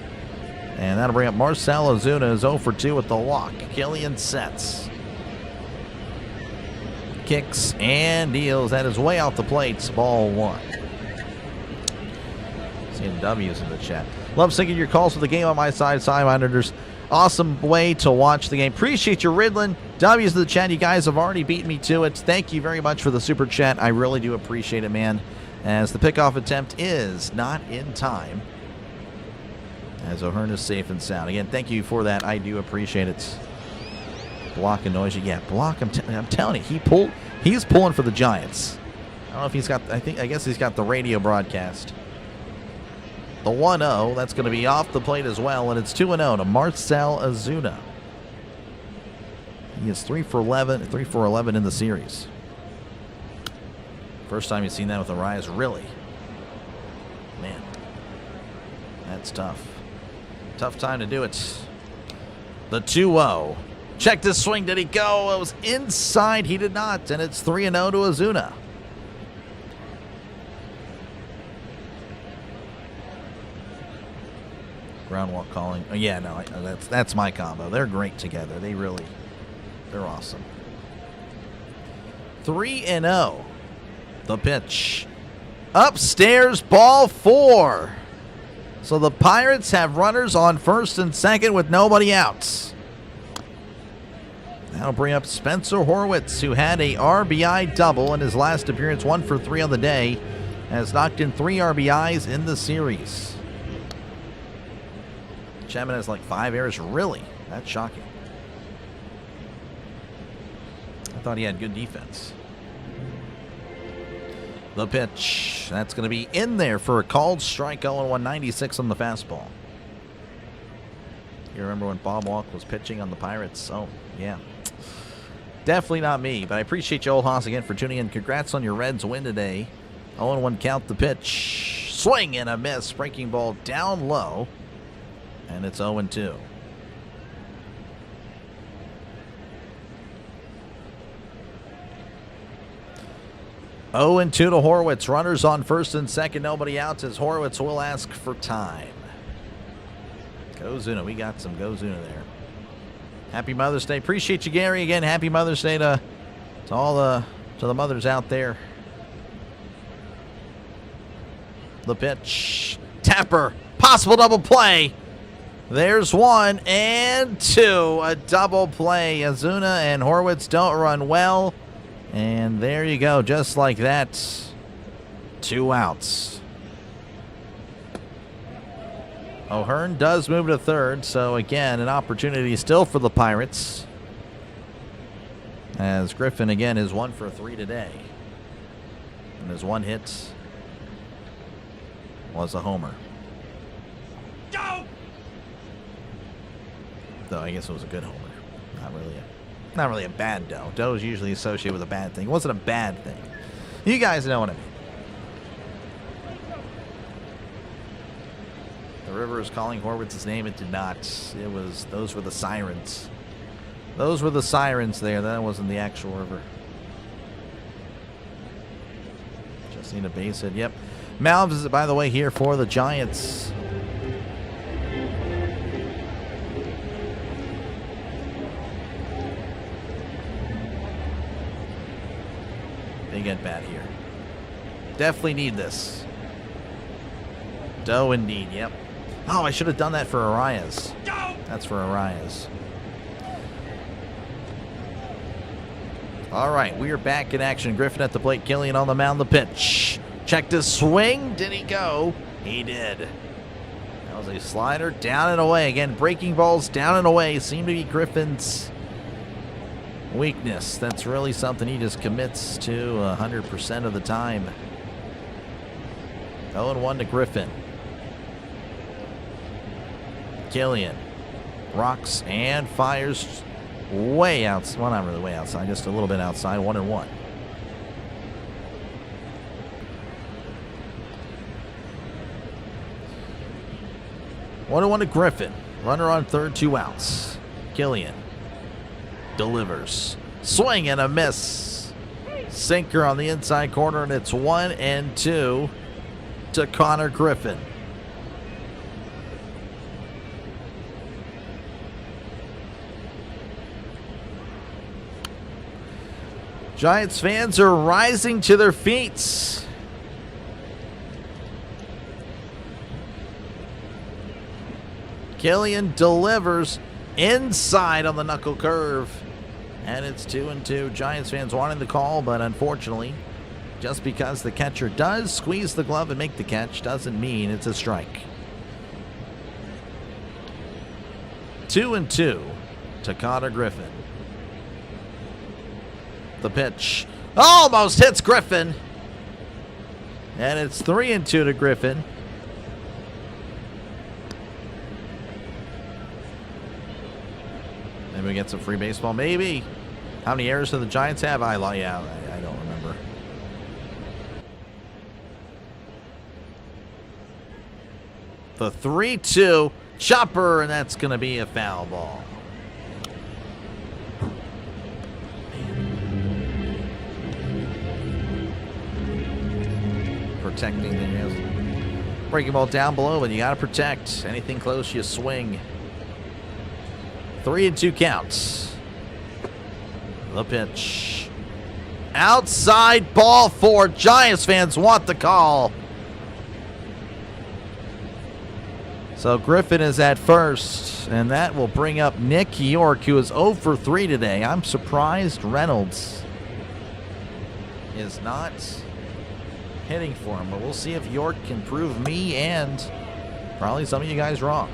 Speaker 2: And that'll bring up Marcell Ozuna, is 0 for 2 with the walk. Killian sets. Kicks and deals. That is way off the plate. Ball 1. Seeing W's in the chat. Love syncing your calls with the game on my side. Side monitors. Awesome way to watch the game. Appreciate you, Ridlin. W's in the chat. You guys have already beaten me to it. Thank you very much for the super chat. I really do appreciate it, man. As the pickoff attempt is not in time. As O'Hearn is safe and sound. Again, thank you for that. I do appreciate it. Block and noisy. Yeah, block. I'm telling you, he's pulling for the Giants. I don't know if he's got, I guess he's got the radio broadcast. The 1-0, that's going to be off the plate as well, and it's 2-0 to Marcell Ozuna. He is 3 for 11 in the series. First time you've seen that with Arias, really. Man, that's tough. Tough time to do it. The 2-0. Check this swing. Did he go? It was inside. He did not, and it's 3-0 to Ozuna. Ground walk calling. Oh, yeah, no, that's my combo. They're great together. They're awesome. 3-0. The pitch. Upstairs, ball 4. So the Pirates have runners on first and second with nobody out. That'll bring up Spencer Horwitz, who had a RBI double in his last appearance, 1 for 3 on the day, has knocked in 3 RBIs in the series. Chapman has like 5 errors. Really? That's shocking. I thought he had good defense. The pitch. That's going to be in there for a called strike. 0-196 on the fastball. You remember when Bob Walk was pitching on the Pirates? Oh, yeah. Definitely not me, but I appreciate you, Old Hoss, again for tuning in. Congrats on your Reds win today. 0-1 count. The pitch. Swing and a miss. Breaking ball down low. And it's 0-2. Oh, and 2 to Horwitz. Runners on first and second. Nobody out as Horwitz will ask for time. Go Zuna. We got some Go Zuna there. Happy Mother's Day. Appreciate you, Gary. Again, happy Mother's Day to all the mothers out there. The pitch. Tapper. Possible double play. There's 1 and 2. A double play. Ozuna and Horwitz don't run well. And there you go. Just like that. 2 outs. O'Hearn does move to third. So again, an opportunity still for the Pirates. As Griffin again is 1 for 3 today. And his 1 hit was a homer. Go! Though I guess it was a good homer. Not really a bad doe. Doe is usually associated with a bad thing. It wasn't a bad thing. You guys know what I mean. The river is calling Horwitz's name. It did not. Those were the sirens. Those were the sirens there. That wasn't the actual river. Just need a base hit. Yep. Malves is, by the way, here for the Giants. Big at bat here. Definitely need this. Doe indeed, yep. Oh, I should have done that for Arias. That's for Arias. All right, we are back in action. Griffin at the plate, Killian on the mound, the pitch. Checked his swing. Did he go? He did. That was a slider down and away. Again, breaking balls down and away seem to be Griffin's weakness. That's really something he just commits to 100% of the time. 0-1 to Griffin. Killian rocks and fires way outside. Well, not really way outside, just a little bit outside. 1-1. One to Griffin. Runner on third, 2 outs. Killian delivers. Swing and a miss. Sinker on the inside corner, and it's 1-2 to Connor Griffin. Giants fans are rising to their feet. Killian delivers inside on the knuckle curve. And it's 2-2. Giants fans wanting the call, but unfortunately, just because the catcher does squeeze the glove and make the catch doesn't mean it's a strike. 2-2 to Connor Griffin. The pitch almost hits Griffin. And it's 3-2 to Griffin. Maybe we get some free baseball. Maybe. How many errors do the Giants have? I don't remember. The 3-2 chopper, and that's going to be a foul ball. Protecting the breaking ball down below, but you got to protect. Anything close, you swing. 3-2 counts. The pitch. Outside ball 4. Giants fans want the call. So Griffin is at first, and that will bring up Nick York, who is 0 for 3 today. I'm surprised Reynolds is not hitting for him, but we'll see if York can prove me and probably some of you guys wrong.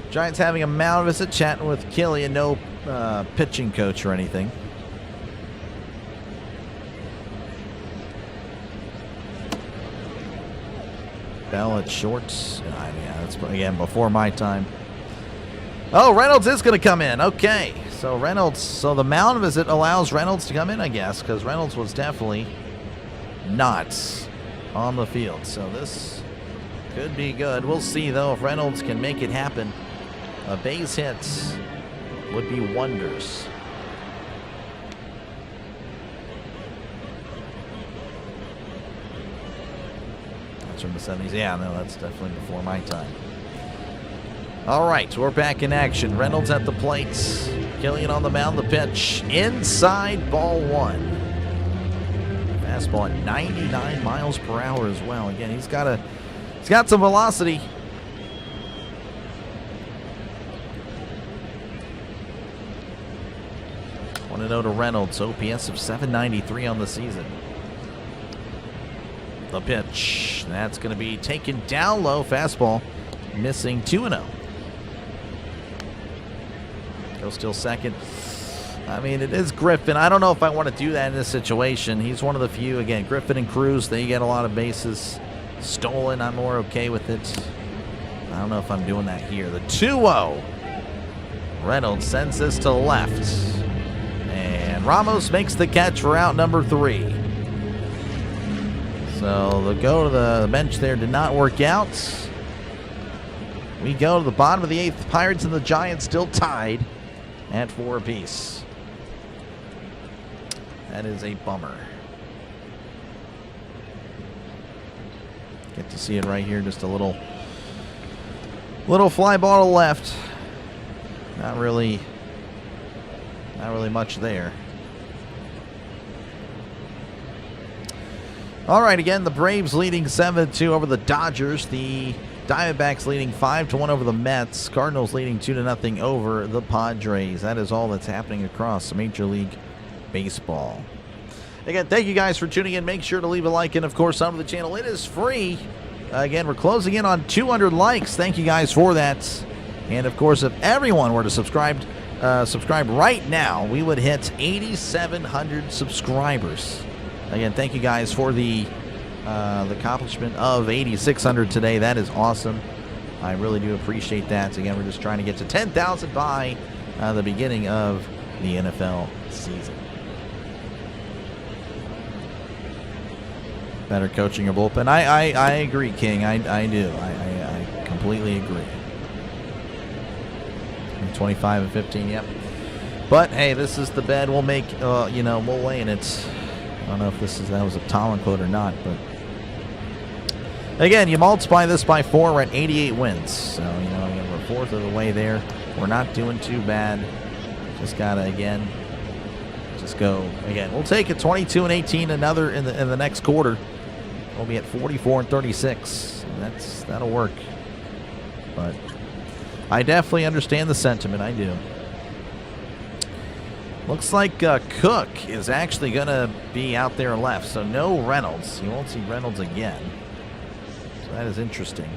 Speaker 2: Giants having a mound visit, chatting with Killian, no pitching coach or anything. Bell at shorts. Yeah, that's again before my time. Oh, Reynolds is going to come in. Okay, so Reynolds. So the mound visit allows Reynolds to come in, I guess, because Reynolds was definitely not on the field. So this could be good. We'll see though if Reynolds can make it happen. A base hit would be wonders. That's from the 70s. Yeah, no, that's definitely before my time. All right, we're back in action. Reynolds at the plate. Killian on the mound, the pitch. Inside ball 1. Fastball at 99 miles per hour as well. Again, he's got some velocity. 1-0 to Reynolds, OPS of 793 on the season. The pitch, that's going to be taken down low, fastball, missing 2-0. Go still second. I mean, it is Griffin. I don't know if I want to do that in this situation. He's one of the few. Again, Griffin and Cruz, they get a lot of bases stolen. I'm more okay with it. I don't know if I'm doing that here. The 2-0. Reynolds sends this to left. And Ramos makes the catch for out number 3. So the go to the bench there did not work out. We go to the bottom of the 8th. Pirates and the Giants still tied at 4 apiece. That is a bummer. Get to see it right here. Just a little fly ball to left. Not really much there. All right, again, the Braves leading 7-2 over the Dodgers. The Diamondbacks leading 5-1 over the Mets. Cardinals leading 2-0 over the Padres. That is all that's happening across Major League Baseball. Again, thank you guys for tuning in. Make sure to leave a like and, of course, sub to the channel. It is free. Again, we're closing in on 200 likes. Thank you guys for that. And, of course, if everyone were to subscribe right now, we would hit 8,700 subscribers. Again, thank you guys for the accomplishment of 8,600 today. That is awesome. I really do appreciate that. Again, we're just trying to get to 10,000 by the beginning of the NFL season. Better coaching or bullpen. I agree, King. I do. I completely agree. 25 and 15, yep. But hey, this is the bed we'll make. We'll lay in it. I don't know if that was a Tomlin quote or not, but again, you multiply this by 4, we're at 88 wins. So again, we're 1/4 of the way there. We're not doing too bad. Just gotta again, just go again. We'll take it 22-18. Another in the next quarter. We'll be at 44-36. That'll work. But I definitely understand the sentiment. I do. Looks like Cook is actually going to be out there left. So no Reynolds. You won't see Reynolds again. So that is interesting.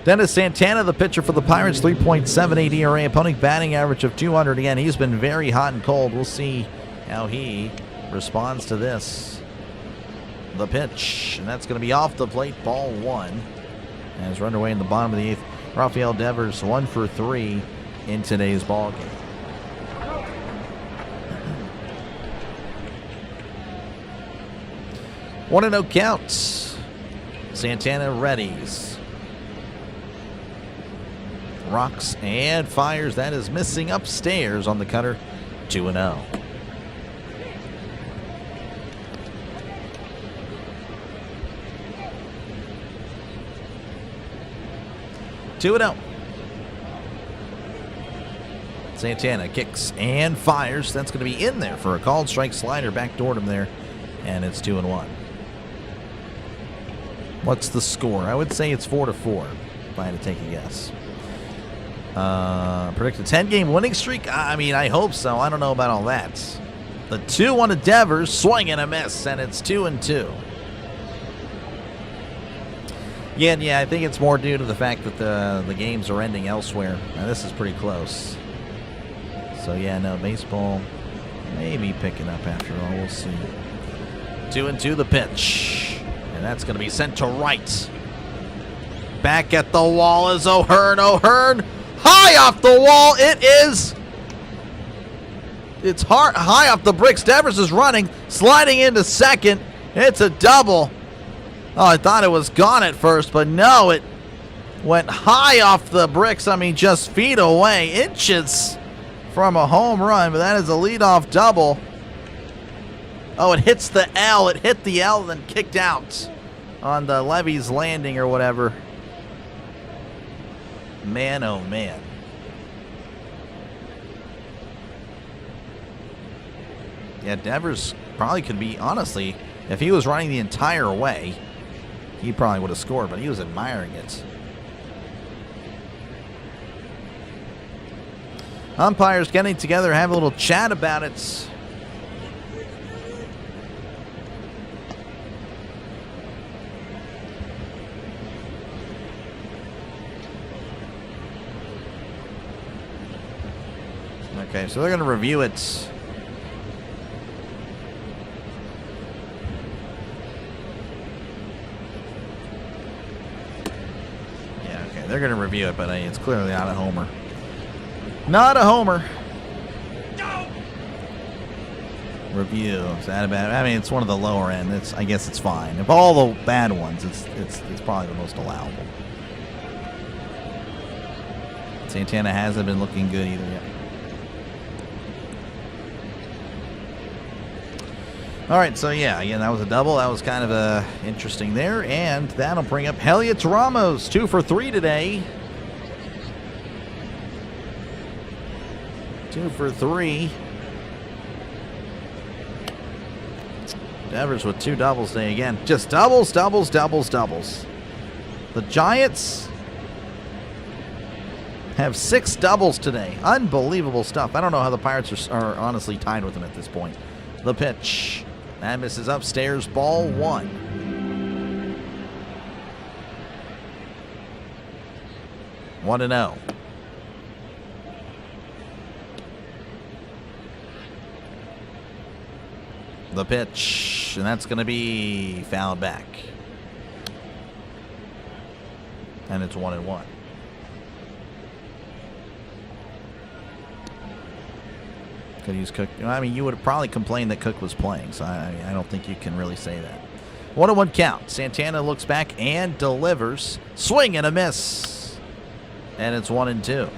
Speaker 2: Dennis Santana, the pitcher for the Pirates, 3.78 ERA, opponent batting average of 200. Again, he's been very hot and cold. We'll see how he responds to this. The pitch, and that's going to be off the plate, ball one. As we're underway in the bottom of the eighth, Rafael Devers 1 for 3 in today's ball game. One and no counts. Santana readies. Rocks and fires. That is missing upstairs on the cutter. 2-0. Santana kicks and fires. That's going to be in there for a called strike slider. Backdoored him there, and it's 2-1. What's the score? I would say it's 4-4 if I had to take a guess. Predict a 10-game winning streak? I mean, I hope so. I don't know about all that. The 2-1 to Devers, swing and a miss, and it's 2-2. Yeah, I think it's more due to the fact that the games are ending elsewhere. Now, this is pretty close. So, yeah, no, baseball may be picking up after all. We'll see. 2-2 the pitch. And that's going to be sent to right. Back at the wall is O'Hearn. O'Hearn, high off the wall. It is. It's high off the bricks. Devers is running, sliding into second. It's a double. Oh, I thought it was gone at first, but no, it went high off the bricks. I mean, just feet away, inches from a home run, but that is a leadoff double. Oh, it hits the L. It hit the L, then kicked out on the Levy's landing or whatever. Man, oh, man. Yeah, Devers probably could be, honestly, if he was running the entire way, he probably would have scored, but he was admiring it. Umpires getting together, have a little chat about it. Okay, so they're going to review it. They're going to review it, but it's clearly not a homer. Not a homer. No. Review. Is that bad? I mean, it's one of the lower end. I guess it's fine. Of all the bad ones, it's probably the most allowable. Santana hasn't been looking good either yet. All right, so yeah, again, that was a double. That was kind of interesting there, and that'll bring up Heliot Ramos, 2 for 3 today. 2 for 3. Devers with 2 doubles today again. Just doubles, doubles, doubles, doubles. The Giants have 6 doubles today. Unbelievable stuff. I don't know how the Pirates are honestly tied with them at this point. The pitch. That misses upstairs, ball 1. 1-0. The pitch, and that's going to be fouled back. And it's 1-1. Could use Cook. I mean, you would have probably complained that Cook was playing, so I don't think you can really say that. 1-1 count. Santana looks back and delivers. Swing and a miss. And it's 1-2.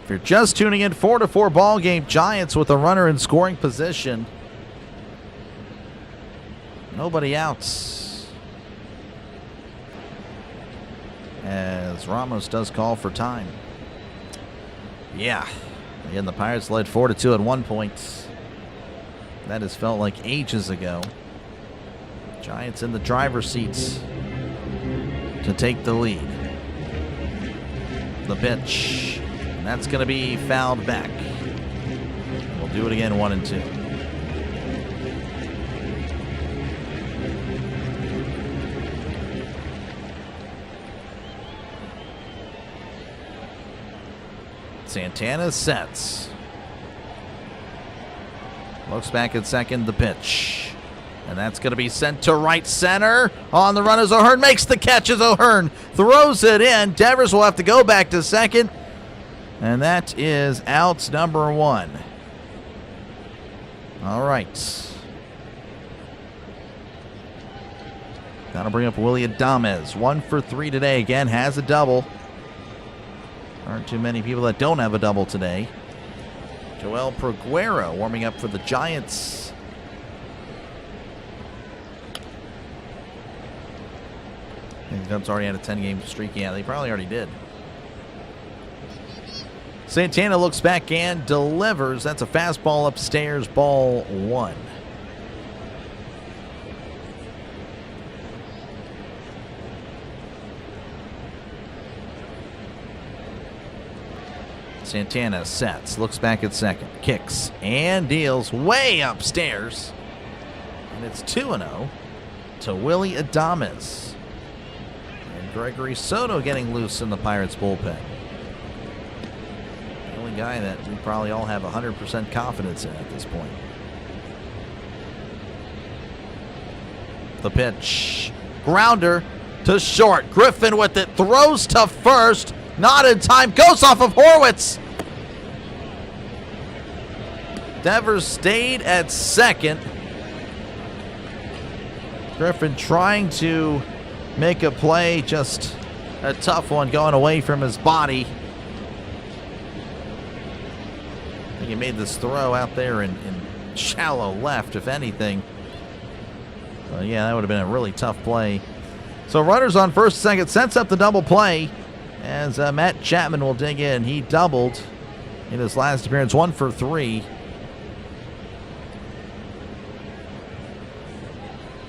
Speaker 2: If you're just tuning in, 4-4 ball game. Giants with a runner in scoring position. Nobody outs. As Ramos does call for time. Yeah. Again, the Pirates led 4-2 at one point. That has felt like ages ago. Giants in the driver's seats to take the lead. The pitch. And that's going to be fouled back. We'll do it again, 1-2. Santana sets. Looks back at second, the pitch. And that's going to be sent to right center. On the run is O'Hearn, makes the catch as O'Hearn throws it in. Devers will have to go back to second. And that is out number one. All right. Got to bring up Willie Adames. 1 for 3 today. Again, has a double. Aren't too many people that don't have a double today. Joel Peguero warming up for the Giants. I think the Cubs already had a 10-game streak. Yeah, they probably already did. Santana looks back and delivers. That's a fastball upstairs, ball 1. Santana sets, looks back at second, kicks, and deals way upstairs. And it's 2-0 to Willie Adames. And Gregory Soto getting loose in the Pirates bullpen. The only guy that we probably all have 100% confidence in at this point. The pitch. Grounder to short. Griffin with it, throws to first. Not in time, goes off of Horwitz. Devers stayed at second. Griffin trying to make a play, just a tough one going away from his body. I think he made this throw out there in shallow left, if anything. Yeah, that would have been a really tough play. So runners on first, second, sets up the double play. As Matt Chapman will dig in. He doubled in his last appearance, 1 for 3.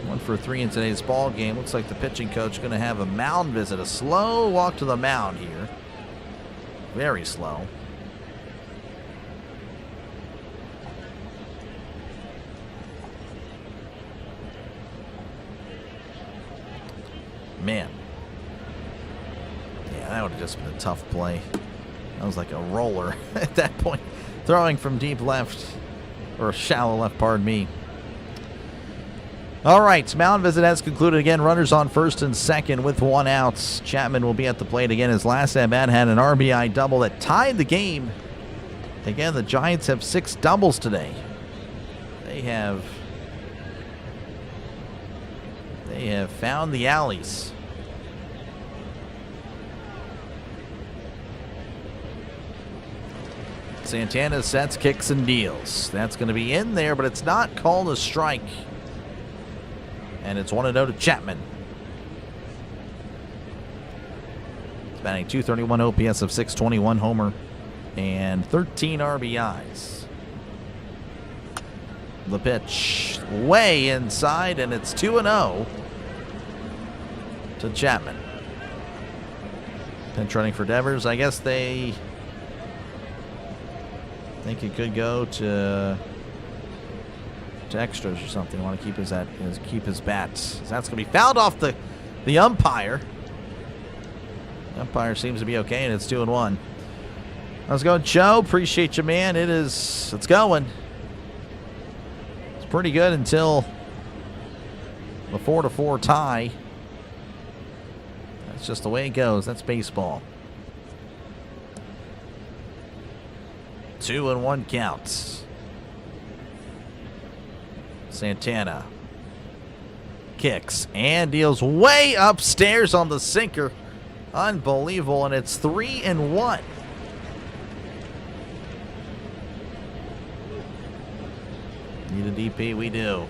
Speaker 2: 1 for 3 in today's ball game. Looks like the pitching coach going to have a mound visit. A slow walk to the mound here. Very slow. Man. That would have just been a tough play. That was like a roller at that point. Throwing from deep left, or shallow left, pardon me. All right, mound visit has concluded. Again, runners on first and second with 1 out. Chapman will be at the plate again. His last at-bat had an RBI double that tied the game. Again, the Giants have 6 doubles today. They have found the alleys. Santana sets, kicks, and deals. That's going to be in there, but it's not called a strike. And it's 1-0 to Chapman. It's batting .231 OPS of .621 homer and 13 RBIs. The pitch way inside, and it's 2-0 to Chapman. Pinch running for Devers. I guess they think it could go to extras or something. Want to keep his bats. That's going to be fouled off the umpire. The umpire seems to be okay, and it's 2-1. How's it going, Joe? Appreciate you, man. It's going. It's pretty good until the 4-4 tie. That's just the way it goes. That's baseball. 2-1 counts. Santana kicks and deals way upstairs on the sinker. Unbelievable, and it's 3-1. Need a DP? We do.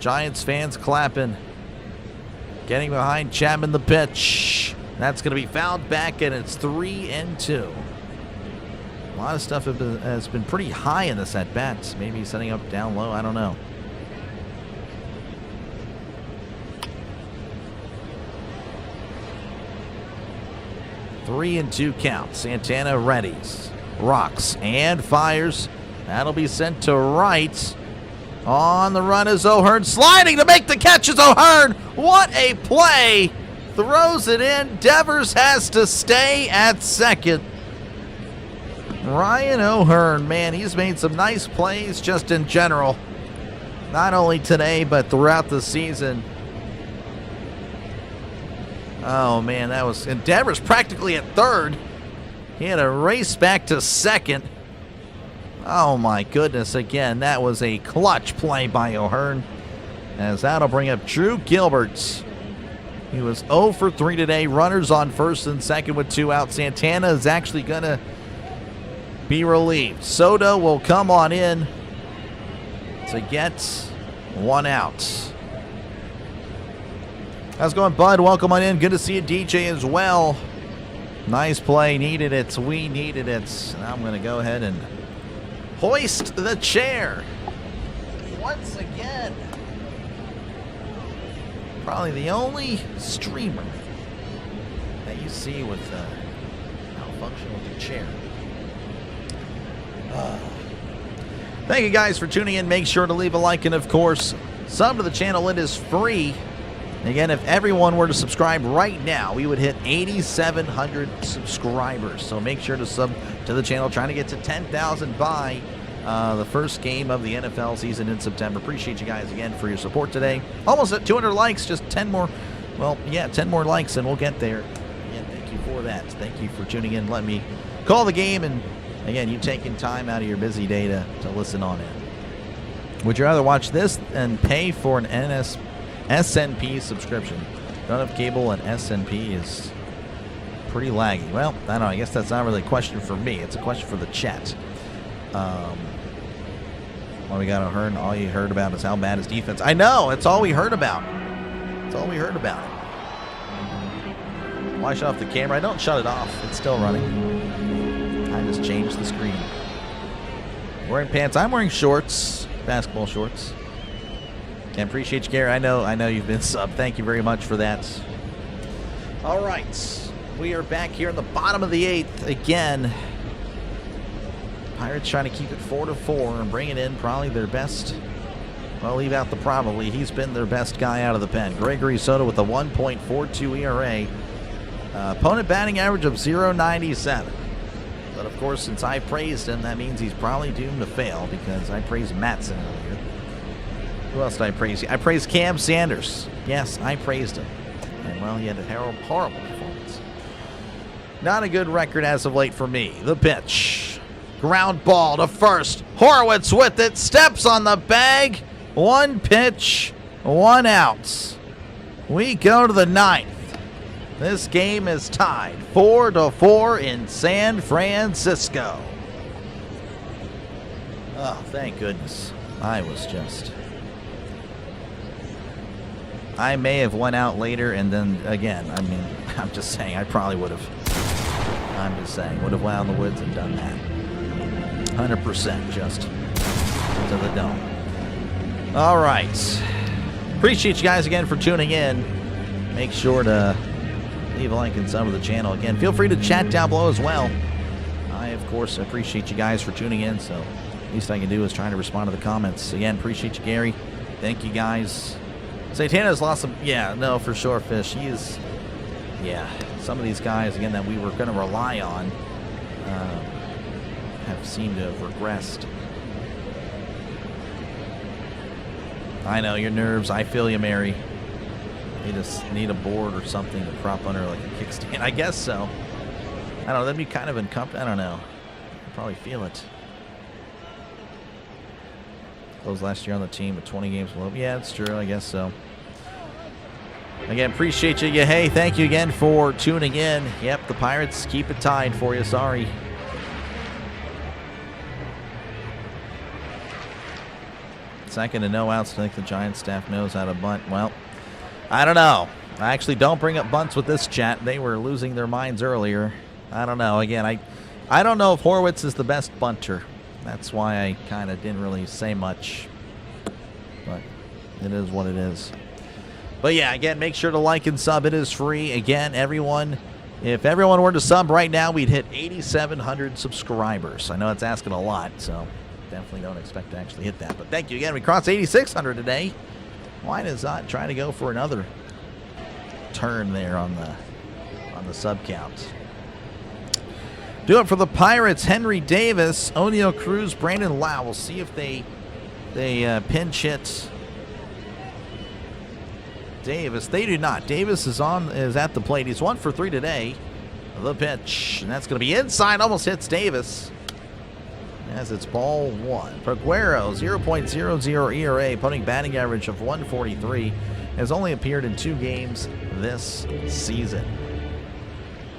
Speaker 2: Giants fans clapping. Getting behind Chapman, the pitch. That's going to be fouled back, and it's 3-2. A lot of stuff has been pretty high in this at bats. Maybe setting up down low. I don't know. Three and 2 count. Santana readies, rocks, and fires. That'll be sent to right. On the run is O'Hearn, sliding to make the catch is O'Hearn. What a play! Throws it in. Devers has to stay at second. Ryan O'Hearn, man, he's made some nice plays just in general. Not only today, but throughout the season. Oh, man, that was... And Devers practically at third. He had a race back to second. Oh, my goodness. Again, that was a clutch play by O'Hearn. As that'll bring up Drew Gilbert. He was 0 for 3 today. Runners on first and second with 2 out. Santana is actually going to be relieved. Soto will come on in to get 1 out. How's it going, Bud? Welcome on in. Good to see you, DJ, as well. Nice play. Needed it. We needed it. And I'm going to go ahead and hoist the chair once again. Probably the only streamer that you see with malfunction with the chair. Thank you guys for tuning in. Make sure to leave a like and, of course, sub to the channel. It is free. Again, if everyone were to subscribe right now, we would hit 8,700 subscribers. So make sure to sub to the channel. Trying to get to 10,000 by the first game of the NFL season in September. Appreciate you guys again for your support today. Almost at 200 likes, just 10 more. Well, yeah, 10 more likes and we'll get there. Again, thank you for that. Thank you for tuning in. Let me call the game, and again, you taking time out of your busy day to listen on in. Would you rather watch this and pay for an SNP subscription? Don't have cable, and SNP is pretty laggy. Well, I don't know. I guess that's not really a question for me. It's a question for the chat. Well, we got O'Hearn. All you heard about is how bad his defense. I know. It's all we heard about. It's all we heard about. Why shut off the camera? I don't shut it off. It's still running. I just changed the screen. Wearing pants. I'm wearing shorts. Basketball shorts. And appreciate you, Gary. I know you've been sub. Thank you very much for that. All right. We are back here in the bottom of the 8th again. Pirates trying to keep it 4-4 and bring it in probably their best. Well, leave out the probably. He's been their best guy out of the pen. Gregory Soto with a 1.42 ERA. Opponent batting average of 0.97. But, of course, since I praised him, that means he's probably doomed to fail because I praised Matson earlier. Who else did I praise? I praised Cam Sanders. Yes, I praised him. And, well, he had a horrible performance. Not a good record as of late for me. The pitch. Ground ball to first. Horowitz with it. Steps on the bag. 1 pitch, 1 out. We go to the 9th. This game is tied 4-4 in San Francisco. Oh, thank goodness. I may have went out later, and then again, I mean, I'm just saying, I probably would have. Would have went out in the woods and done that. 100% just to the dome. All right. Appreciate you guys again for tuning in. Make sure to leave a like and sub to the channel. Again, feel free to chat down below as well. I, of course, appreciate you guys for tuning in, so least I can do is try to respond to the comments. Again, appreciate you, Gary. Thank you, guys. Santana's lost some... Yeah, no, for sure, Fish. He is... Yeah, some of these guys, again, that we were going to rely on have seemed to have regressed. I know, your nerves. I feel you, Mary. You just need a board or something to prop under, like a kickstand. I guess so. I don't know. That'd be kind of uncomfortable. I don't know. I'd probably feel it. Closed last year on the team with 20 games below. Yeah, it's true. I guess so. Again, appreciate you. Hey, thank you again for tuning in. Yep, the Pirates keep it tied for you. Sorry. Second and no outs. I think the Giants staff knows how to bunt. Well, I don't know. Actually, don't bring up bunts with this chat. They were losing their minds earlier. I don't know. Again, I don't know if Horwitz is the best bunter. That's why I kind of didn't really say much. But it is what it is. But yeah, again, make sure to like and sub. It is free. Again, everyone, if everyone were to sub right now, we'd hit 8,700 subscribers. I know it's asking a lot, so definitely don't expect to actually hit that. But thank you again. We crossed 8,600 today. Why does not try to go for another turn there on the sub count? Do it for the Pirates. Henry Davis, O'Neal Cruz, Brandon Lau. We'll see if they pinch hit Davis. They do not. Davis is at the plate. He's 1 for 3 today. The pitch, and that's going to be inside. Almost hits Davis. As it's ball 1. Peguero, 0.00 ERA, putting batting average of 143. Has only appeared in 2 games this season.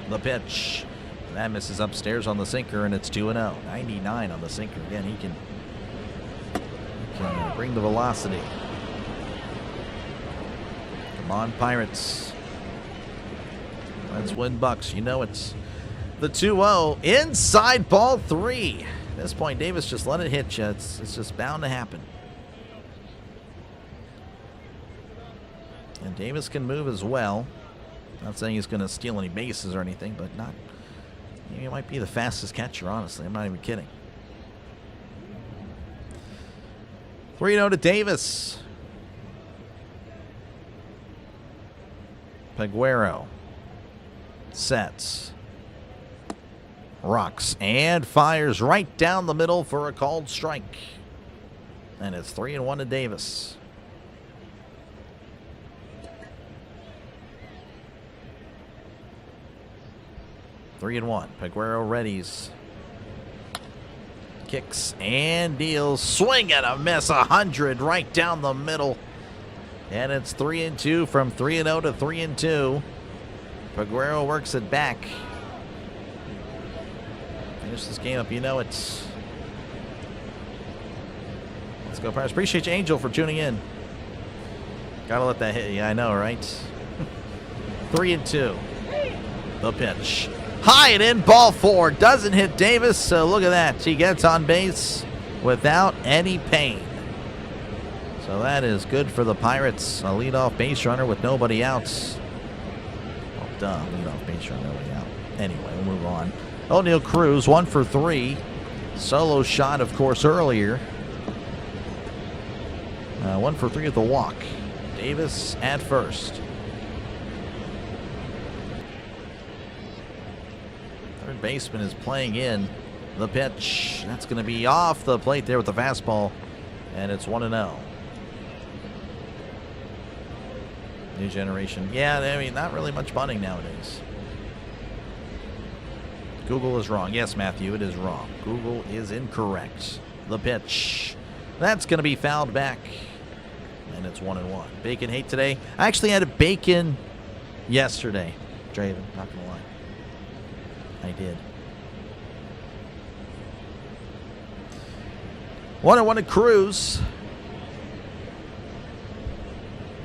Speaker 2: The pitch. That misses upstairs on the sinker, and it's 2-0. 99 on the sinker. Again, he can bring the velocity. Come on, Pirates. Let's win Bucks. You know it's the 2-0. Inside ball 3. At this point, Davis just let it hit you. It's just bound to happen. And Davis can move as well. Not saying he's going to steal any bases or anything, but not. He might be the fastest catcher, honestly. I'm not even kidding. 3-0 to Davis. Peguero sets. Rocks and fires right down the middle for a called strike. And it's 3-1 to Davis. Three and 1. Peguero readies. Kicks and deals. Swing and a miss. 100 right down the middle. And it's 3-2 from 3-0 to 3-2. Peguero works it back. Finish this game up. You know it's. Let's go, Pirates. Appreciate you, Angel, for tuning in. Gotta let that hit you. I know, right? 3-2. The pitch. High and in, ball 4. Doesn't hit Davis, so look at that. He gets on base without any pain. So that is good for the Pirates. A leadoff base runner with nobody outs. Oh, duh. Leadoff base runner, nobody out. Anyway, we'll move on. O'Neal Cruz, 1 for 3. Solo shot, of course, earlier. 1 for 3 with the walk. Davis at first. Third baseman is playing in the pitch. That's going to be off the plate there with the fastball. And it's 1-0. New generation. Yeah, I mean, not really much bunting nowadays. Google is wrong. Yes, Matthew, it is wrong. Google is incorrect. The pitch. That's going to be fouled back. And it's 1-1. Bacon hate today. I actually had a bacon yesterday. Draven, not going to lie. I did. 1-1 to Cruz.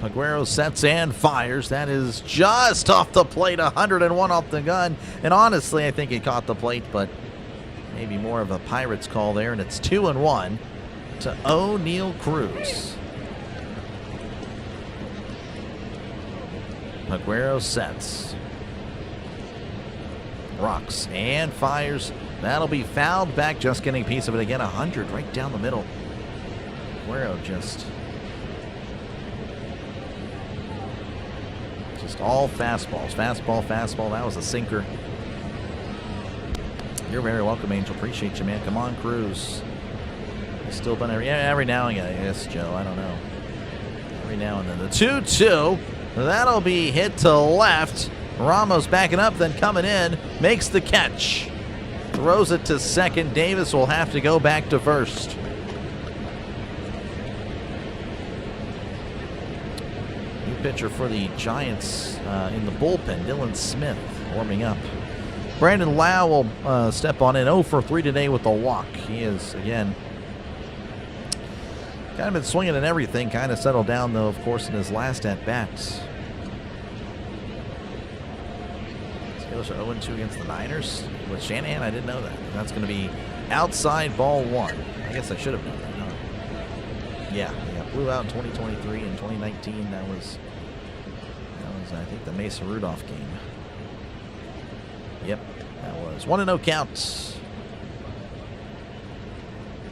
Speaker 2: Peguero sets and fires. That is just off the plate. 101 off the gun. And honestly, I think he caught the plate, but maybe more of a Pirates call there. And it's 2-1 to O'Neal Cruz. Peguero sets. Rocks and fires. That'll be fouled back. Just getting a piece of it again. 100 right down the middle. Peguero just all fastballs. Fastball, fastball. That was a sinker. You're very welcome, Angel. Appreciate you, man. Come on, Cruz. He's still been every now and again, I guess, Joe. I don't know. Every now and then. The 2-2. That'll be hit to left. Ramos backing up, then coming in. Makes the catch. Throws it to second. Davis will have to go back to first. New pitcher for the Giants in the bullpen, Dylan Smith, warming up. Brandon Lau will step on in. 0 for 3 today with the walk. He is, again, kind of been swinging and everything. Kind of settled down, though, of course, in his last at-bats. Cardinals are 0-2 against the Niners with Shanahan. I didn't know that. And that's going to be outside ball 1. I guess I should have known that. Huh? Yeah, blew out in 2023 and 2019. That was I think the Mason Rudolph game. Yep, that was 1-0 count.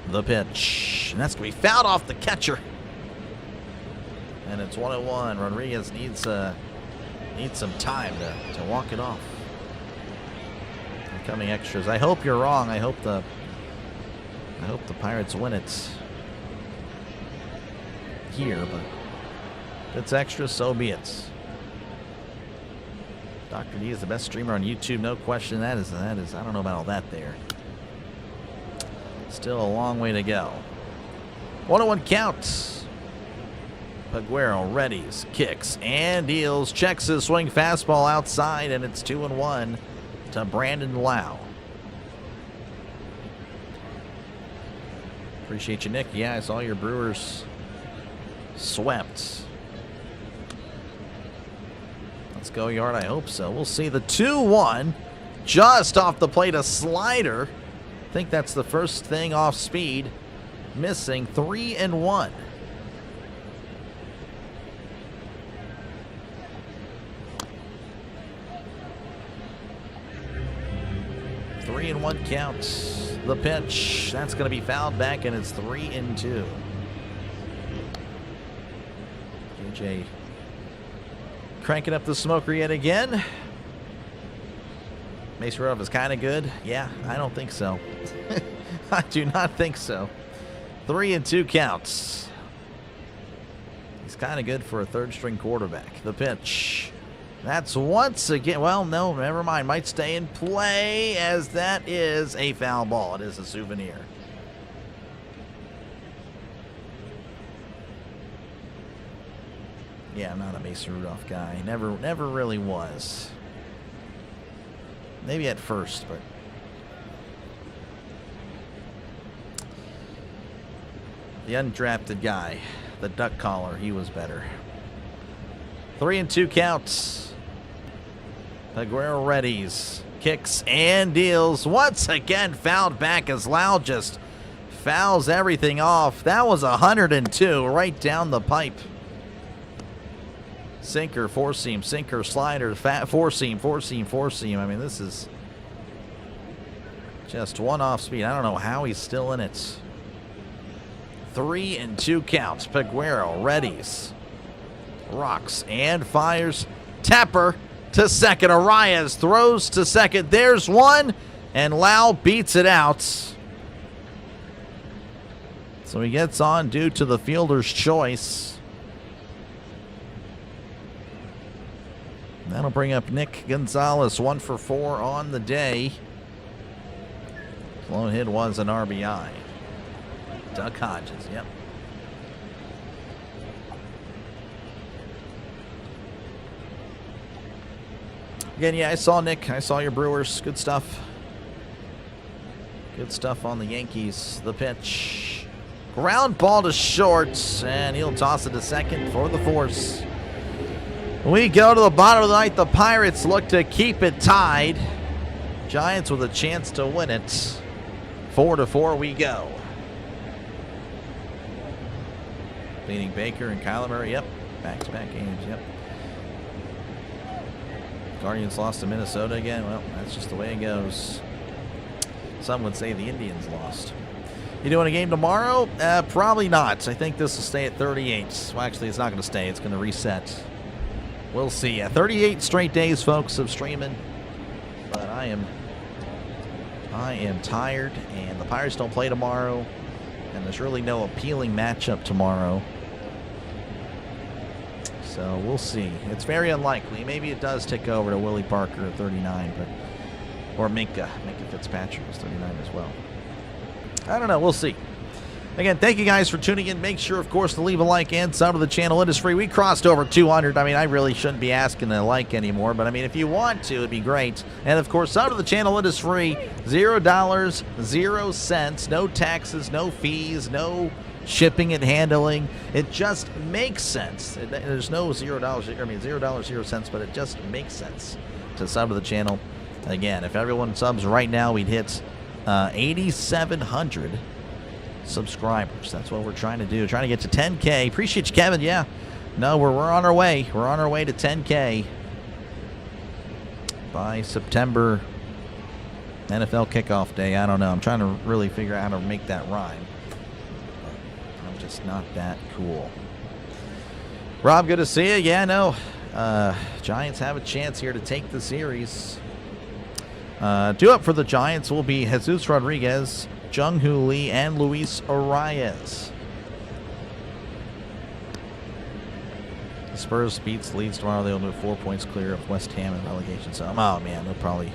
Speaker 2: The pitch, and that's going to be fouled off the catcher. And it's 1-1. Rodriguez needs some time to walk it off. Incoming extras. I hope you're wrong. I hope the Pirates win it here, but if it's extra, so be it. Dr. D is the best streamer on YouTube, no question. That is. I don't know about all that there. Still a long way to go. 1-1 count. Paguero readies, kicks, and deals. Checks his swing fastball outside, and it's 2-1 to Brandon Lau. Appreciate you, Nick. Yeah, I saw your Brewers swept. Let's go, Yard. I hope so. We'll see. The 2-1 just off the plate, a slider. I think that's the first thing off speed. Missing. 3-1. Three and 1 count. The pitch. That's going to be fouled back, and it's 3-2. JJ cranking up the smoker yet again. Mason Rudolph is kind of good. Yeah, I don't think so. I do not think so. 3-2 counts. He's kind of good for a third-string quarterback. The pitch. That's once again. Well, no, never mind. Might stay in play, as that is a foul ball. It is a souvenir. Yeah, I'm not a Mason Rudolph guy. Never really was. Maybe at first, but the undrafted guy, the duck collar, he was better. 3-2 counts. Paguero readies, kicks, and deals. Once again, fouled back as Lau just fouls everything off. That was 102 right down the pipe. Sinker, four seam, sinker, slider, four seam. I mean, this is just one off speed. I don't know how he's still in it. 3-2 counts. Paguero readies, rocks, and fires. Tapper to second. Arias throws to second. There's one, and Lau beats it out. So he gets on due to the fielder's choice. That'll bring up Nick Gonzalez, 1 for 4 on the day. Lone hit was an RBI. Duck Hodges, yep. Again, yeah, I saw Nick. I saw your Brewers. Good stuff. Good stuff on the Yankees. The pitch. Ground ball to short, and he'll toss it to second for the force. We go to the bottom of the ninth. The Pirates look to keep it tied. Giants with a chance to win it. 4-4 we go. Leading Baker and Kyler Murray. Yep. Back-to-back games. Yep. Guardians lost to Minnesota again. Well, that's just the way it goes. Some would say the Indians lost. You doing a game tomorrow? Probably not. I think this will stay at 38. Well, actually, it's not going to stay. It's going to reset. We'll see. 38 straight days, folks, of streaming. But I am tired, and the Pirates don't play tomorrow, and there's really no appealing matchup tomorrow. So we'll see. It's very unlikely. Maybe it does tick over to Willie Parker at 39, but or Minka Fitzpatrick is 39 as well. I don't know. We'll see. Again, thank you guys for tuning in. Make sure, of course, to leave a like and sub to the channel. It is free. We crossed over 200. I mean, I really shouldn't be asking to like anymore, but I mean, if you want to, it'd be great. And of course, sub to the channel. It is free. $0, 0 cents. No taxes, no fees, no shipping and handling. It just makes sense. There's no $0. I mean, $0, 0 cents, but it just makes sense to sub to the channel. Again, if everyone subs right now, we'd hit 8,700 subscribers. That's what we're trying to do. Trying to get to 10K. Appreciate you, Kevin. Yeah. No, we're on our way. We're on our way to 10K by September NFL kickoff day. I don't know. I'm trying to really figure out how to make that rhyme. I'm just not that cool. Rob, good to see you. Yeah, no. Giants have a chance here to take the series. Two up for the Giants will be Jesus Rodriguez, Jung-Hoo Lee, and Luis Arias. The Spurs beats Leeds tomorrow. They'll move 4 points clear of West Ham in relegation. So, oh man, they'll probably,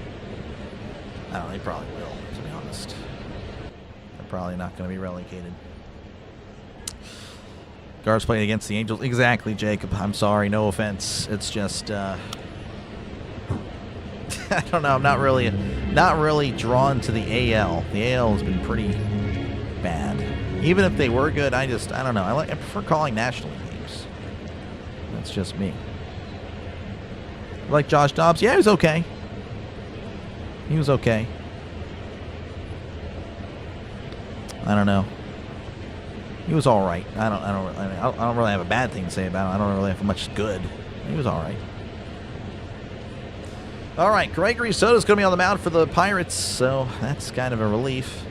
Speaker 2: I don't know, they probably will, to be honest. They're probably not going to be relegated. Guards playing against the Angels. Exactly, Jacob. I'm sorry. No offense. It's just, I don't know. I'm not really drawn to the AL. The AL has been pretty bad. Even if they were good, I don't know. I prefer calling national games. That's just me. Like Josh Dobbs. Yeah, he was okay. He was okay. I don't know. He was all right. I don't really have a bad thing to say about him. I don't really have much good. He was all right. All right, Gregory Soto's going to be on the mound for the Pirates, so that's kind of a relief.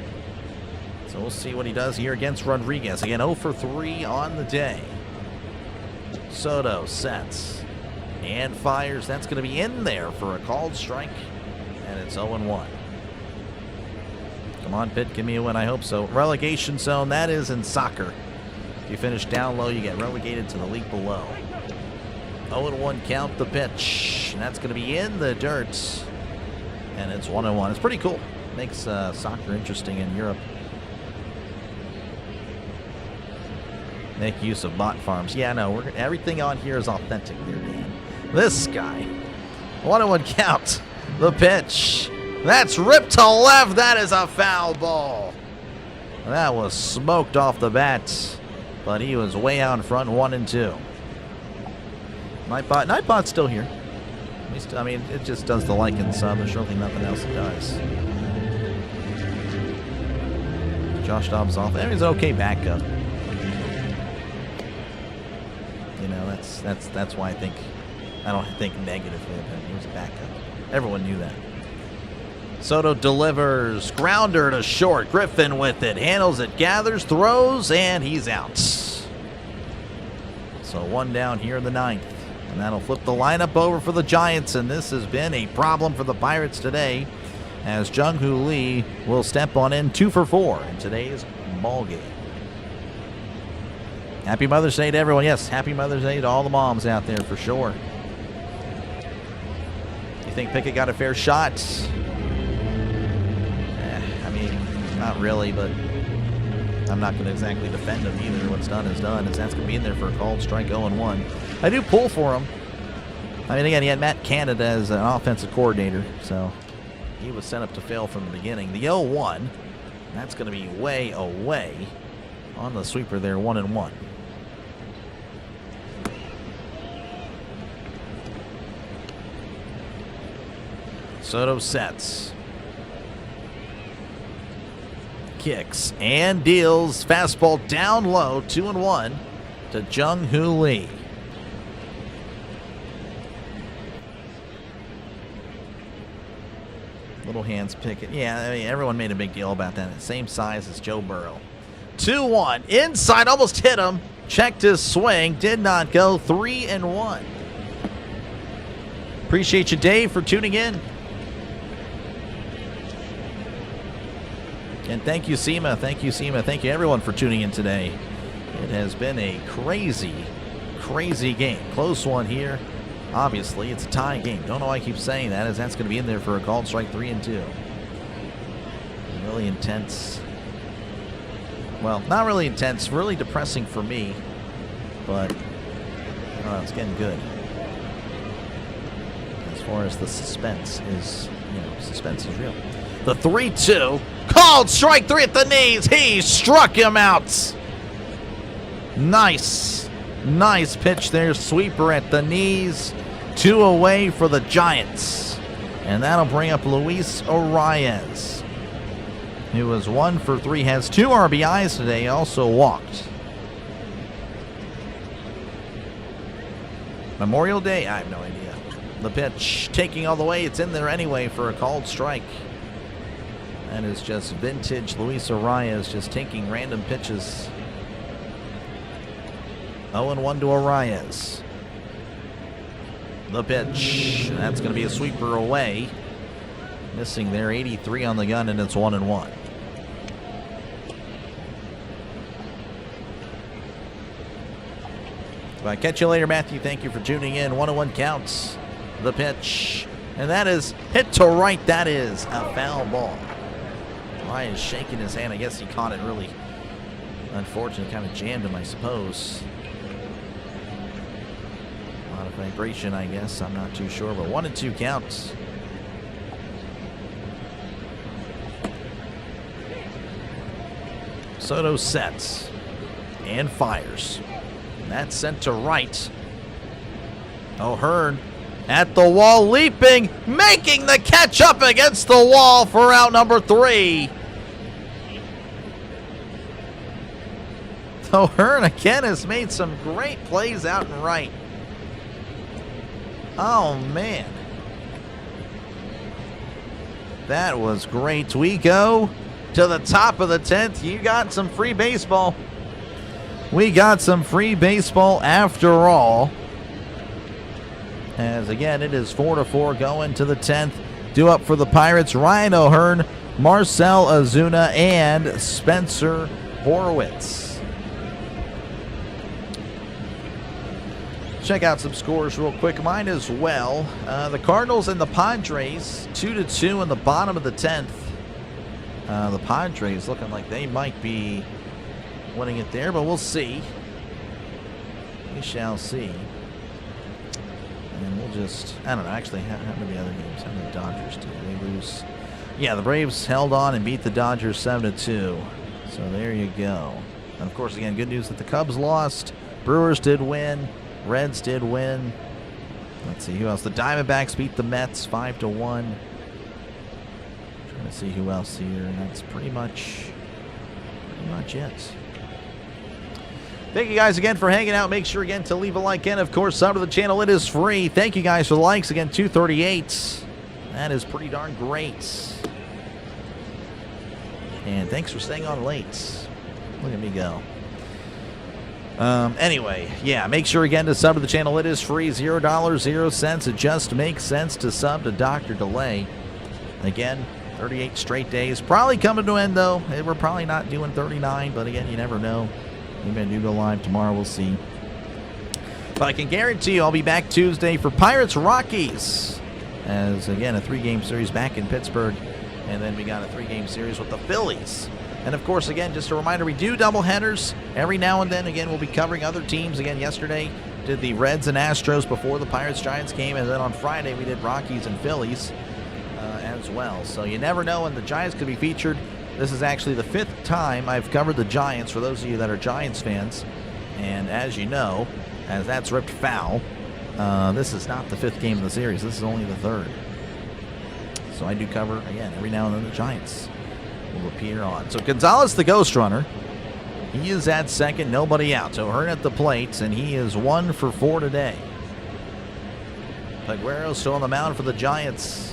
Speaker 2: So we'll see what he does here against Rodriguez. Again, 0 for 3 on the day. Soto sets and fires. That's going to be in there for a called strike, and it's 0-1. Come on, Pitt, give me a win. I hope so. Relegation zone, that is in soccer. If you finish down low, you get relegated to the league below. 0-1 count the pitch. And that's going to be in the dirt. And it's 1-1. It's pretty cool. Makes soccer interesting in Europe. Make use of bot farms. Yeah, no, everything on here is authentic there, Dan. This guy. 1-1 count. The pitch. That's ripped to left. That is a foul ball. That was smoked off the bat. But he was way out in front, 1-2. Nightbot's still here. I mean, it just does the like and sub. There's really nothing else it does. Josh Dobbs off. I mean, he's an okay backup. You know, that's why I don't think negatively of him. He was a backup. Everyone knew that. Soto delivers. Grounder to short. Griffin with it. Handles it. Gathers. Throws. And he's out. So one down here in the ninth. And that'll flip the lineup over for the Giants. And this has been a problem for the Pirates today, as Jung-Hoo Lee will step on in 2 for 4 in today's ball game. Happy Mother's Day to everyone. Yes, happy Mother's Day to all the moms out there for sure. You think Pickett got a fair shot? I mean, not really, but I'm not going to exactly defend him either. What's done is done. That's going to be in there for a called strike 0-1. I do pull for him. I mean, again, he had Matt Canada as an offensive coordinator, so he was set up to fail from the beginning. The 0-1, that's going to be way away on the sweeper there, 1-1. Soto sets. Kicks and deals. Fastball down low, 2-1 to Jung-Hoo Lee. Little hands Pickett. Yeah, I mean, everyone made a big deal about that. Same size as Joe Burrow. 2-1. Inside, almost hit him. Checked his swing. Did not go. 3-1. Appreciate you, Dave, for tuning in. And thank you, Seema. Thank you, Seema. Thank you, everyone, for tuning in today. It has been a crazy, crazy game. Close one here. Obviously, it's a tie game. Don't know why I keep saying that, as that's going to be in there for a called strike 3-2. Really intense. Well, not really intense. Really depressing for me. But, it's getting good. As far as the suspense is, suspense is real. The 3-2. Called strike 3 at the knees. He struck him out. Nice. Nice pitch there. Sweeper at the knees. 2 away for the Giants. And that'll bring up Luis Arias, who was 1 for 3, has 2 RBIs today, also walked. Memorial Day? I have no idea. The pitch taking all the way. It's in there anyway for a called strike. That is just vintage Luis Arias, just taking random pitches. 0-1 to Arias. The pitch. That's going to be a sweeper away. Missing there, 83 on the gun, and it's 1-1. Well, catch you later, Matthew. Thank you for tuning in. 1-1 counts. The pitch. And that is hit to right. That is a foul ball. Ryan is shaking his hand. I guess he caught it really unfortunate. Kind of jammed him, I suppose. A lot of vibration, I guess. I'm not too sure, but 1-2 counts. Soto sets and fires. That's sent to right. O'Hearn at the wall, leaping, making the catch up against the wall for out number 3. O'Hearn again has made some great plays out and right. Oh, man. That was great. We go to the top of the 10th. You got some free baseball. We got some free baseball after all. As again, it is 4-4 going to the 10th. Due up for the Pirates, Ryan O'Hearn, Marcell Ozuna, and Spencer Horwitz. Check out some scores real quick. Mine as well. The Cardinals and the Padres, 2-2 in the bottom of the 10th. The Padres looking like they might be winning it there, but we'll see. We shall see. And we'll just, I don't know, actually, how many other games? How many Dodgers did they lose? Yeah, the Braves held on and beat the Dodgers 7-2. So there you go. And of course, again, good news that the Cubs lost. Brewers did win. Reds did win. Let's see who else. The Diamondbacks beat the Mets 5-1. Trying to see who else here, and that's pretty much it. Thank you guys again for hanging out. Make sure again to leave a like and of course sub to the channel. It is free. Thank you guys for the likes. Again, 238. That is pretty darn great. And thanks for staying on late. Look at me go. Anyway, yeah, make sure again to sub to the channel. It is free. $0, 0 cents. It just makes sense to sub to Dr. Delay. Again, 38 straight days. Probably coming to an end though. We're probably not doing 39, but again, you never know. Maybe I do go live tomorrow. We'll see. But I can guarantee you I'll be back Tuesday for Pirates Rockies. As, again, a 3-game series back in Pittsburgh. And then we got a 3-game series with the Phillies. And, of course, again, just a reminder, we do doubleheaders every now and then. Again, we'll be covering other teams. Again, yesterday did the Reds and Astros before the Pirates-Giants game. And then on Friday we did Rockies and Phillies as well. So you never know when the Giants could be featured. This is actually the 5th time I've covered the Giants, for those of you that are Giants fans. And as you know, as that's ripped foul, this is not the 5th game of the series. This is only the 3rd. So I do cover, again, every now and then the Giants will appear on. So Gonzalez, the ghost runner, he is at second, nobody out. So O'Hearn at the plate, and he is 1 for 4 today. Peguero still on the mound for the Giants.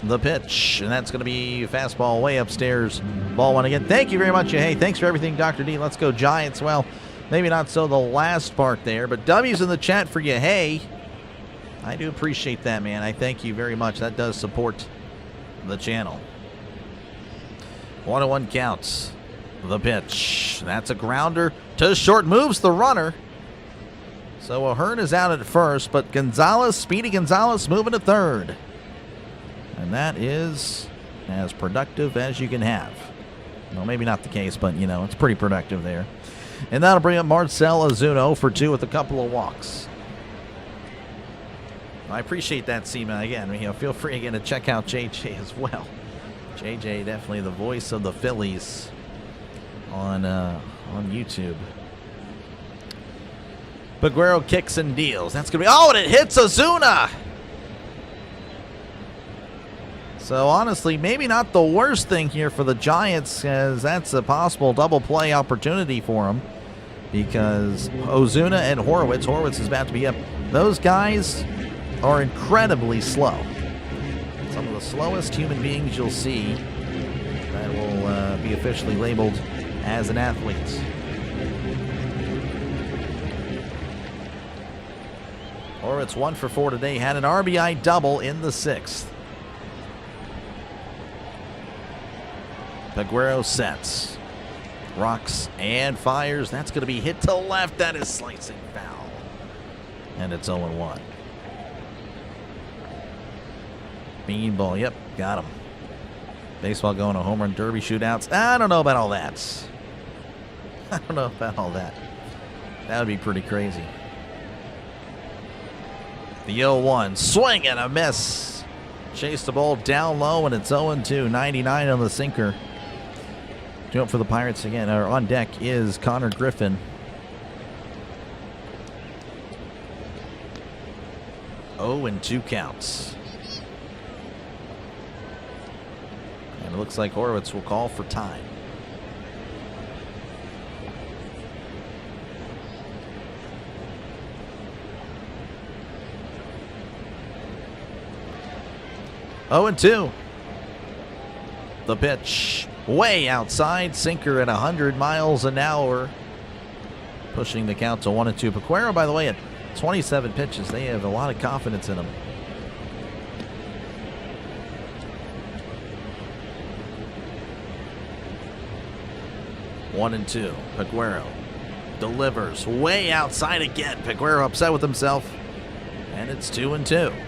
Speaker 2: The pitch, and that's going to be fastball way upstairs. Ball 1 again. Thank you very much. Hey, thanks for everything, Dr. D. Let's go Giants. Well, maybe not so the last part there, but W's in the chat for you. Hey, I do appreciate that, man. I thank you very much. That does support the channel. 1-1 counts. The pitch. That's a grounder to short. Moves the runner. So O'Hearn is out at first, but Gonzalez, Speedy Gonzalez, moving to third. And that is as productive as you can have. Well, maybe not the case, but, you know, it's pretty productive there. And that'll bring up Marcell Ozuna 0 for 2 with a couple of walks. I appreciate that, Seaman. Again, you know, feel free again to check out JJ as well. JJ, definitely the voice of the Phillies on YouTube. Peguero kicks and deals. That's going to be... Oh, and it hits Ozuna! So, honestly, maybe not the worst thing here for the Giants, as that's a possible double play opportunity for them. Because Ozuna and Horwitz is about to be up. Those guys are incredibly slow. Some of the slowest human beings you'll see that will be officially labeled as an athlete. Horwitz 1 for 4 today. Had an RBI double in the 6th. Peguero sets. Rocks and fires. That's going to be hit to left. That is slicing foul. And it's 0-1. Beanball. Yep, got him. Baseball going to home run derby shootouts. I don't know about all that. I don't know about all that. That would be pretty crazy. The 0-1. Swing and a miss. Chase the ball down low, and it's 0-2. 99 on the sinker. Due up for the Pirates again. On deck is Connor Griffin. Oh, and 2 counts. And it looks like Horwitz will call for time. Oh, and 2. The pitch. Way outside, sinker at 100 miles an hour. Pushing the count to 1-2. Peguero, by the way, at 27 pitches. They have a lot of confidence in him. One and 2. Peguero delivers way outside again. Peguero upset with himself. And it's 2-2.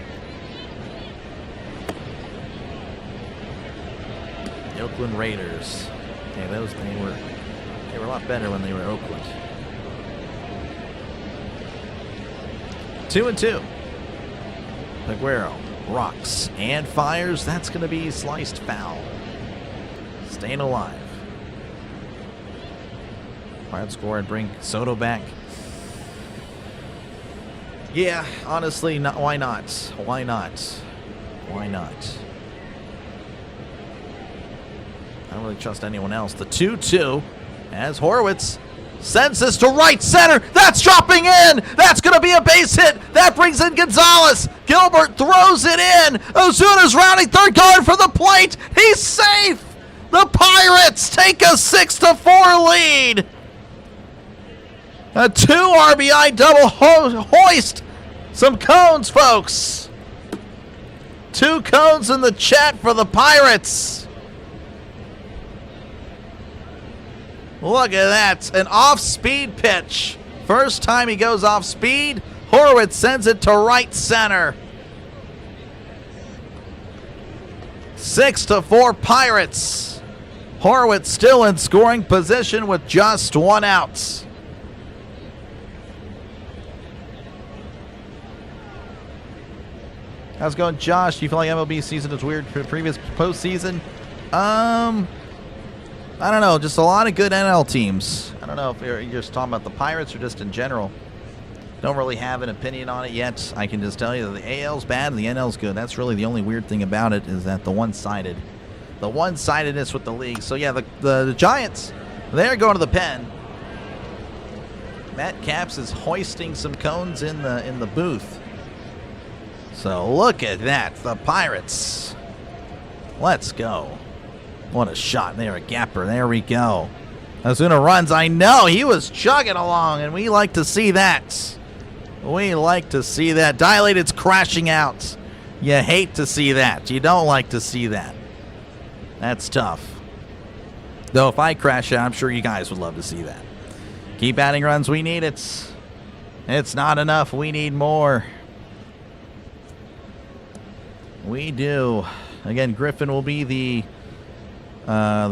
Speaker 2: Oakland Raiders. Okay, they were a lot better when they were Oakland. 2-2. Peguero rocks and fires. That's going to be sliced foul. Staying alive. Pirates score and bring Soto back. Yeah, honestly, why not? Why not? Why not? I don't really trust anyone else. The 2-2 as Horwitz sends this to right center. That's dropping in. That's going to be a base hit. That brings in Gonzalez. Gilbert throws it in. Ozuna's rounding third, going for the plate. He's safe. The Pirates take a 6-4 lead. A 2 RBI double hoist. Some cones, folks. 2 cones in the chat for the Pirates. Look at that. An off-speed pitch. First time he goes off-speed. Horwitz sends it to right center. 6-4 Pirates. Horwitz still in scoring position with just 1 out. How's it going, Josh? Do you feel like MLB season is weird for the previous postseason? I don't know. Just a lot of good NL teams. I don't know if you're just talking about the Pirates or just in general. Don't really have an opinion on it yet. I can just tell you that the AL's bad and the NL's good. That's really the only weird thing about it, is that the one-sidedness with the league. So yeah, the Giants, they're going to the pen. Matt Capps is hoisting some cones in the booth. So look at that, the Pirates. Let's go. What a shot there, a gapper. There we go. Ozuna runs. I know, he was chugging along, and we like to see that. We like to see that. Dilated's crashing out. You hate to see that. You don't like to see that. That's tough. Though if I crash out, I'm sure you guys would love to see that. Keep adding runs. We need it. It's not enough. We need more. We do. Again, Griffin will be the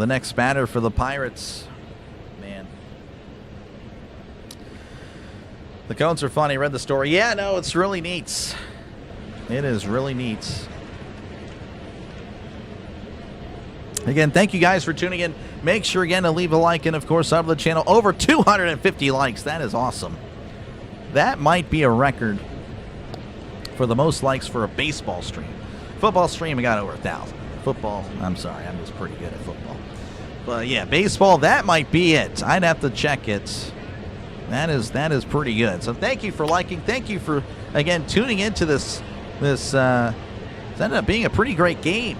Speaker 2: next batter for the Pirates. Man. The cones are funny. Read the story. Yeah, no, it's really neat. It is really neat. Again, thank you guys for tuning in. Make sure again to leave a like and, of course, sub to the channel. Over 250 likes. That is awesome. that might be a record for the most likes for a baseball stream. Football stream, we got over 1,000. Football, I'm sorry, I'm just pretty good at football. But yeah, baseball, that might be it. I'd have to check it. That is pretty good. So thank you for liking. Thank you for, again, tuning into this. This ended up being a pretty great game.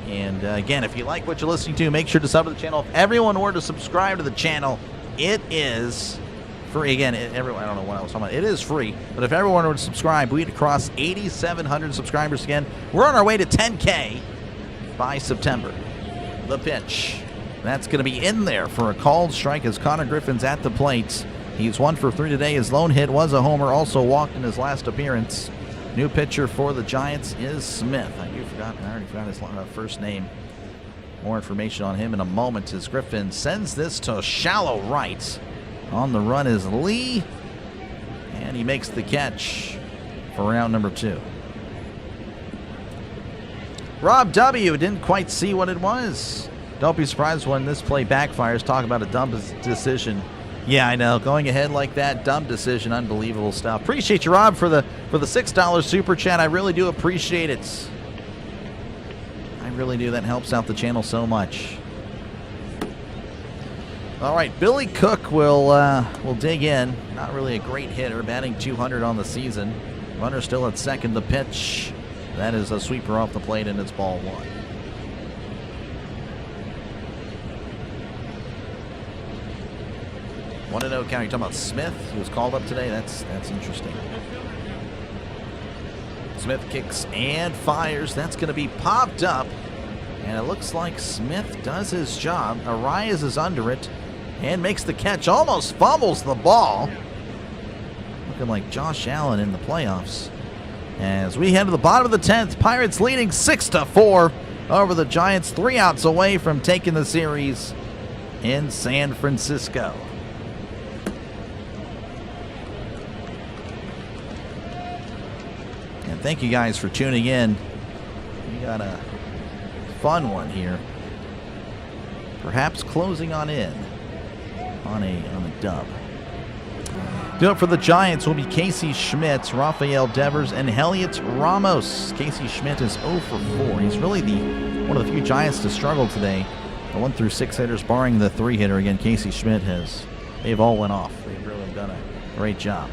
Speaker 2: And again, if you like what you're listening to, make sure to sub to the channel. If everyone were to subscribe to the channel, it is free. Again, everyone, I don't know what I was talking about. It is free. But if everyone were to subscribe, we'd cross 8,700 subscribers again. We're on our way to 10K by September. The pitch. That's going to be in there for a called strike as Connor Griffin's at the plate. He's 1 for 3 today. His lone hit was a homer, also walked in his last appearance. New pitcher for the Giants is Smith. I already forgot his first name. More information on him in a moment as Griffin sends this to shallow right. On the run is Lee, and he makes the catch for round number 2. Rob W. didn't quite see what it was. Don't be surprised when this play backfires. Talk about a dumb decision. Yeah, I know. Going ahead like that, dumb decision, unbelievable stuff. Appreciate you, Rob, for the $6 super chat. I really do appreciate it. I really do. That helps out the channel so much. All right, Billy Cook will dig in. Not really a great hitter, batting 200 on the season. Runner still at second. The pitch. That is a sweeper off the plate, and it's ball 1. Want to know, County? You're talking about Smith, who was called up today? That's interesting. Smith kicks and fires. That's going to be popped up. And it looks like Smith does his job. Arias is under it and makes the catch. Almost fumbles the ball. Looking like Josh Allen in the playoffs. As we head to the bottom of the 10th, Pirates leading 6-4 over the Giants. 3 outs away from taking the series in San Francisco. And thank you guys for tuning in. We got a fun one here. Perhaps closing on in on a dub. Do it for the Giants will be Casey Schmidt, Rafael Devers, and Heliot Ramos. Casey Schmidt is 0 for 4. He's really one of the few Giants to struggle today. The 1 through 6 hitters, barring the 3 hitter. Again, Casey Schmidt they've all went off. They've really done a great job.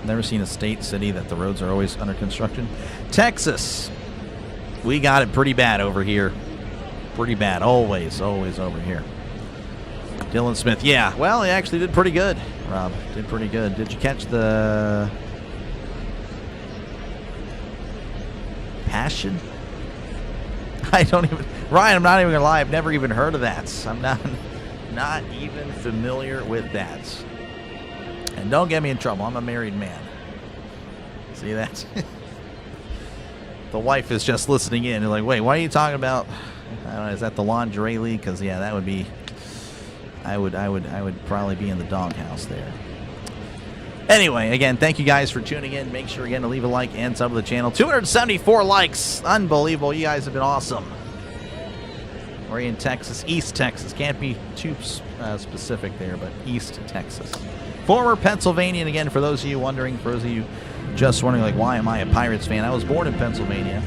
Speaker 2: Never seen a city that the roads are always under construction. Texas. We got it pretty bad over here. Pretty bad. Always over here. Dylan Smith. Yeah, well, he actually did pretty good, Rob. Did pretty good. Did you catch the passion? Ryan, I'm not even going to lie. I've never even heard of that. I'm not even familiar with that. And don't get me in trouble. I'm a married man. See that? The wife is just listening in. They're like, wait, what are you talking about? I don't know, is that the lingerie league? Because, yeah, that would be... I would probably be in the doghouse there. Anyway, again, thank you guys for tuning in. Make sure, again, to leave a like and sub to the channel. 274 likes. Unbelievable. You guys have been awesome. We're in Texas. East Texas. Can't be too specific there, but East Texas. Former Pennsylvanian, again, for those of you wondering, for those of you just wondering, like, why am I a Pirates fan? I was born in Pennsylvania.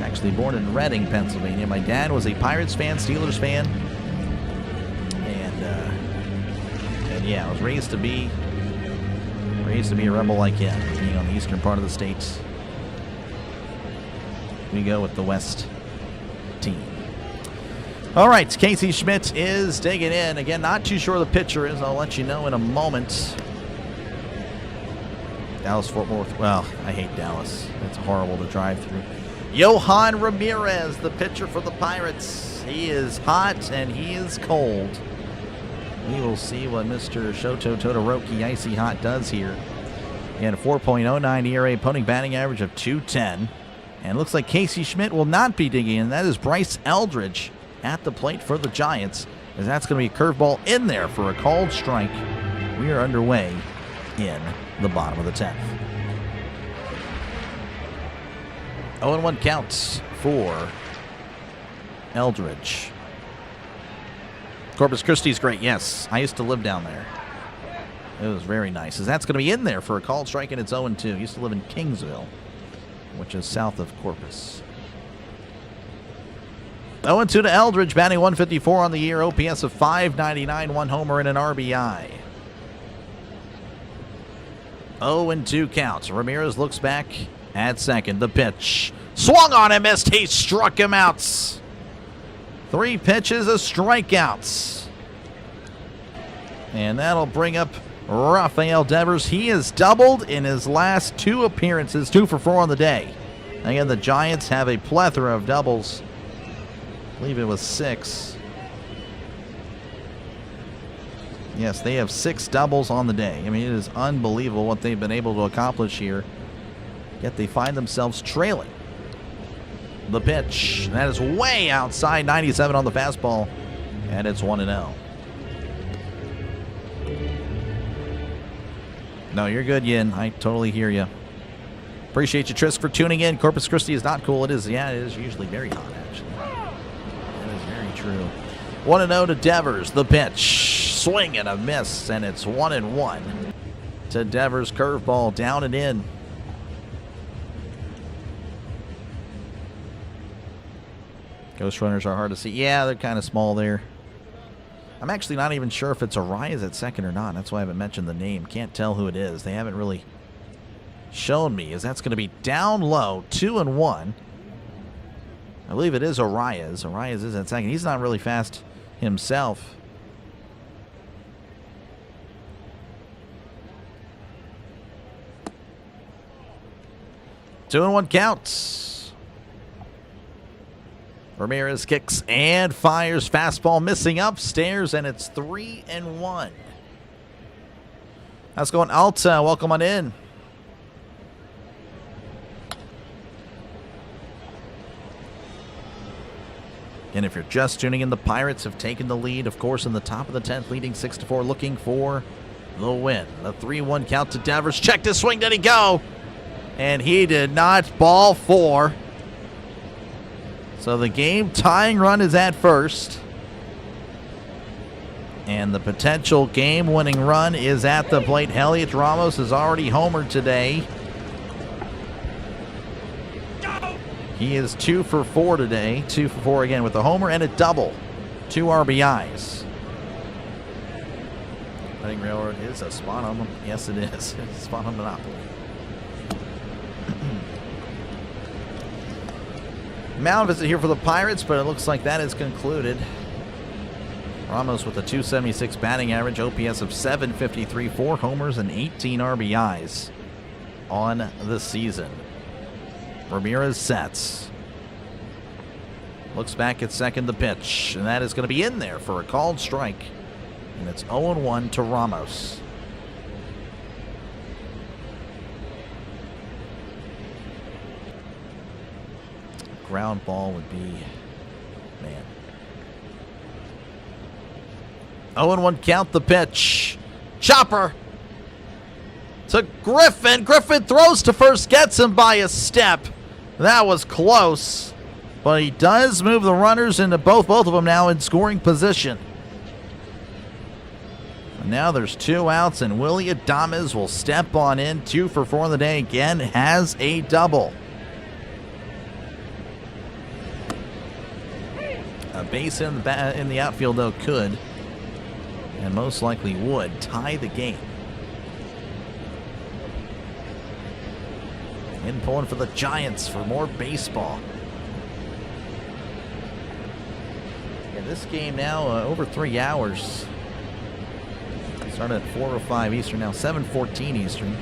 Speaker 2: Actually born in Reading, Pennsylvania. My dad was a Pirates fan, Steelers fan. And yeah, I was raised to be a rebel like him, being on the eastern part of the states. We go with the West team. All right, Casey Schmidt is digging in. Again, not too sure the pitcher is. I'll let you know in a moment. Dallas-Fort Worth. Well, I hate Dallas. It's horrible to drive through. Johan Ramirez, the pitcher for the Pirates. He is hot and he is cold. We will see what Mr. Shoto Todoroki Icy Hot does here. He had a 4.09 ERA, opponent batting average of .210. And it looks like Casey Schmidt will not be digging in. That is Bryce Eldridge at the plate for the Giants, as that's going to be a curveball in there for a called strike. We are underway in the bottom of the 10th. 0-1 counts for Eldridge. Of Corpus Christi's great. Yes, I used to live down there. It was very nice. As that's going to be in there for a called strike, and it's 0-2. Used to live in Kingsville, which is south of Corpus. 0-2 to Eldridge, batting 154 on the year, OPS of 599, 1 homer and an RBI. 0-2 counts. Ramirez looks back at second. The pitch. Swung on and missed. He struck him out. 3 pitches of strikeouts. And that'll bring up Rafael Devers. He has doubled in his last 2 appearances, 2 for 4 on the day. Again, the Giants have a plethora of doubles. I believe it was 6. Yes, they have 6 doubles on the day. I mean, it is unbelievable what they've been able to accomplish here. Yet they find themselves trailing. The pitch. That is way outside, 97 on the fastball. And it's 1-0. No, you're good, Yin. I totally hear you. Appreciate you, Trisk, for tuning in. Corpus Christi is not cool. It is, yeah, it is usually very hot, actually. That is very true. 1-0 to Devers. The pitch. Swing and a miss, and it's 1-1 to Devers. Curveball down and in. Ghost runners are hard to see. Yeah, they're kind of small there. I'm actually not even sure if it's Arias at second or not. That's why I haven't mentioned the name. Can't tell who it is. They haven't really shown me, as that's going to be down low, 2-1. I believe it is Arias. Arias is at second. He's not really fast himself. Two and 1 counts. Ramirez kicks and fires. Fastball missing upstairs, and it's 3-1. How's it going, Alta? Welcome on in. And if you're just tuning in, the Pirates have taken the lead, of course, in the top of the 10th, leading 6-4, looking for the win. The 3-1 count to Devers. Checked his swing. Did he go? And he did not. Ball 4. So the game tying run is at first. And the potential game-winning run is at the plate. Heliot Ramos has already homered today. He is 2 for 4 today. 2 for 4 again with a homer and a double. 2 RBIs. Betting Railroad is a spot on them. Yes, it is. It's a spot on Monopoly. Mound visit here for the Pirates, but it looks like that is concluded. Ramos with a .276 batting average, OPS of .753, 4 homers and 18 RBIs on the season. Ramirez sets. Looks back at second, the pitch, and that is going to be in there for a called strike. And it's 0-1 to Ramos. Ground ball would be, man. 0-1 count, the pitch. Chopper to Griffin. Griffin throws to first, gets him by a step. That was close, but he does move the runners into both of them now in scoring position. And now there's 2 outs, and Willie Adames will step on in. 2 for 4 on the day. Again, has a double. A base in the outfield, though, could, and most likely would, tie the game. In pulling for the Giants for more baseball. Yeah, this game now over 3 hours. Started at 4:05 Eastern, now 7:14 Eastern.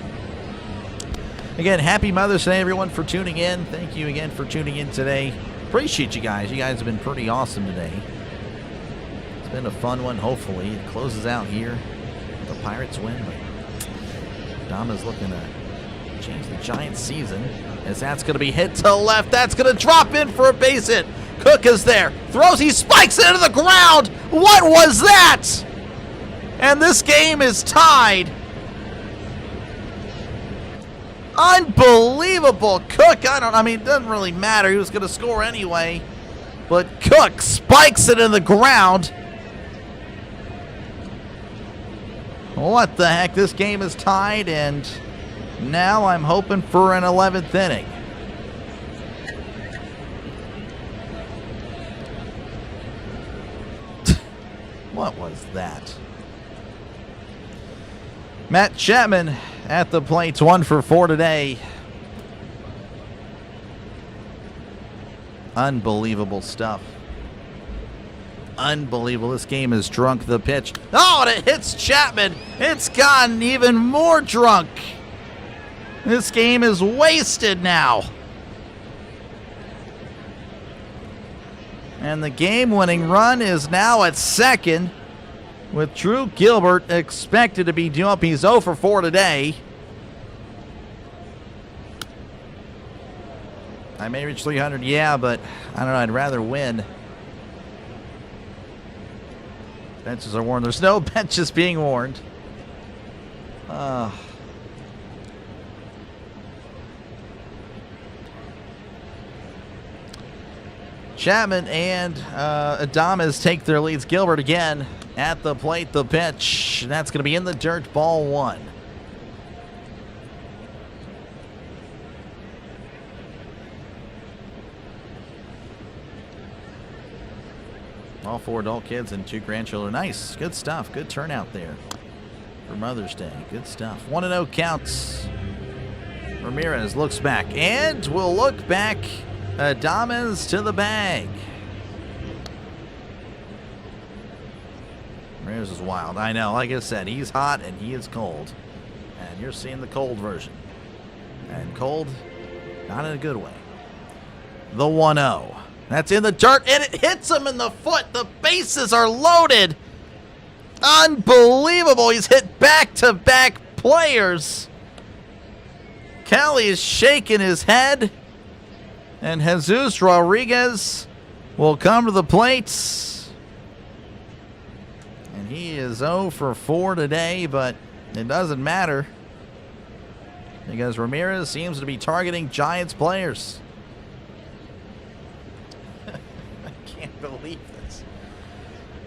Speaker 2: Again, happy Mother's Day, everyone, for tuning in. Thank you again for tuning in today. Appreciate you guys. You guys have been pretty awesome today. It's been a fun one. Hopefully it closes out here. The Pirates win, but Dama's looking to change the Giants' season, as that's going to be hit to left. That's going to drop in for a base hit. Cook is there. Throws. He spikes it into the ground. What was that? And this game is tied. Unbelievable. Cook, I mean, it doesn't really matter. He was going to score anyway. But Cook spikes it in the ground. What the heck? This game is tied, and now I'm hoping for an 11th inning. What was that? Matt Chapman at the plate, 1 for 4 today. Unbelievable stuff. Unbelievable. This game has drunk the pitch. Oh, and it hits Chapman. It's gotten even more drunk. This game is wasted now. And the game-winning run is now at second, with Drew Gilbert expected to be due up. He's 0 for 4 today. I may reach 300, yeah, but I don't know. I'd rather win. Benches are worn. There's no benches being worn. Chapman and Adames take their leads. Gilbert again at the plate. The pitch. That's going to be in the dirt. Ball 1. All 4 adult kids and 2 grandchildren. Nice. Good stuff. Good turnout there for Mother's Day. Good stuff. 1-0 counts. Ramirez looks back and will look back. Adames to the bag. Ramirez is wild. I know. Like I said, he's hot and he is cold. And you're seeing the cold version. And cold, not in a good way. The 1-0. That's in the dirt, and it hits him in the foot. The bases are loaded. Unbelievable. He's hit back-to-back players. Kelly is shaking his head. And Jesus Rodriguez will come to the plate. And he is 0 for 4 today, but it doesn't matter, because Ramirez seems to be targeting Giants players. Believe this.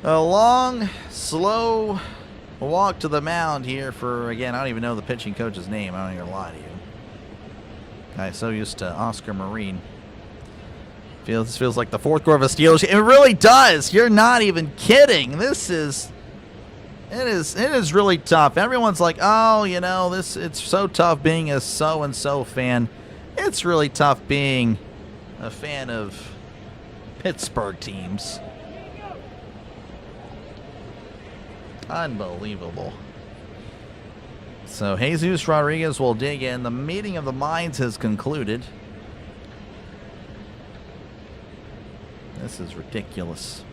Speaker 2: A long, slow walk to the mound here for, again, I don't even know the pitching coach's name. I'm not going to lie to you. Guy's so used to Oscar Marine. This feels like the 4th quarter of a Steelers. It really does. You're not even kidding. It is really tough. Everyone's like, oh, you know, it's so tough being a so-and-so fan. It's really tough being a fan of Pittsburgh teams. Unbelievable. So Jesus Rodriguez will dig in. The meeting of the minds has concluded. This is ridiculous.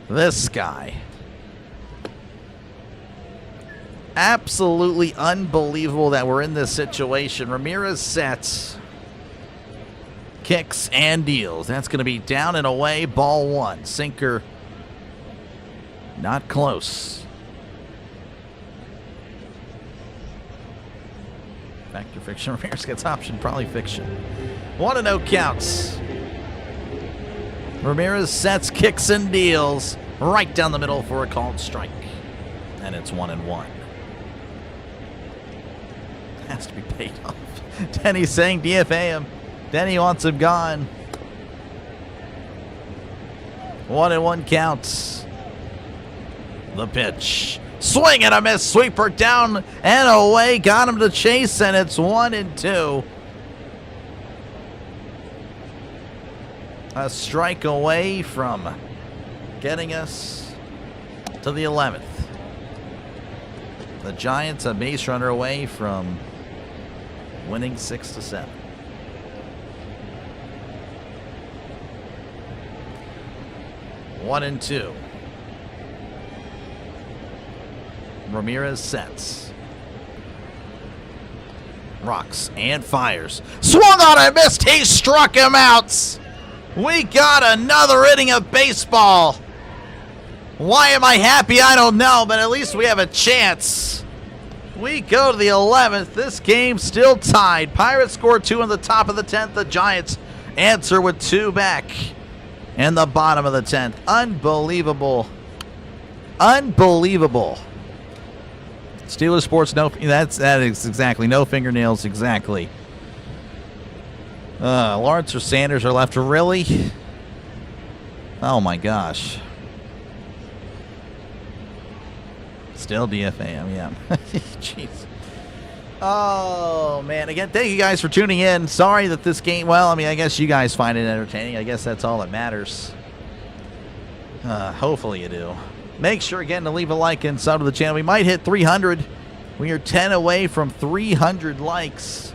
Speaker 2: This guy. Absolutely unbelievable that we're in this situation. Ramirez sets, kicks, and deals. That's going to be down and away. Ball 1. Sinker. Not close. Factor fiction. Ramirez gets option. Probably fiction. 1-0 counts. Ramirez sets, kicks, and deals. Right down the middle for a called strike. And it's 1-1. Has to be paid off. Denny's saying DFA him. Denny wants him gone. 1-1 counts. The pitch. Swing and a miss. Sweeper down and away. Got him to chase, and it's 1-2. A strike away from getting us to the 11th. The Giants a base runner away from winning 6-7. One and 2. Ramirez sets. Rocks and fires. Swung on and missed. He struck him out. We got another inning of baseball. Why am I happy? I don't know, but at least we have a chance. We go to the 11th. This game still tied. Pirates score 2 on the top of the 10th. The Giants answer with 2 back. And the bottom of the 10th. Unbelievable. Unbelievable. Steelers Sports, no, that is exactly. No fingernails, exactly. Lawrence or Sanders are left. Really? Oh, my gosh. Still DFA, yeah. Jeez. Oh, man. Again, thank you guys for tuning in. Sorry that this game, well, I mean, I guess you guys find it entertaining. I guess that's all that matters. Hopefully you do. Make sure, again, to leave a like and sub to the channel. We might hit 300. We are 10 away from 300 likes.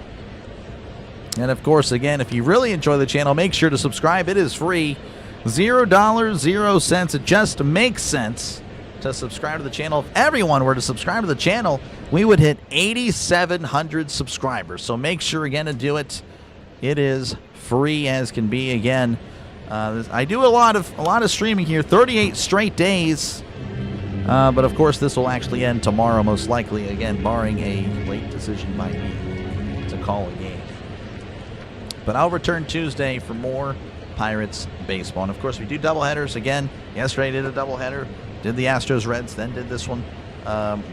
Speaker 2: And, of course, again, if you really enjoy the channel, make sure to subscribe. It is free. $0, 0 cents. It just makes sense to subscribe to the channel. If everyone were to subscribe to the channel, we would hit 8,700 subscribers. So make sure, again, to do it. It is free as can be. Again, I do a lot of streaming here, 38 straight days. But, of course, this will actually end tomorrow, most likely, again, barring a late decision by me to call a game. But I'll return Tuesday for more Pirates baseball. And, of course, we do doubleheaders. Again, yesterday I did a doubleheader. Did the Astros Reds, then did this one.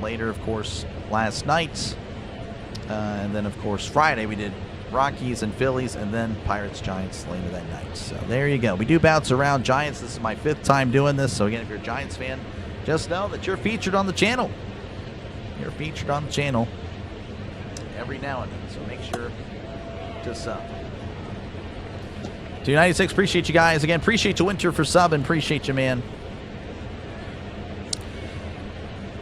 Speaker 2: Later, of course, last night. And then, of course, Friday we did Rockies and Phillies, and then Pirates Giants later that night. So there you go. We do bounce around Giants. This is my 5th time doing this. So, again, if you're a Giants fan, just know that you're featured on the channel. You're featured on the channel every now and then. So make sure to sub. 296, appreciate you guys. Again, appreciate you, Winter, for subbing. Appreciate you, man.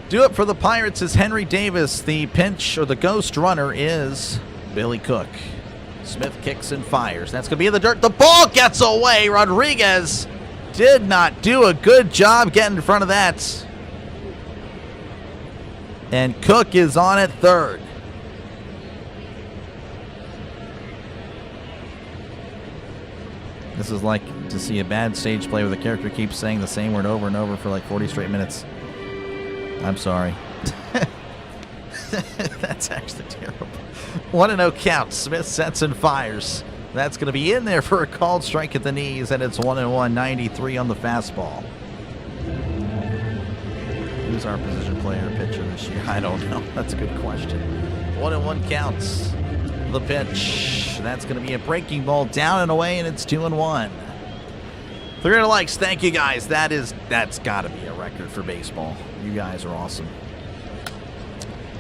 Speaker 2: Do it for the Pirates is Henry Davis. The pinch or the ghost runner is Billy Cook. Smith kicks and fires. That's going to be in the dirt. The ball gets away. Rodriguez did not do a good job getting in front of that. And Cook is on at third. This is like to see a bad stage play where the character keeps saying the same word over and over for like 40 straight minutes. I'm sorry. That's actually terrible. 1-0 count. Smith sets and fires. That's going to be in there for a called strike at the knees, and it's 1-1, 93 on the fastball. Who's our position player pitcher this year? I don't know. That's a good question. 1-1 counts. The pitch. That's going to be a breaking ball down and away, and it's 2-1. 300 likes. Thank you, guys. That's got to be a record for baseball. You guys are awesome.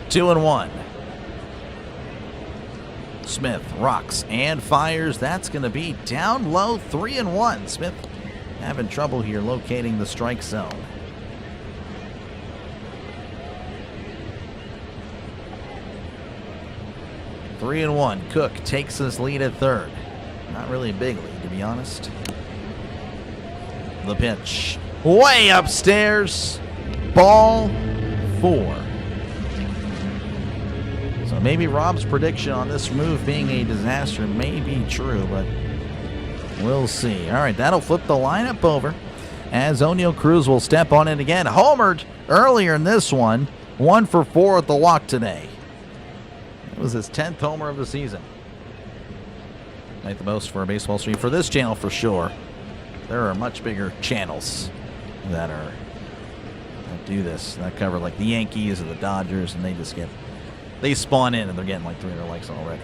Speaker 2: 2-1. Smith rocks and fires. That's going to be down low. 3-1. Smith having trouble here locating the strike zone. Three and 1. Cook takes his lead at third. Not really a big lead, to be honest. The pitch. Way upstairs. Ball 4. So maybe Rob's prediction on this move being a disaster may be true, but we'll see. All right, that'll flip the lineup over as O'Neal Cruz will step on in again. Homered earlier in this one. 1 for 4 at the walk today. It was his 10th homer of the season. Make the most for a baseball stream. For this channel, for sure. There are much bigger channels that do this. That cover like the Yankees or the Dodgers, and they spawn in and they're getting like 300 likes already.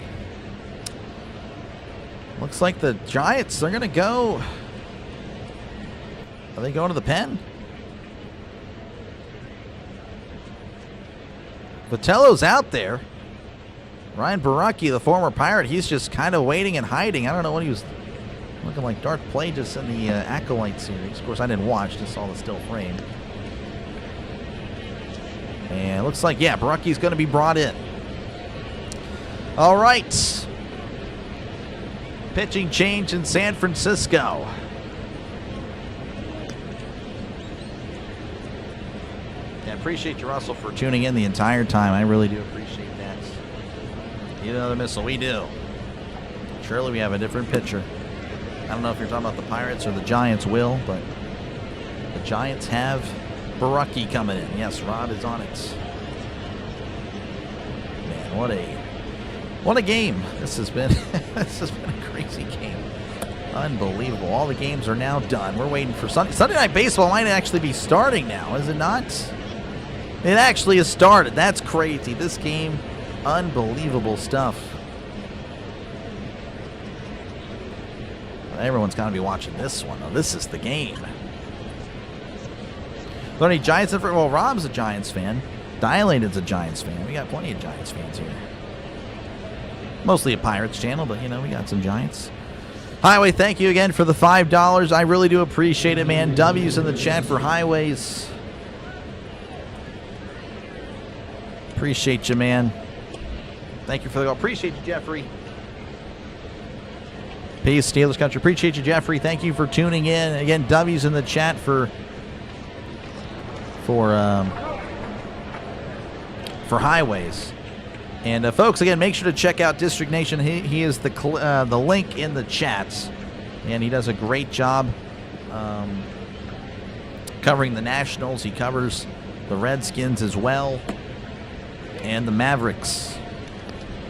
Speaker 2: Looks like the Giants, they're going to go. Are they going to the pen? Vitello's out there. Ryan Baraki, the former Pirate, he's just kind of waiting and hiding. I don't know what he was looking like. Darth Plagueis in the Acolyte series. Of course, I didn't watch, just saw the still frame. And it looks like, yeah, Baraki's going to be brought in. All right. Pitching change in San Francisco. I appreciate you, Russell, for tuning in the entire time. I really do appreciate that. Need another missile. We do. Surely we have a different pitcher. I don't know if you're talking about the Pirates or the Giants, Will, but the Giants have Baraki coming in. Yes, Rob is on it. Man, what a game. This has been a crazy game. Unbelievable. All the games are now done. We're waiting for Sunday Night Baseball might actually be starting now, is it not? It actually has started. That's crazy. This game, unbelievable stuff. Everyone's got to be watching this one, though. This is the game. Are there any Giants? Well, Rob's a Giants fan. Dilated's a Giants fan. We got plenty of Giants fans here. Mostly a Pirates channel, but, you know, we got some Giants. Highway, thank you again for the $5. I really do appreciate it, man. W's in the chat for Highways. Appreciate you, man. Thank you for the... Appreciate you, Jeffrey. Peace, Steelers Country. Appreciate you, Jeffrey. Thank you for tuning in. Again, W's in the chat for Highways. And folks, again, make sure to check out District Nation. He is the link in the chats, and he does a great job covering the Nationals. He covers the Redskins as well, and the Mavericks.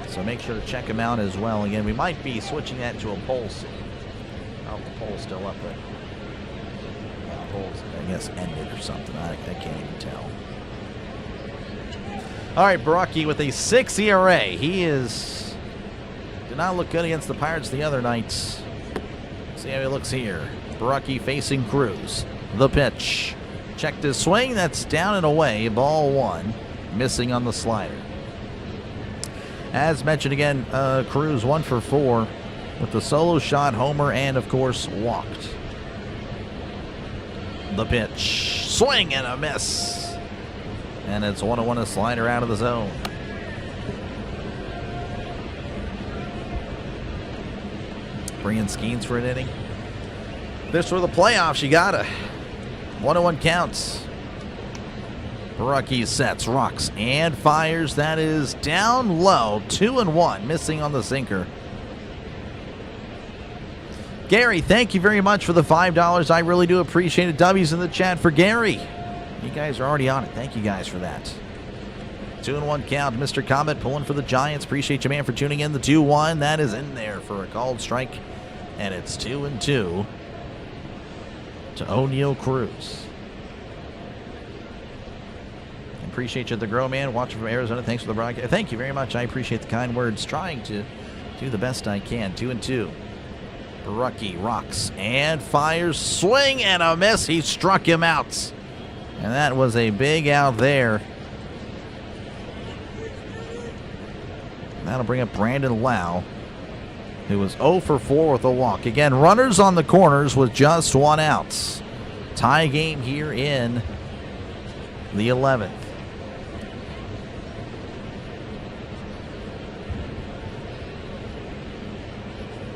Speaker 2: So make sure to check him out as well. Again, we might be switching that to a poll soon. I don't know if the poll's still up there. The poll's, I guess, ended or something. I can't even tell. All right, Baraki with a 6 ERA. He did not look good against the Pirates the other nights. See how he looks here. Baraki facing Cruz. The pitch. Checked his swing. That's down and away. Ball 1. Missing on the slider. As mentioned again, Cruz 1 for 4 with the solo shot, homer, and of course walked. The pitch. Swing and a miss. And it's 1-1, a slider out of the zone. Bringing Skeens for an inning. This for the playoffs, you gotta. 1-1 counts. Baraki sets, rocks, and fires. That is down low. 2-1, missing on the sinker. Gary, thank you very much for the $5. I really do appreciate it. W's in the chat for Gary. You guys are already on it. Thank you guys for that. 2-1 count. Mr. Comet pulling for the Giants. Appreciate you, man, for tuning in. The 2-1. That is in there for a called strike. And it's 2-2 to O'Neal Cruz. Appreciate you, the Grow Man, watching from Arizona. Thanks for the broadcast. Thank you very much. I appreciate the kind words. Trying to do the best I can. 2-2. Baraki rocks and fires. Swing and a miss. He struck him out. And that was a big out there. That'll bring up Brandon Lau, who was 0 for 4 with a walk. Again, runners on the corners with just 1 out. Tie game here in the 11th.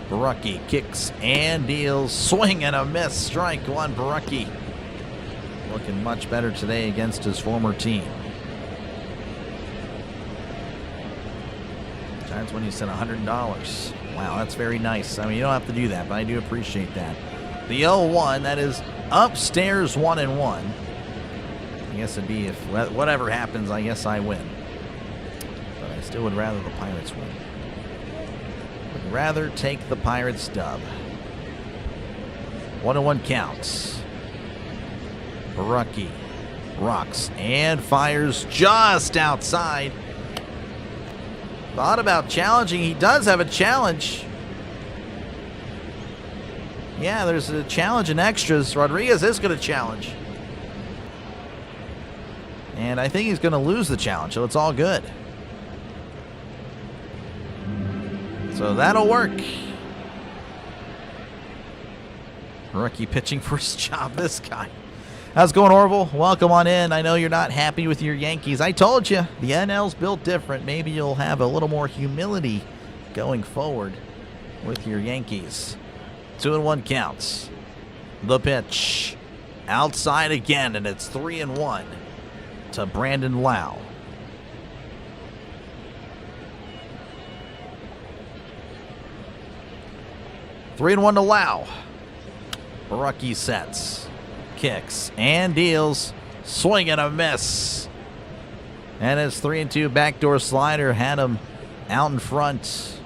Speaker 2: Baraki kicks and deals. Swing and a miss. Strike 1, Baraki. Looking much better today against his former team. Giants when you said $100. Wow, that's very nice. I mean, you don't have to do that, but I do appreciate that. The 0-1, that is upstairs 1-1. I guess it'd be if whatever happens, I guess I win. But I still would rather the Pirates win. Would rather take the Pirates dub. 1-1 counts. Baraki rocks and fires just outside. Thought about challenging. He does have a challenge. Yeah, there's a challenge in extras. Rodriguez is going to challenge. And I think he's going to lose the challenge, so it's all good. So that'll work. Rookie pitching for his job, this guy. How's it going, Orville? Welcome on in. I know you're not happy with your Yankees. I told you, the NL's built different. Maybe you'll have a little more humility going forward with your Yankees. 2-1 counts. The pitch. Outside again, and it's 3-1 to Brandon Lau. Three and 1 to Lau. Baraki sets. Kicks and deals. Swing and a miss. And his 3-2 backdoor slider had him out in front.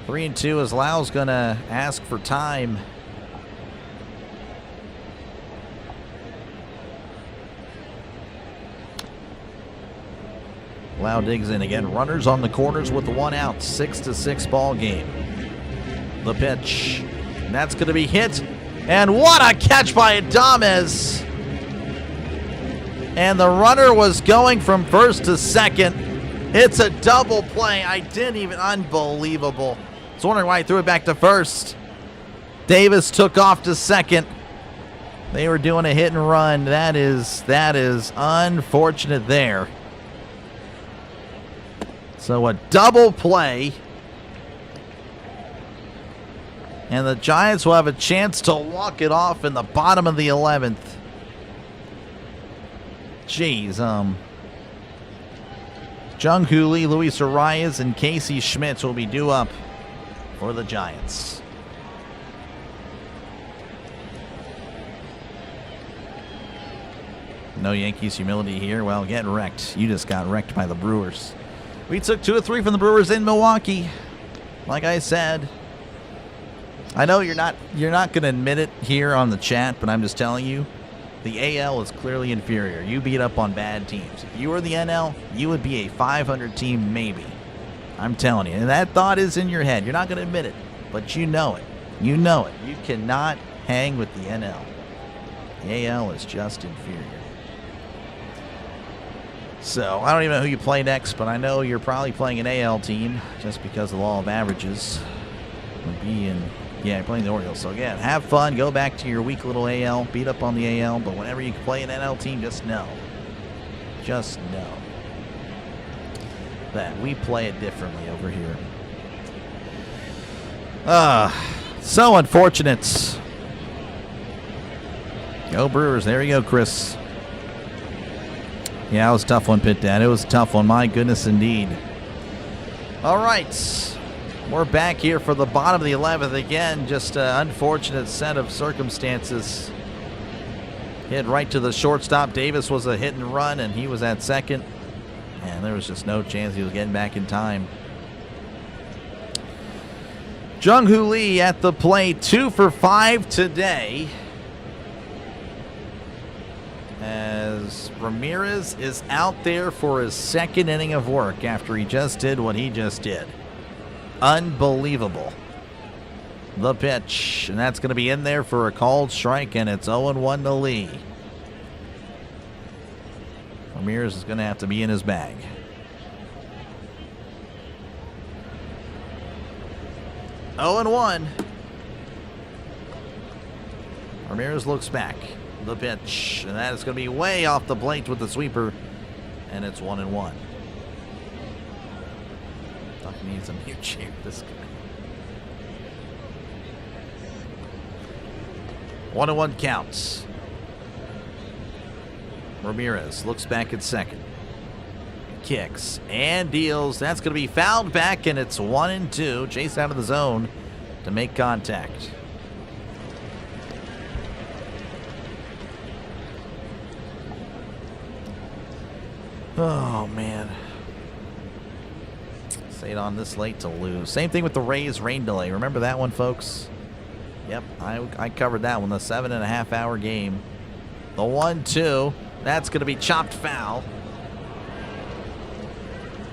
Speaker 2: 3-2 as Lau's going to ask for time. Lau digs in again. Runners on the corners with the 1 out. 6-6 ball game. The pitch. And that's going to be hit. And what a catch by Adames. And the runner was going from first to second. It's a double play. I didn't even, unbelievable. I was wondering why he threw it back to first. Davis took off to second. They were doing a hit and run. That is unfortunate there. So a double play. And the Giants will have a chance to walk it off in the bottom of the 11th. Jeez, Jung-Hoo Lee, Luis Arias, and Casey Schmitz will be due up for the Giants. No Yankees humility here. Well, getting wrecked. You just got wrecked by the Brewers. We took 2 of 3 from the Brewers in Milwaukee. Like I said, I know you're not going to admit it here on the chat, but I'm just telling you, the AL is clearly inferior. You beat up on bad teams. If you were the NL, you would be a 500 team maybe. I'm telling you. And that thought is in your head. You're not going to admit it, but you know it. You know it. You cannot hang with the NL. The AL is just inferior. So, I don't even know who you play next, but I know you're probably playing an AL team just because the law of averages would be in. Yeah, playing the Orioles. So, again, have fun. Go back to your weak little AL. Beat up on the AL. But whenever you play an NL team, just know. Just know that we play it differently over here. So unfortunate. Go Brewers. There you go, Chris. Yeah, it was a tough one, Pit Dad. It was a tough one. My goodness, indeed. All right. We're back here for the bottom of the 11th. Again, just an unfortunate set of circumstances. Hit right to the shortstop. Davis was a hit and run, and he was at second. And there was just no chance he was getting back in time. Jung-Hoo Lee at the plate, 2 for 5 today. As Ramirez is out there for his second inning of work after he just did what he just did. Unbelievable. The pitch, and that's going to be in there for a called strike, and it's 0-1 to Lee. Ramirez is going to have to be in his bag. Oh and 1. Ramirez looks back. The pitch, and that is going to be way off the plate with the sweeper, and it's 1-1. Duck needs a mute chair. This guy. 1-1 counts. Ramirez looks back at second. Kicks and deals. That's going to be fouled back, and it's 1-2. Chased out of the zone to make contact. Oh, man. Stayed on this late to lose. Same thing with the Rays rain delay. Remember that one, folks? Yep, I covered that one. The 7.5-hour game. The 1-2. That's going to be chopped foul.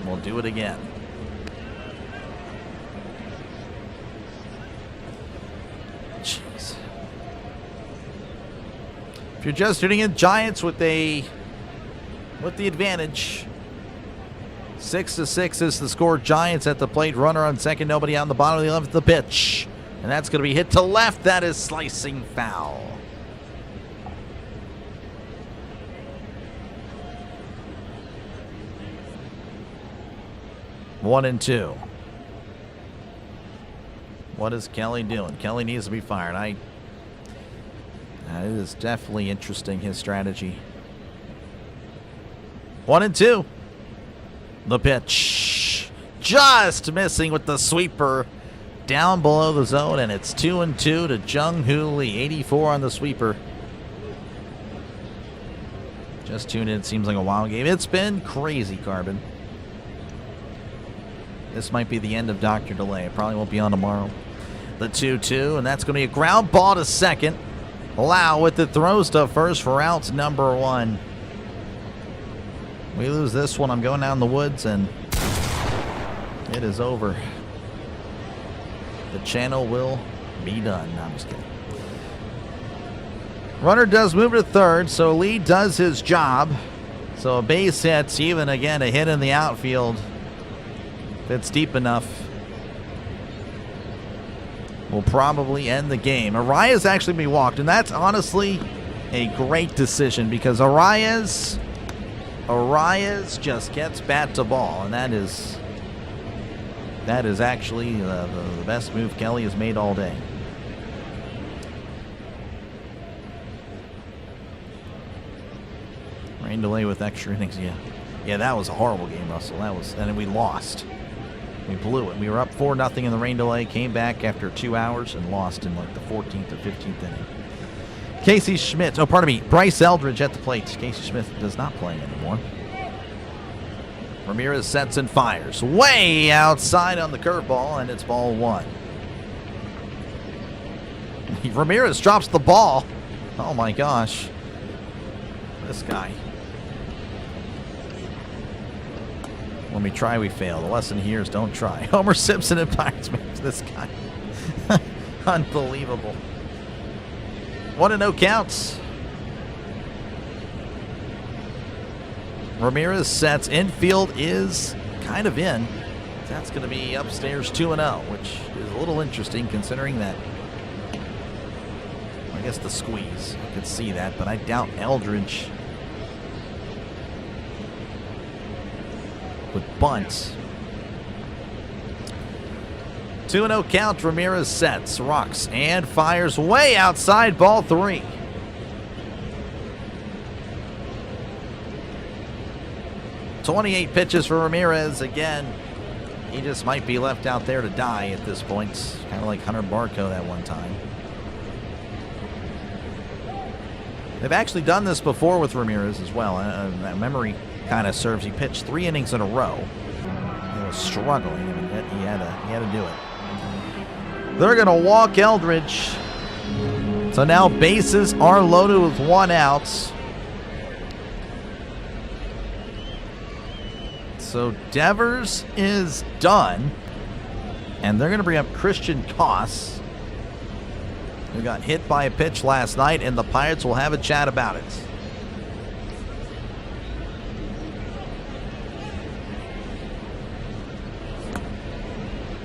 Speaker 2: We'll do it again. Jeez. If you're just tuning in, Giants with the advantage. 6-6 is the score. Giants at the plate. Runner on second. Nobody out on the bottom of the 11th. The pitch. And that's going to be hit to left. That is slicing foul. One and 2. What is Kelly doing? Kelly needs to be fired. It is definitely interesting, his strategy. 1-2. The pitch. Just missing with the sweeper. Down below the zone, and it's 2-2 to Jung-Hoo Lee. 84 on the sweeper. Just tuned in. It seems like a wild game. It's been crazy, Carbon. this might be the end of Dr. Delay. It probably won't be on tomorrow. The 2-2, and that's going to be a ground ball to second. Lau with the throws to first for out number 1. We lose this one, I'm going down the woods, and it is over. The channel will be done. No, I'm just kidding. Runner does move to third, so Lee does his job. So a base hit, even again a hit in the outfield. If it's deep enough, will probably end the game. Arias actually be walked, and that's honestly a great decision because Arias just gets bat to ball, and that is actually the best move Kelly has made all day. Rain delay with extra innings, yeah, that was a horrible game, Russell. That was, and we lost. We blew it. We were up 4-0 in the rain delay, came back after 2 hours, and lost in like the 14th or 15th inning. Casey Schmidt, Bryce Eldridge at the plate. Casey Schmidt does not play anymore. Ramirez sets and fires. Way outside on the curveball, and it's ball 1. Ramirez drops the ball. Oh my gosh. This guy. When we try, we fail. The lesson here is don't try. Homer Simpson and Pirates match. This guy. Unbelievable. 1-0 counts. Ramirez sets. Infield is kind of in. That's going to be upstairs 2-0, which is a little interesting considering that. I guess the squeeze. I could see that, but I doubt Eldridge with bunts. 2-0 count. Ramirez sets, rocks, and fires way outside, ball 3. "28 pitches for Ramirez. Again, he just might be left out there to die at this point. Kind of like Hunter Barco that one time. They've actually done this before with Ramirez as well. That memory kind of serves. He pitched 3 innings in a row. He was struggling. I mean, he had to do it. They're going to walk Eldridge. So now bases are loaded with 1 out. So Devers is done. And they're going to bring up Christian Koss, who got hit by a pitch last night, and the Pirates will have a chat about it.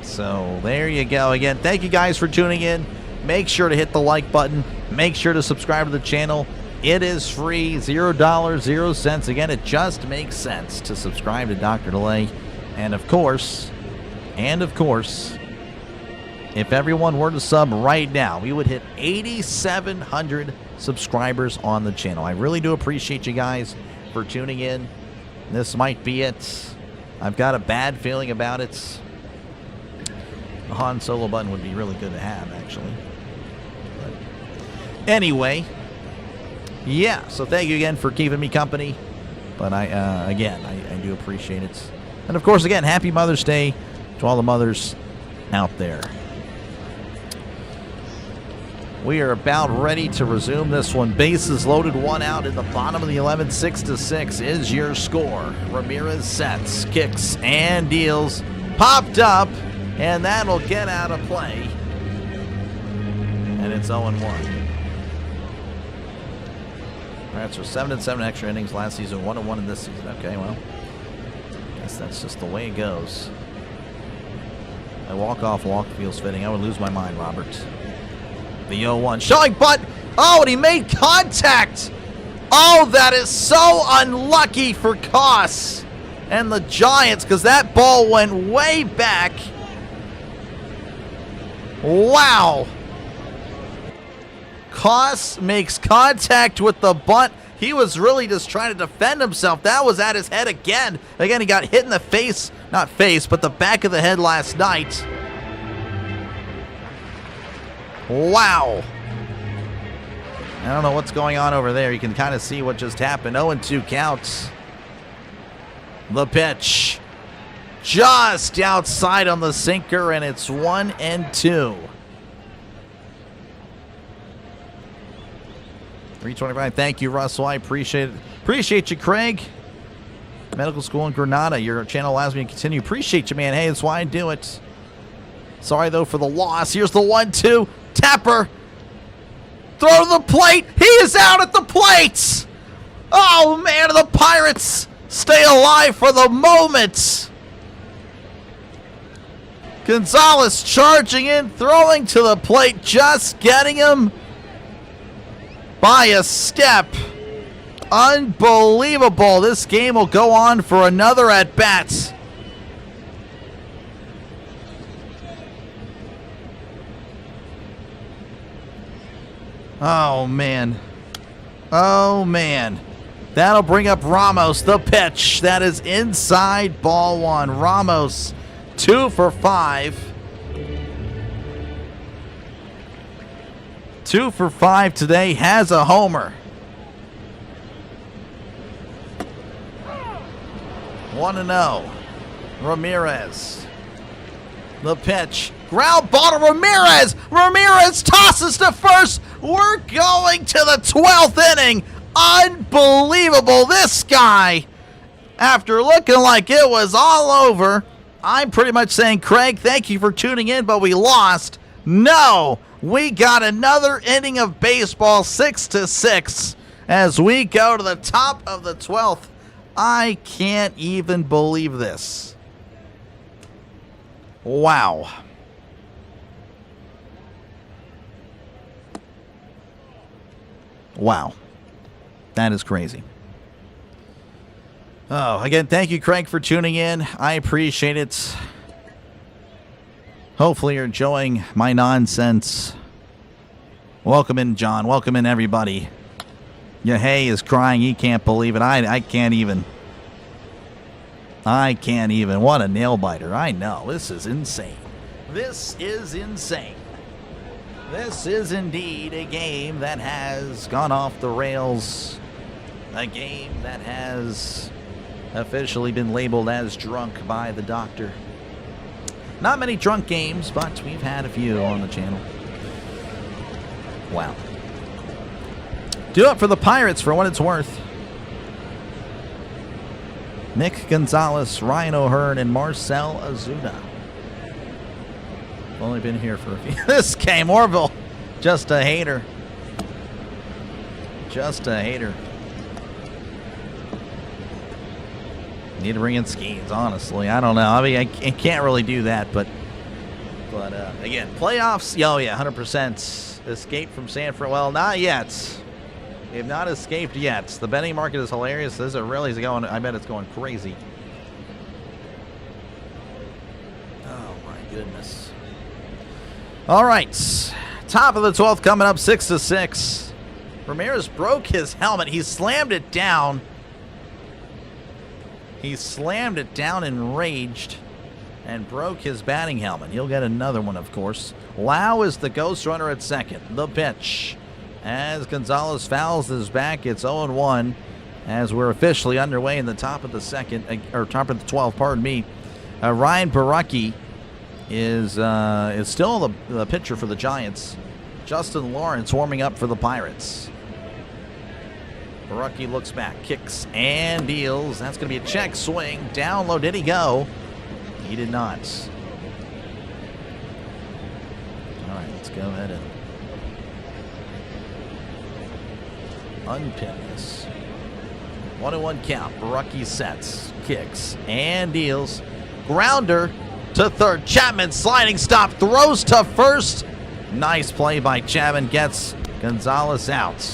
Speaker 2: So there you go. Again, thank you guys for tuning in. Make sure to hit the like button. Make sure to subscribe to the channel. It is free, $0, 0 cents. Again, it just makes sense to subscribe to Dr. Delay. And of course, if everyone were to sub right now, we would hit 8,700 subscribers on the channel. I really do appreciate you guys for tuning in. This might be it. I've got a bad feeling about it. The Han Solo button would be really good to have, actually. But anyway, yeah, so thank you again for keeping me company. But I do appreciate it. And of course, again, happy Mother's Day to all the mothers out there. We are about ready to resume this one. Bases loaded, 1 out in the bottom of the 11th. 6-6 is your score. Ramirez sets, kicks, and deals. Popped up, and that'll get out of play. And it's 0-1. Pirates are 7-7 extra innings last season, 1-1 in this season. Okay, well, I guess that's just the way it goes. A walk-off walk feels fitting. I would lose my mind, Robert. The 0-1 showing butt. Oh, and he made contact. Oh, that is so unlucky for Koss and the Giants because that ball went way back. Wow. Koss makes contact with the bunt. He was really just trying to defend himself. That was at his head again. Again, he got hit in the face. Not face, but the back of the head last night. Wow. I don't know what's going on over there. You can kind of see what just happened. 0-2 counts. The pitch. just outside on the sinker, and it's 1-2. 325. Thank you, Russell. I appreciate it. Appreciate you, Craig. Medical school in Granada. Your channel allows me to continue. Appreciate you, man. Hey, that's why I do it. Sorry, though, for the loss. Here's the 1-2. Tapper. Throw to the plate. He is out at the plate. Oh, man, the Pirates stay alive for the moment. Gonzalez charging in, throwing to the plate, just getting him by a step. Unbelievable. This game will go on for another at-bat. Oh, man. Oh, man. That'll bring up Ramos, the pitch. That is inside, ball one. Ramos, 2 for 5. 2 for 5 today, has a homer. 1-0. Ramirez. The pitch. Ground ball to Ramirez. Ramirez tosses to first. We're going to the 12th inning. Unbelievable. This guy, after looking like it was all over, I'm pretty much saying, Craig, thank you for tuning in, but we lost. No, we got another inning of baseball, 6-6, as we go to the top of the 12th. I can't even believe this. Wow. Wow. That is crazy. Oh, again, thank you, Craig, for tuning in. I appreciate it. Hopefully you're enjoying my nonsense. Welcome in, John. Welcome in, everybody. Yahey is crying. He can't believe it. I can't even. I can't even. What a nail biter. I know. This is insane. This is insane. This is indeed a game that has gone off the rails. A game that has officially been labeled as drunk by the doctor. Not many drunk games, but we've had a few on the channel. Wow. Do it for the Pirates for what it's worth. Nick Gonzalez, Ryan O'Hearn, and Marcel Ozuna. Only been here for a few. This game, Orville, just a hater. Just a hater. Need to bring in Skeens, honestly. I don't know. I mean, I can't really do that, but again, playoffs. Oh yeah, 100% escape from Sanford. Well, not yet. We have not escaped yet. The betting market is hilarious. This is really going. I bet it's going crazy. Oh my goodness. All right, top of the 12th coming up, 6-6. Ramirez broke his helmet. He slammed it down. He slammed it down enraged and broke his batting helmet. He'll get another one, of course. Lau is the ghost runner at second. The pitch. As Gonzalez fouls his back, it's 0-1 as we're officially underway in the top of the second, or top of the 12th, pardon me. Ryan Baracki is still the pitcher for the Giants. Justin Lawrence warming up for the Pirates. Baracki looks back, kicks and deals. That's going to be a check swing. Down low. Did he go? He did not. All right, let's go ahead and unpin this. 1-1 count. Baracki sets, kicks and deals. Grounder to third. Chapman sliding stop. Throws to first. Nice play by Chapman. Gets Gonzalez out.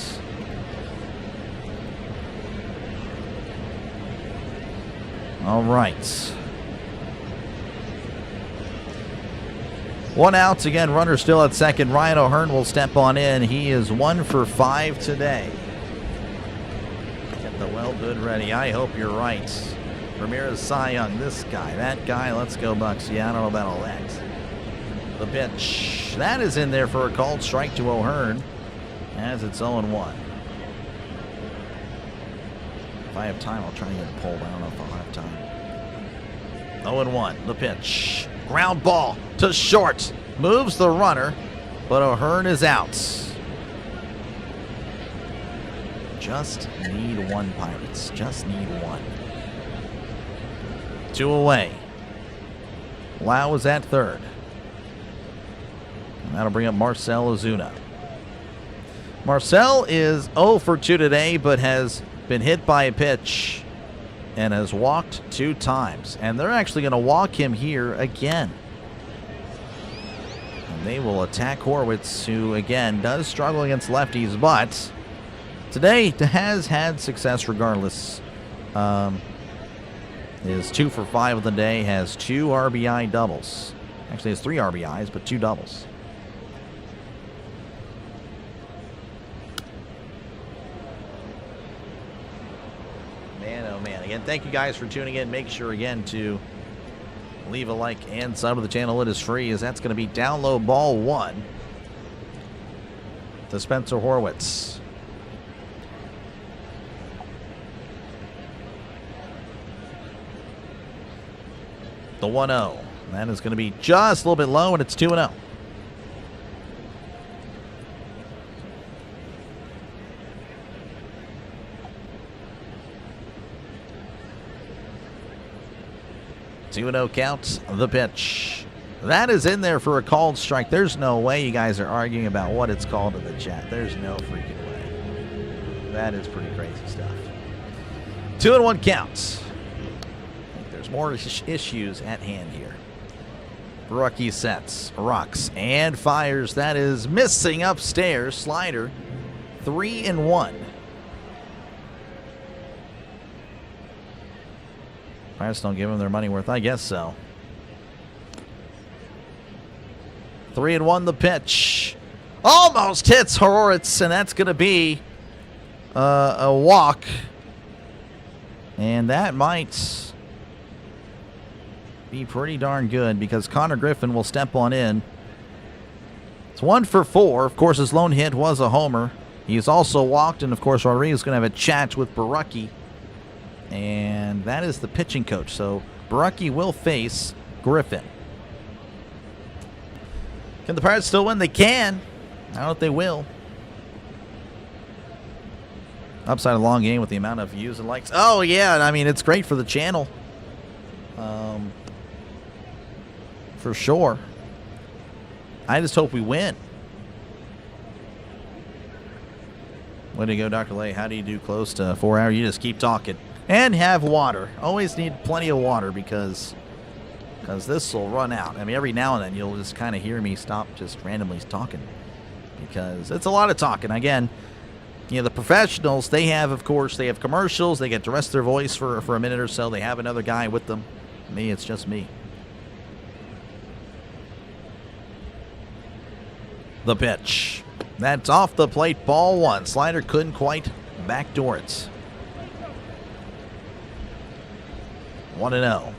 Speaker 2: All right. 1 out. Again, runner still at second. Ryan O'Hearn will step on in. He is 1 for 5 today. Get the well good ready. I hope you're right. Ramirez, Cy Young. This guy, that guy. Let's go, Bucks. Yeah, I don't know about all that. The pitch. That is in there for a called strike to O'Hearn as it's 0-1. If I have time, I'll try to get it pulled. I don't know if I'll have time. 0-1, the pitch. Ground ball to short. Moves the runner, but O'Hearn is out. Just need one, Pirates. Just need one. 2 away. Lau is at third. And that'll bring up Marcell Ozuna. Marcell is 0 for 2 today, but has been hit by a pitch and has walked 2 times. And they're actually going to walk him here again. And they will attack Horwitz, who, again, does struggle against lefties, but today has had success regardless. Is 2 for 5 of the day, has 2 RBI doubles. Actually has 3 RBIs, but 2 doubles. Man, oh man. Again, thank you guys for tuning in. Make sure, again, to leave a like and sub to the channel. It is free, as that's going to be down low ball 1 to Spencer Horwitz. The 1-0. That is going to be just a little bit low, and it's 2-0. Count, the pitch. That is in there for a called strike. There's no way you guys are arguing about what it's called in the chat. There's no freaking way. That is pretty crazy stuff. 2-1 counts. There's more issues at hand here. Barucki sets, rocks, and fires. That is missing upstairs. Slider, 3-1. Pirates don't give them their money worth. I guess so. 3-1 the pitch. Almost hits Horwitz, and that's going to be a walk. And that might be pretty darn good, because Connor Griffin will step on in. It's 1 for 4. Of course, his lone hit was a homer. He's also walked, and of course Rodriguez is going to have a chat with Barucki. And that is the pitching coach. So Barucki will face Griffin. Can the Pirates still win? They can. I don't know if they will. Upside a long game with the amount of views and likes. Oh, yeah. I mean, it's great for the channel. For sure. I just hope we win. Way to go, Dr. Lay. How do you do close to 4 hours? You just keep talking. And have water. Always need plenty of water, because this will run out. I mean, every now and then you'll just kind of hear me stop just randomly talking, because it's a lot of talking. Again, you know, the professionals, they have, of course, they have commercials. They get to rest their voice for a minute or so. They have another guy with them. Me, it's just me. The pitch. That's off the plate, ball 1. Slider couldn't quite backdoor it. 1-0.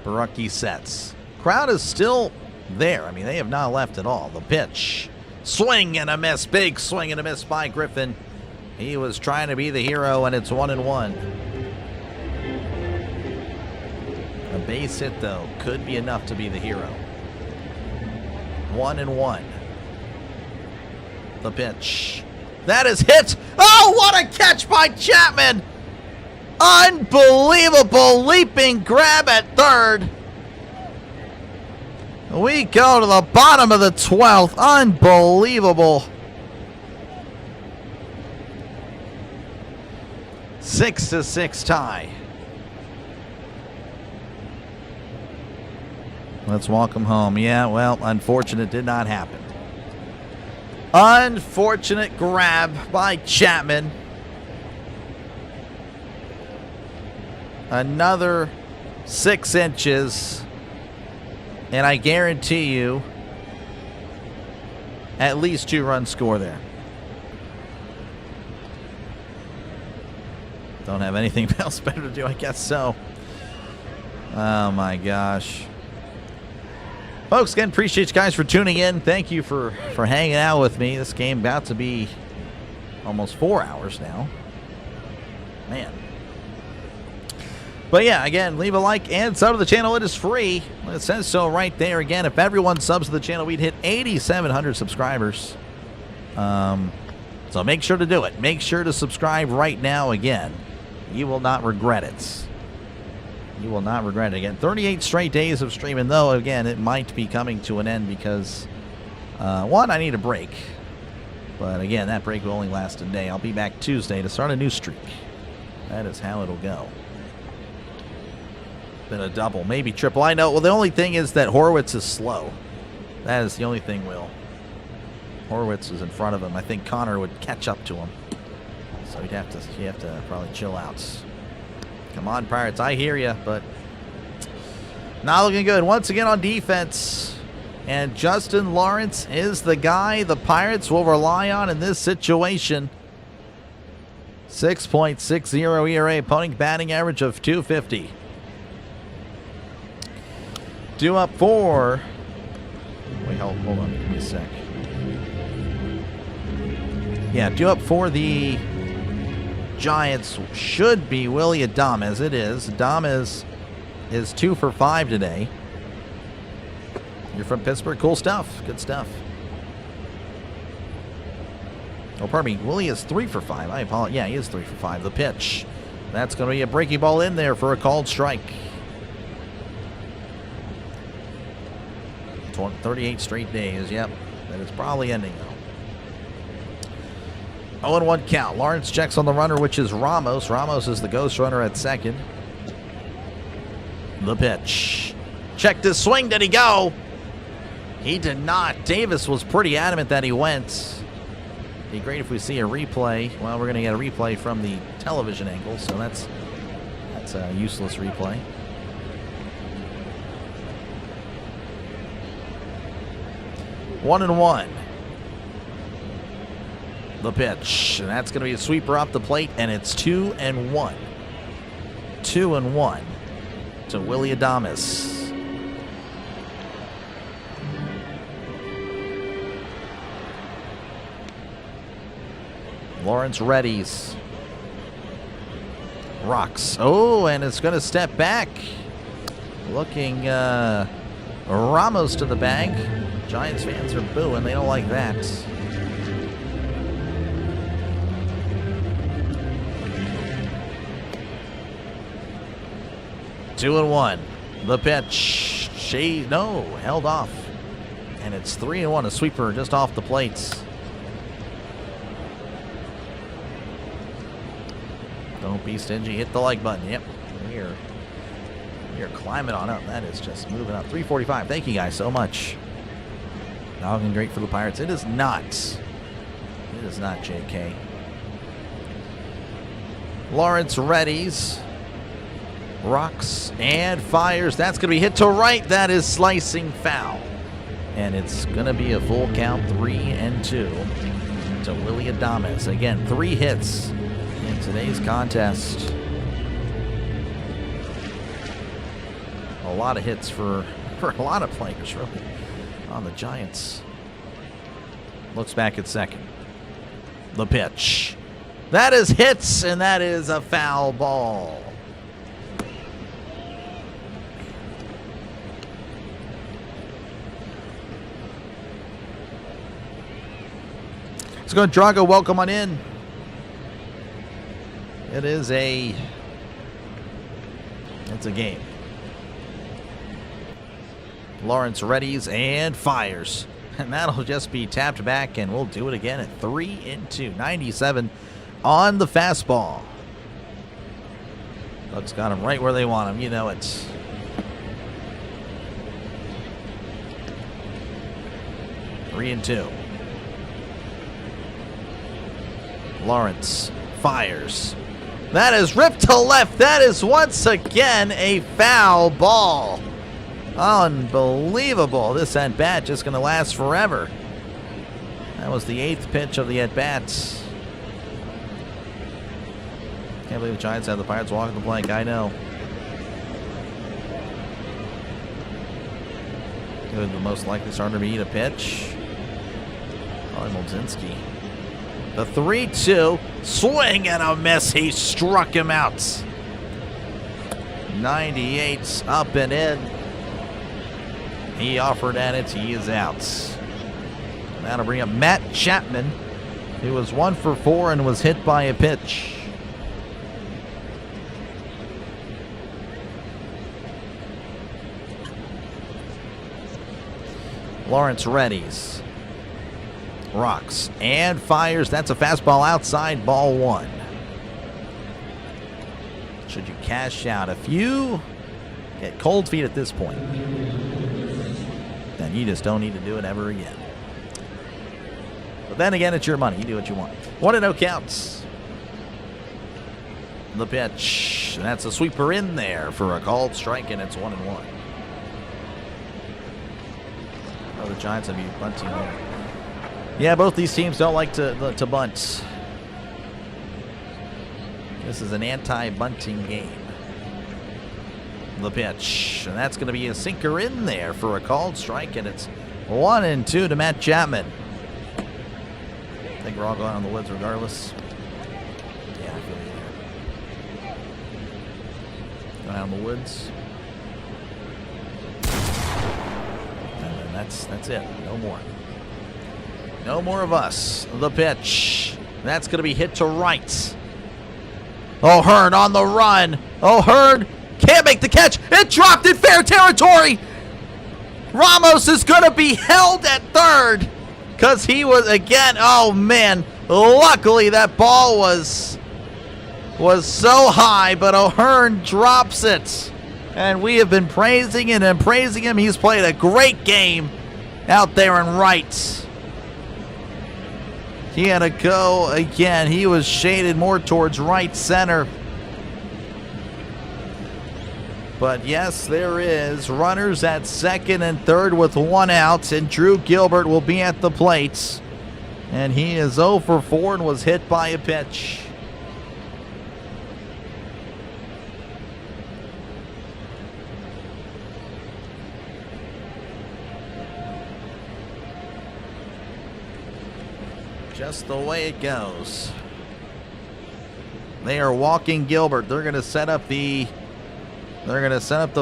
Speaker 2: Barucki sets. Crowd is still there. I mean, they have not left at all. The pitch. Swing and a miss. Big swing and a miss by Griffin. He was trying to be the hero, and it's 1-1. A base hit, though, could be enough to be the hero. 1-1. The pitch. That is hit. Oh, what a catch by Chapman! Unbelievable leaping grab at third. We go to the bottom of the 12th. Unbelievable. 6-6 tie. Let's walk him home. Yeah, well, unfortunate, did not happen. Unfortunate grab by Chapman. Another 6 inches. And I guarantee you, at least 2-run score there. Don't have anything else better to do, I guess so. Oh my gosh. Folks, again, appreciate you guys for tuning in. Thank you for hanging out with me. This game about to be almost 4 hours now. Man. But yeah, again, leave a like and sub to the channel. It is free. It says so right there. Again, if everyone subs to the channel, we'd hit 8,700 subscribers. So make sure to do it. Make sure to subscribe right now. Again, you will not regret it. You will not regret it. Again, 38 straight days of streaming, though, again, it might be coming to an end because, one, I need a break. But again, that break will only last a day. I'll be back Tuesday to start a new streak. That is how it'll go. Been a double, maybe triple. I know. Well, the only thing is that Horwitz is slow. That is the only thing, Will. Horwitz is in front of him. I think Connor would catch up to him. So he'd have to probably chill out. Come on, Pirates. I hear you, but not looking good. Once again on defense. And Justin Lawrence is the guy the Pirates will rely on in this situation. 6.60 ERA, opponent batting average of .250. Due up for... Wait, hold on. Give me a sec. Yeah, due up for the Giants should be Willie Adames. It is. Adames is 2 for 5 today. You're from Pittsburgh. Cool stuff. Good stuff. Oh, pardon me. Willie is 3 for 5. I apologize. Yeah, he is 3 for 5. The pitch. That's going to be a breaking ball in there for a called strike. 38 straight days. Yep. That is probably ending, though. 0-1 count. Lawrence checks on the runner, which is Ramos. Ramos is the ghost runner at second. The pitch. Check this swing. Did he go? He did not. Davis was pretty adamant that he went. Be great if we see a replay. Well, we're going to get a replay from the television angle, so that's a useless replay. One and one. The pitch, and that's going to be a sweeper off the plate, and it's 2-1. 2-1 to Willie Adames. Lawrence readies. Rocks. Oh, and it's going to step back. Looking Ramos to the bag. Giants fans are booing. They don't like that. Two and one. The pitch. Held off. And it's 3-1. A sweeper just off the plates. Don't be stingy. Hit the like button. Yep. We're climbing on up. That is just moving up. 345. Thank you guys so much. Dogging great for the Pirates. It is not. It is not JK. Lawrence readies. Rocks and fires. That's going to be hit to right. That is slicing foul. And it's going to be a full count. 3-2 to Willie Adames. Again, 3 hits in today's contest. A lot of hits for a lot of players, really, on the Giants. Looks back at second. The pitch. That is hits, and that is a foul ball. Let's go, Drago. Welcome on in. It's a game. Lawrence readies and fires. And that'll just be tapped back, and we'll do it again at 3-2. 97 on the fastball. Bucks got him right where they want him. You know it. Three and 2. Lawrence fires. That is ripped to left. That is once again a foul ball. Unbelievable. This at-bat just going to last forever. That was the 8th pitch of the at-bat. Can't believe the Giants have the Pirates walking the plank. I know. Who the most likely starter to eat a pitch? Probably Molzinski. The 3-2. Swing and a miss. He struck him out. 98's up and in. He offered at it. He is out. That'll bring up Matt Chapman, who was 1 for 4 and was hit by a pitch. Lawrence readies, rocks, and fires. That's a fastball outside, ball 1. Should you cash out? If you get cold feet at this point, then you just don't need to do it ever again. But then again, it's your money. You do what you want. 1-0 counts. The pitch. That's a sweeper in there for a called strike, and it's 1-1. Oh, the Giants have you bunting there. Yeah, both these teams don't like to bunt. This is an anti-bunting game. The pitch. And that's going to be a sinker in there for a called strike, and it's 1-2 to Matt Chapman. I think we're all going on the woods regardless. Yeah, I feel you there. Going out on the woods. And that's it. No more. No more of us. The pitch. That's going to be hit to right. O'Hearn on the run. O'Hearn can't make the catch. It dropped in fair territory. Ramos is going to be held at third because he was, again, oh man. Luckily that ball was so high, but O'Hearn drops it. And we have been praising it and praising him. He's played a great game out there in right. He had to go again. He was shaded more towards right center. But yes, there is runners at second and third with 1 out, and Drew Gilbert will be at the plate. And he is 0 for 4 and was hit by a pitch. Just the way it goes. They are walking Gilbert. They're going to set up the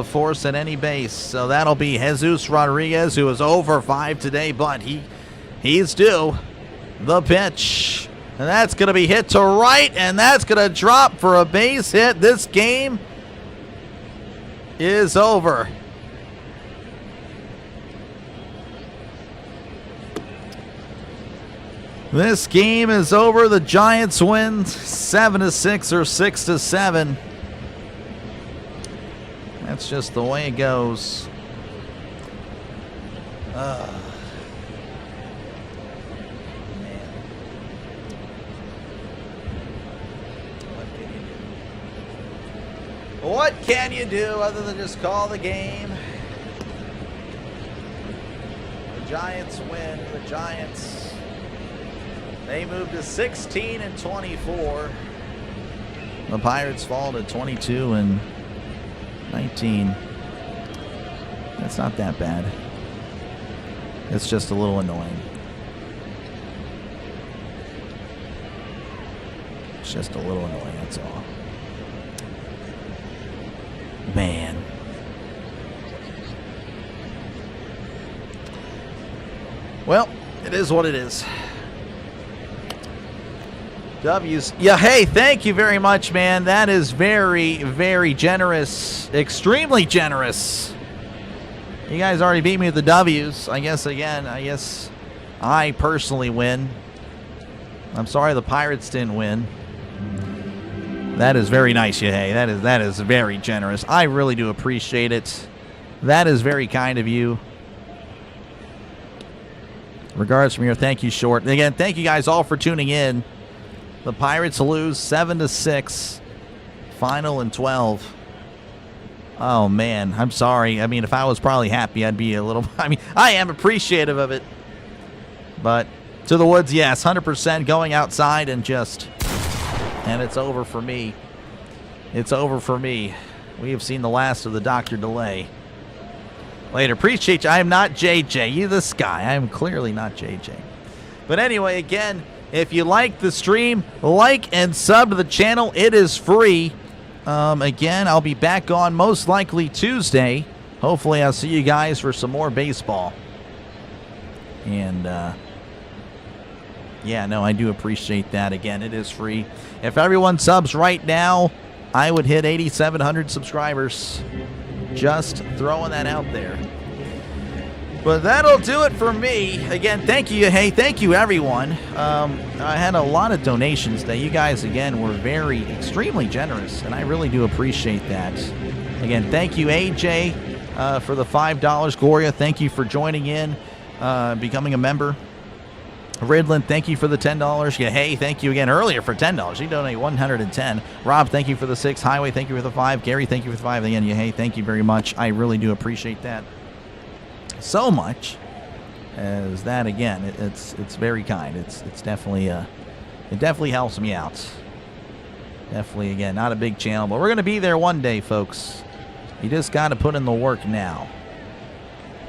Speaker 2: force at any base. So that'll be Jesus Rodriguez, who is 0 for 5 today, but he's due. The pitch. And that's going to be hit to right, and that's going to drop for a base hit. This game is over. This game is over. The Giants win 7-6 or 6-7. That's just the way it goes. Man. What can you do other than just call the game? The Giants win. The Giants, they move to 16-24. The Pirates fall to 22-19. That's not that bad. It's just a little annoying. It's just a little annoying, that's all. Man. Well, it is what it is. W's. Yeah, hey, thank you very much, man. That is very, very generous. Extremely generous. You guys already beat me with the W's. I guess I personally win. I'm sorry the Pirates didn't win. That is very nice, hey. That is very generous. I really do appreciate it. That is very kind of you. Regards from here. Thank you, Short. And again, thank you guys all for tuning in. The Pirates lose 7-6. Final in 12. Oh, man. I'm sorry. I mean, if I was probably happy, I'd be a little... I mean, I am appreciative of it. But to the woods, yes. 100% going outside and just... And it's over for me. It's over for me. We have seen the last of the Dr. Delay. Later. Appreciate you. I am not JJ. You this guy. I am clearly not JJ. But anyway, again... If you like the stream, like and sub to the channel. It is free. Again, I'll be back on most likely Tuesday. Hopefully, I'll see you guys for some more baseball. And, yeah, no, I do appreciate that. Again, it is free. If everyone subs right now, I would hit 8,700 subscribers. Just throwing that out there. But that'll do it for me. Again, thank you. Hey, thank you, everyone. I had a lot of donations today. You guys, again, were extremely generous, and I really do appreciate that. Again, thank you, AJ, for the $5. Gloria, thank you for joining in, becoming a member. Ridlin, thank you for the $10. Yeah, hey, thank you again earlier for $10. You donated $110. Rob, thank you for the 6. Highway, thank you for the 5. Gary, thank you for the 5. Again, yeah, hey, thank you very much. I really do appreciate that so much. As that again, it's very kind. It's definitely it definitely helps me out. Definitely, again, not a big channel, but we're gonna be there one day, folks. You just got to put in the work now.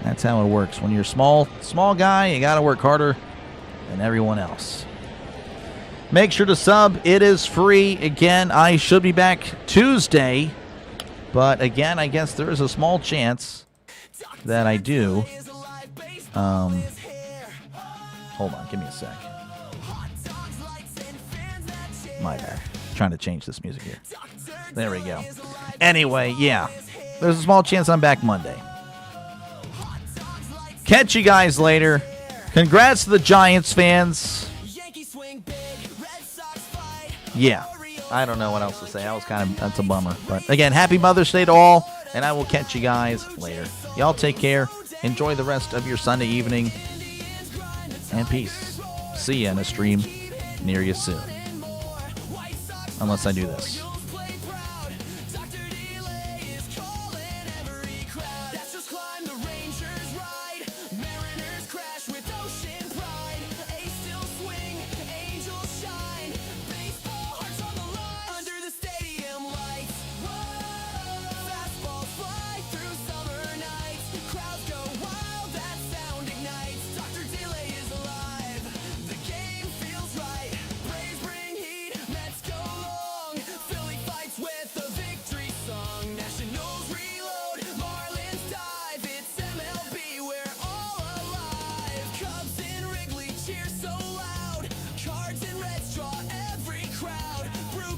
Speaker 2: That's how it works. When you're a small guy, you got to work harder than everyone else. Make sure to sub. It is free. Again, I should be back Tuesday, but again, I guess there is a small chance that I do. Hold on, give me a sec. My bad. Trying to change this music here. There we go. Anyway, yeah, there's a small chance I'm back Monday. Catch you guys later. Congrats to the Giants fans. Yeah, I don't know what else to say. That's a bummer. But again, happy Mother's Day to all, and I will catch you guys later. Y'all take care. Enjoy the rest of your Sunday evening, and peace. See you in a stream near you soon. Unless I do this.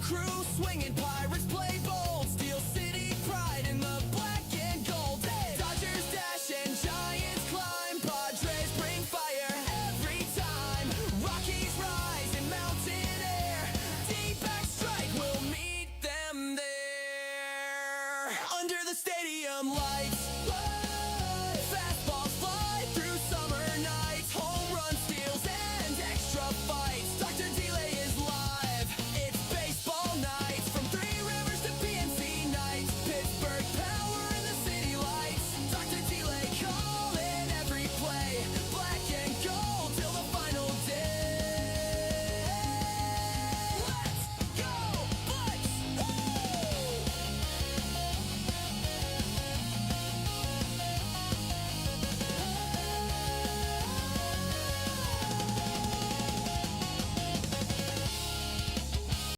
Speaker 2: Cruz swinging.